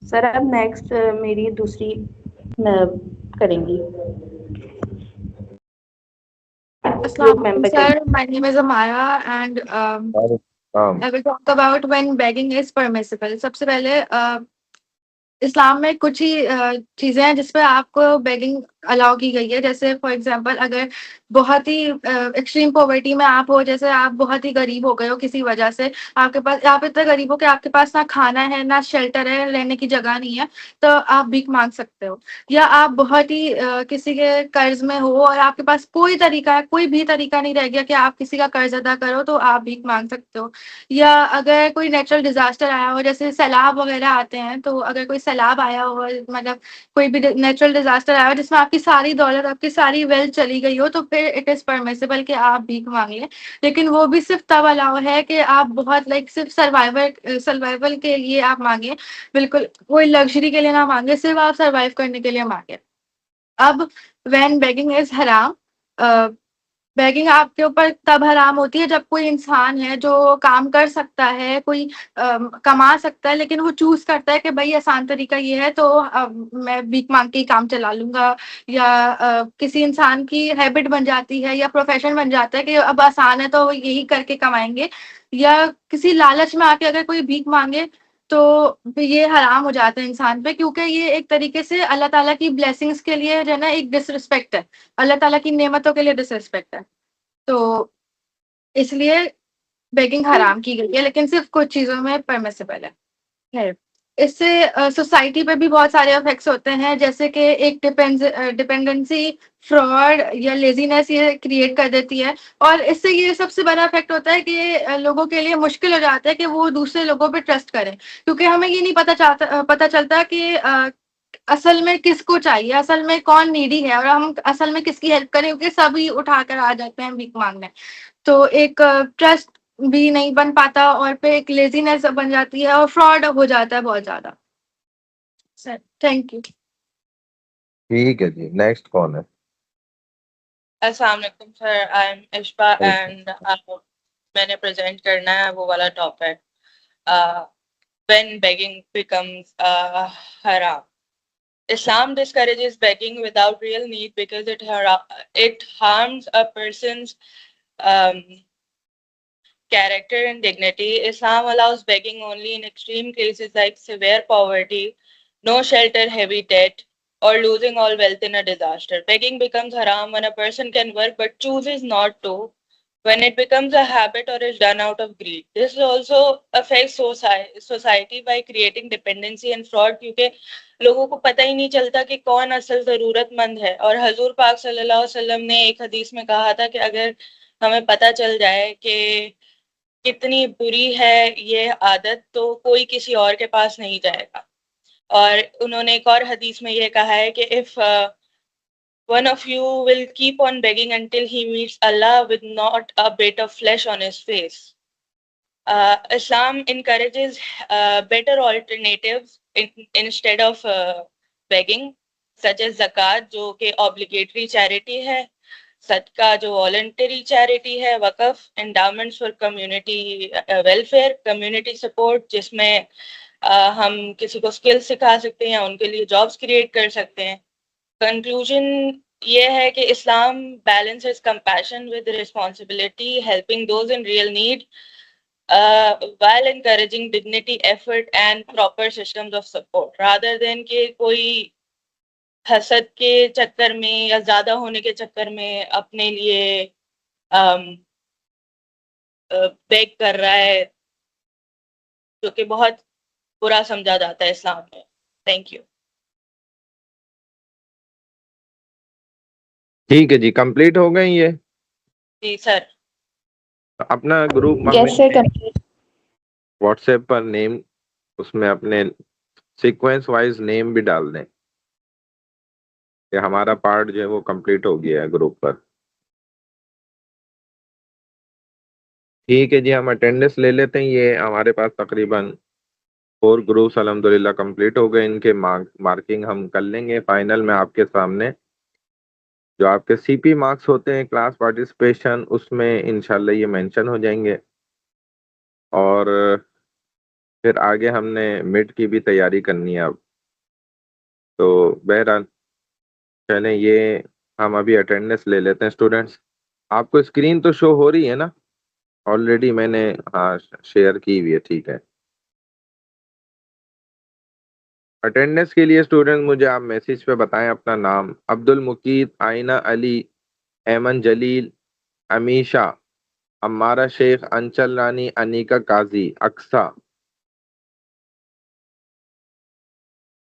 سر اب نیکسٹ میری دوسری کریں گی. Assalamualaikum, sir. My name is Amara, and ہاں I will talk about when begging is permissible. سب سے پہلے اسلام میں کچھ ہی چیزیں ہیں جس پہ آپ کو بیگنگ الاؤ کی گئی ہے. جیسے فار ایگزامپل اگر بہت ہی ایکسٹریم پاورٹی میں آپ ہو, جیسے آپ بہت ہی غریب ہو گئے ہو کسی وجہ سے, آپ کے پاس, آپ اتنے غریب ہو کہ آپ کے پاس نہ کھانا ہے نہ شیلٹر ہے, رہنے کی جگہ نہیں ہے, تو آپ بھیک مانگ سکتے ہو. یا آپ بہت ہی کسی کے قرض میں ہو اور آپ کے پاس کوئی طریقہ ہے, کوئی بھی طریقہ نہیں رہ گیا کہ آپ کسی کا قرض ادا کرو, تو آپ بھیک مانگ سکتے ہو. یا اگر کوئی نیچرل ڈیزاسٹر آیا ہو, جیسے سیلاب وغیرہ آتے ہیں, تو اگر کوئی سیلاب آیا ہو, مطلب کوئی بھی نیچرل ڈیزاسٹر آیا ہو جس میں آپ کی ساری دولت, آپ کی ساری ویلتھ چلی گئی ہو, تو پھر اٹ از پرمیسیبل کہ آپ بھیک مانگ لیں. لیکن وہ بھی صرف تب الاؤ ہے کہ آپ بہت لائک صرف سروائیول کے لیے آپ مانگیں, بالکل کوئی لگژری کے لیے نہ مانگے, صرف آپ سروائیو کرنے کے لیے مانگے. اب وین بیگنگ از حرام, بیگنگ آپ کے اوپر تب حرام ہوتی ہے جب کوئی انسان ہے جو کام کر سکتا ہے, کوئی کما سکتا ہے, لیکن وہ چوز کرتا ہے کہ بھائی آسان طریقہ یہ ہے تو میں بھیک مانگ کے ہی کام چلا لوں گا. یا کسی انسان کی ہیبٹ بن جاتی ہے یا پروفیشن بن جاتا ہے کہ اب آسان ہے تو وہ یہی کر کے کمائیں گے. یا کسی لالچ میں آ کے اگر کوئی بھیک مانگے تو یہ حرام ہو جاتا ہے انسان پہ, کیونکہ یہ ایک طریقے سے اللہ تعالیٰ کی بلیسنگس کے لیے جو ہے نا ایک ڈس رسپیکٹ ہے, اللہ تعالیٰ کی نعمتوں کے لیے ڈس رسپیکٹ ہے. تو اس لیے بیگنگ حرام کی گئی ہے, لیکن صرف کچھ چیزوں میں پرمیسیبل ہے. اس سے سوسائٹی پہ بھی بہت سارے افیکٹس ہوتے ہیں, جیسے کہ ایک ڈپینڈنسی, فراڈ یا لیزینس یہ کریٹ کر دیتی ہے. اور اس سے یہ سب سے بڑا افیکٹ ہوتا ہے کہ لوگوں کے لیے مشکل ہو جاتا ہے کہ وہ دوسرے لوگوں پہ ٹرسٹ کریں, کیونکہ ہمیں یہ نہیں پتا چلتا کہ اصل میں کس کو چاہیے, اصل میں کون نیڈی ہے, اور ہم اصل میں کس کی ہیلپ کریں, کیونکہ سبھی اٹھا کر آ جاتے ہیں بھیک مانگنے. تو ایک ٹرسٹ بھی نہیں بن پاتا, اور پھر ایک لیزینس بن جاتی ہے, اور فراڈ ہو جاتا ہے بہت زیادہ. Sir thank you. ٹھیک ہے جی, نیکسٹ کون ہے؟ السلام علیکم سر, آئی ایم اشبا اینڈ میں نے پریزنٹ کرنا ہے وہ والا topic, when begging becomes haram. Islam discourages begging without real need because it harms a person's character and dignity. Islam allows begging only in extreme cases like severe poverty, no shelter, heavy debt, or losing all wealth in a disaster. Begging becomes haram when a person can work but chooses not to, when it becomes a habit or is done out of greed. This also affects society by creating dependency and fraud, کیونکہ لوگوں کو پتہ ہی نہیں چلتا کہ کون اصل ضرورت مند ہے. اور حضور پاک صلی اللہ علیہ وسلم نے ایک حدیث میں کہا تھا کہ اگر ہمیں پتہ چل جائے کہ کتنی بری ہے یہ عادت تو کوئی کسی اور کے پاس نہیں جائے گا. اور انہوں نے ایک اور حدیث میں یہ کہا ہے کہ if one of you will keep on begging until he meets Allah with not a bit of flesh on his face. Islam encourages better alternatives instead of begging, such as zakat جو کہ obligatory charity ہے, صدقہ جو voluntary charity ہے, وقف, endowments for community welfare, community support جس میں ہم کسی کو اسکل سکھا سکتے ہیں, ان کے لیے جابس کریٹ کر سکتے ہیں. کنکلوژن یہ ہے کہ اسلام balances compassion with responsibility, helping those in real need, while encouraging dignity, effort and proper systems of support, rather than کہ کوئی حسد کے چکر میں یا زیادہ ہونے کے چکر میں اپنے لیے بیگ کر رہا ہے, جو کہ بہت برا سمجھا جاتا ہے اسلام میں. Thank you. ٹھیک ہے جی, کمپلیٹ ہو گئی یہ. جی سر. اپنا گروپ واٹس ایپ پر نیم, اس میں اپنے سیکوینس وائز نیم بھی ڈال دیں کہ ہمارا پارٹ جو ہے وہ کمپلیٹ ہو گیا ہے گروپ پر. ٹھیک ہے جی, ہم اٹینڈنس لے لیتے ہیں. یہ ہمارے پاس تقریباً 4 گروپس الحمدللہ کمپلیٹ ہو گئے. ان کے مارکنگ ہم کر لیں گے فائنل میں آپ کے سامنے. جو آپ کے سی پی مارکس ہوتے ہیں کلاس پارٹیسپیشن, اس میں انشاءاللہ یہ مینشن ہو جائیں گے. اور پھر آگے ہم نے مڈ کی بھی تیاری کرنی ہے اب. تو بہرحال چلیں, یہ ہم ابھی اٹینڈنس لے لیتے ہیں. اسٹوڈنٹس, آپ کو اسکرین تو شو ہو رہی ہے نا؟ آلریڈی میں نے شیئر کی ہوئی ہے. ٹھیک ہے. اٹینڈنس کے لیے اسٹوڈنٹ مجھے آپ میسج پہ بتائیں اپنا نام. عبد المقید، آئینہ علی، ایمن جلیل، امیشہ، امارہ شیخ، انچل رانی، انیکا قاضی، اقصا.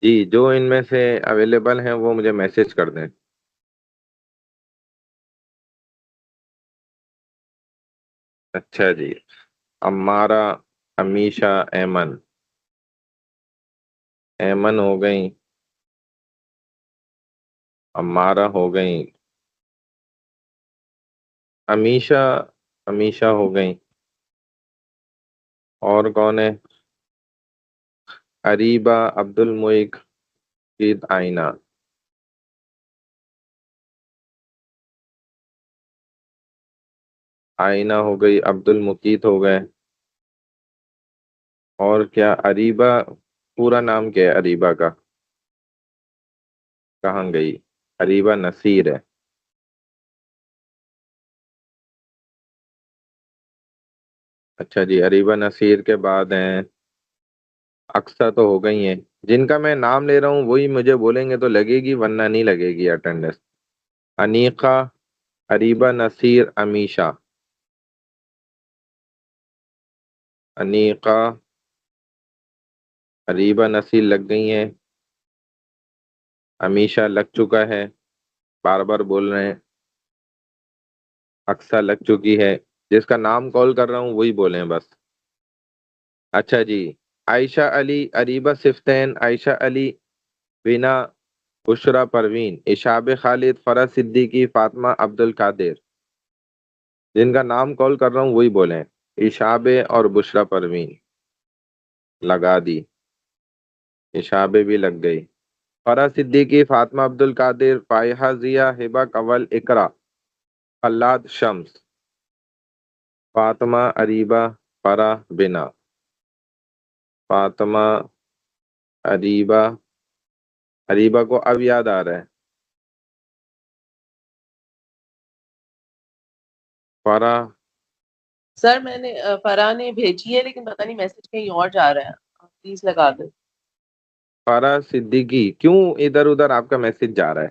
جی جو ان میں سے اویلیبل ہیں وہ مجھے میسج کر دیں. اچھا جی، امارہ، امیشہ، ایمن ہو گئیں، امارہ ہو گئیں، امیشہ ہو گئیں. اور کون ہے؟ اریبہ، عبد المعید، آئینہ. آئینہ ہو گئی، عبد المقید ہو گئے. اور کیا؟ اریبہ پورا نام کیا ہے اریبہ کا؟ کہاں گئی؟ اریبہ نصیر ہے. اچھا جی، اریبہ نصیر کے بعد ہیں اقصا. تو ہو گئی ہیں. جن کا میں نام لے رہا ہوں وہی مجھے بولیں گے تو لگے گی، ورنہ نہیں لگے گی اٹینڈنس. انیقہ، اریبہ نصیر، امیشہ. انیقہ، اریبہ نصیر لگ گئی ہیں. امیشہ لگ چکا ہے، بار بار بول رہے ہیں. اقصا لگ چکی ہے. جس کا نام کال کر رہا ہوں وہی بولیں بس. اچھا جی، عائشہ علی، اریبہ صفتین، عائشہ علی، بینا، بشرا پروین، اشاب خالد، فرح صدیقی، فاطمہ عبد القادر. جن کا نام کال کر رہا ہوں وہی بولیں. اشاب اور بشرا پروین لگا دی. اشاب بھی لگ گئی. فرح صدیقی، فاطمہ عبد القادر، فائحہ ضیا، ہبہ کنول، اقرا، خلاد شمس، فاطمہ، اریبہ، فرح، بنا. فاطمہ، اریبہ کو اب یاد آ رہا ہے. فرح، سر میں نے فرح نے بھیجی ہے لیکن پتہ نہیں میسج کہیں اور جا رہا ہے. آپ پلیز لگا دیں. فرح صدیقی کیوں ادھر ادھر آپ کا میسج جا رہا ہے؟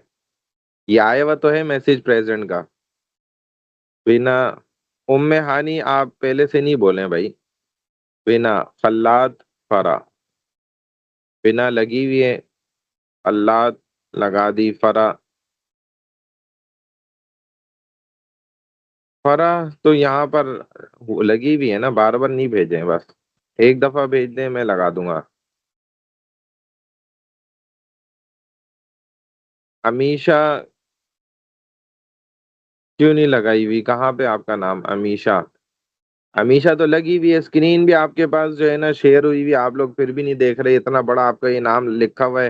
یہ آیا ہوا تو ہے میسج پریزنٹ کا. بنا، ام ہانی آپ پہلے سے نہیں بولیں بھائی. بنا، خلاد، فرح. بنا لگی ہوئی ہے، خلاد لگا دی. فرح تو یہاں پر لگی ہوئی ہے نا، بار بار نہیں بھیجیں، بس ایک دفعہ بھیج دیں میں لگا دوں گا. امیشہ کیوں نہیں لگائی ہوئی؟ کہاں پہ آپ کا نام امیشہ؟ امیشہ تو لگی ہوئی ہے. اسکرین بھی آپ کے پاس جو ہے نا شیئر ہوئی ہوئی، آپ لوگ پھر بھی نہیں دیکھ رہے. اتنا بڑا آپ کا یہ نام لکھا ہوا ہے،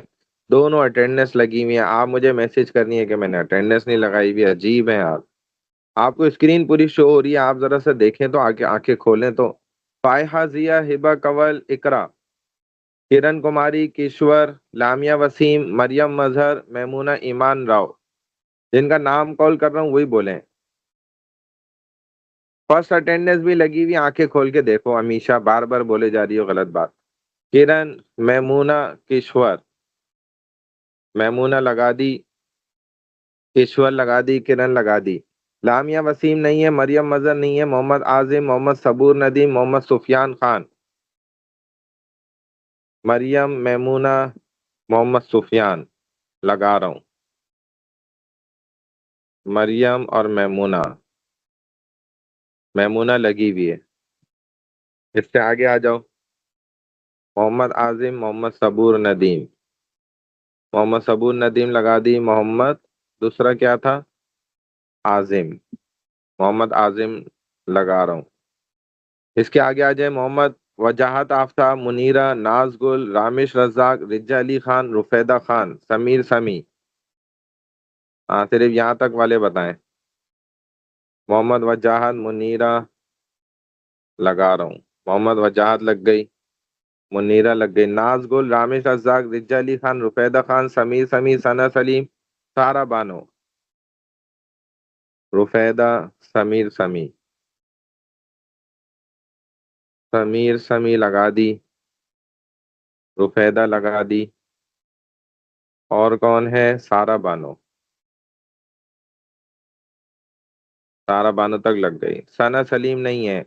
دونوں اٹینڈنس لگی ہوئی ہیں. آپ مجھے میسج کرنی ہے کہ میں نے اٹینڈنس نہیں لگائی ہوئی. عجیب ہے آپ کو اسکرین پوری شو ہو رہی ہے، آپ ذرا سے دیکھیں تو، آنکھیں کھولیں تو. فائحہ ضیا، ہبہ کنول، اقرا، کرن کماری، کشور، لامیا وسیم، مریم مظہر، میمونہ ایمان راؤ. جن کا نام کال کر رہا ہوں وہی بولیں. فرسٹ اٹینڈنس بھی لگی ہوئی، آنکھیں کھول کے دیکھو. امیشہ بار بار بولے جا رہی ہو غلط بات. کرن، میمونہ، کشور. میمونہ لگا دی، کشور لگا دی، کرن لگا دی. لامیا وسیم نہیں ہے، مریم مظہر نہیں ہے، محمد عاظم، محمد صبور ندیم، محمد سفیان خان. مریم، میمونہ، محمد سفیان لگا رہا ہوں. مریم اور میمونہ لگی ہوئی ہے. اس سے آگے آ جاؤ. محمد عاظم، محمد صبور ندیم. محمد صبور ندیم لگا دی. محمد دوسرا کیا تھا؟ عاظم. محمد عاظم لگا رہا ہوں. اس کے آگے آ جائے. محمد وجاہت آفتاب، منیرہ، ناز گل، رامش رزاق، رجا علی خان، رفیدہ خان، سمیر سمی. ہاں صرف یہاں تک والے بتائیں. محمد وجاہت، منیرہ لگا رہا ہوں. محمد وجاہت لگ گئی، منیرہ لگ گئی. ناز گل، رامش رزاق، رجا علی خان، رفیدہ خان، سمیر سمی، ثنا سلیم، سارا بانو. رفیدہ، سمیر سمی. سمیر سمی لگا دی، رفیدہ لگا دی. اور کون ہے؟ سارا بانو. سارا بانو تک لگ گئی. ثنا سلیم نہیں ہے.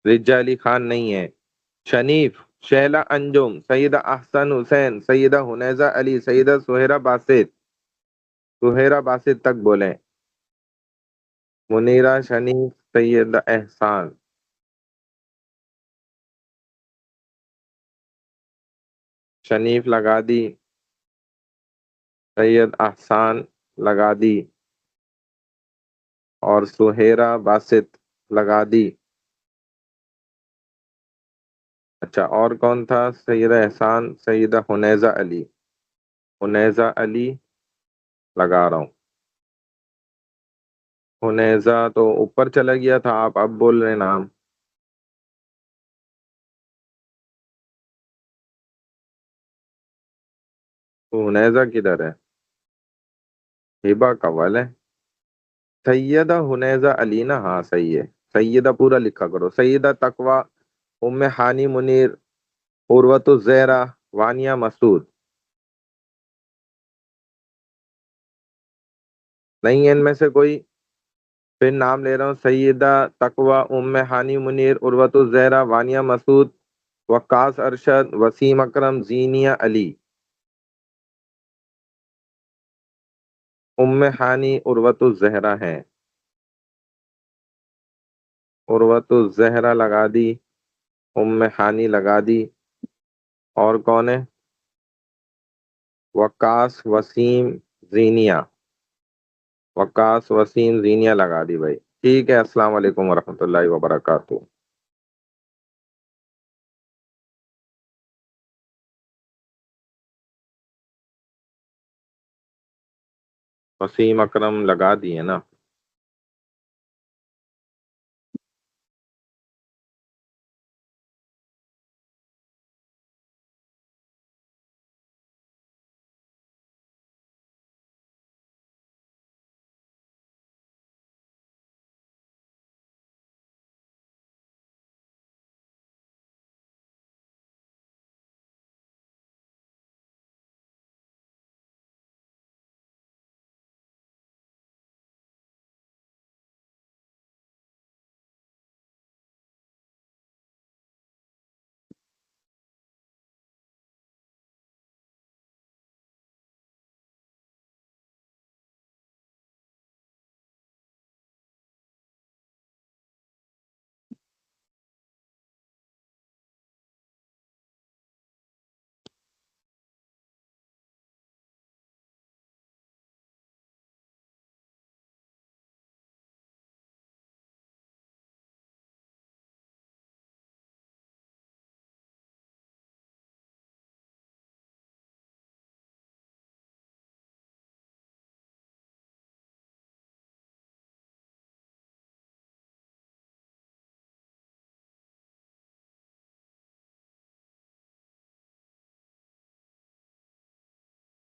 رجا علی خان نہیں ہے. شنیف، شہلا انجم، سیدہ احسن حسین، سیدہ حنیزہ علی، سیدہ سہیرہ باسط. سہیرہ باسط تک بولیں. منیرہ، شنیف، سیدہ احسان. شنیف لگا دی. سید احسان لگا دی. اور سہیرہ باسط لگا دی. اچھا اور کون تھا؟ سیدہ احسان، سیدہ حنیزہ علی. حنیزہ علی لگا رہا ہوں. حنیزہ تو اوپر چلا گیا تھا، آپ اب بول رہے نام. تو حنیزہ کدھر ہے؟ ہبا قول ہے. سیدہ حنیزہ علی نا، ہاں صحیح ہے. سیدہ پورا لکھا کرو. سیدہ تقوی، ام ہانی منیر، عروۃ الزہرا، وانیہ مسعود. نہیں ہے ان میں سے کوئی؟ پھر نام لے رہا ہوں. سیدہ تقوی، ام ہانی منیر، عروۃ الزہرا، وانیہ مسعود، وقاص ارشد، وسیم اکرم، زینیہ علی. ام ہانی عروۃ الزہرا ہیں. عروۃ الزہرا لگا دی. ام ہانی لگا دی. اور کون ہے؟ وقاص، وسیم، زینیہ. وقاص، وسیم، زینیہ لگا دی بھائی. ٹھیک ہے، السلام علیکم ورحمۃ اللہ وبرکاتہ. وسیم اکرم لگا دیے نا.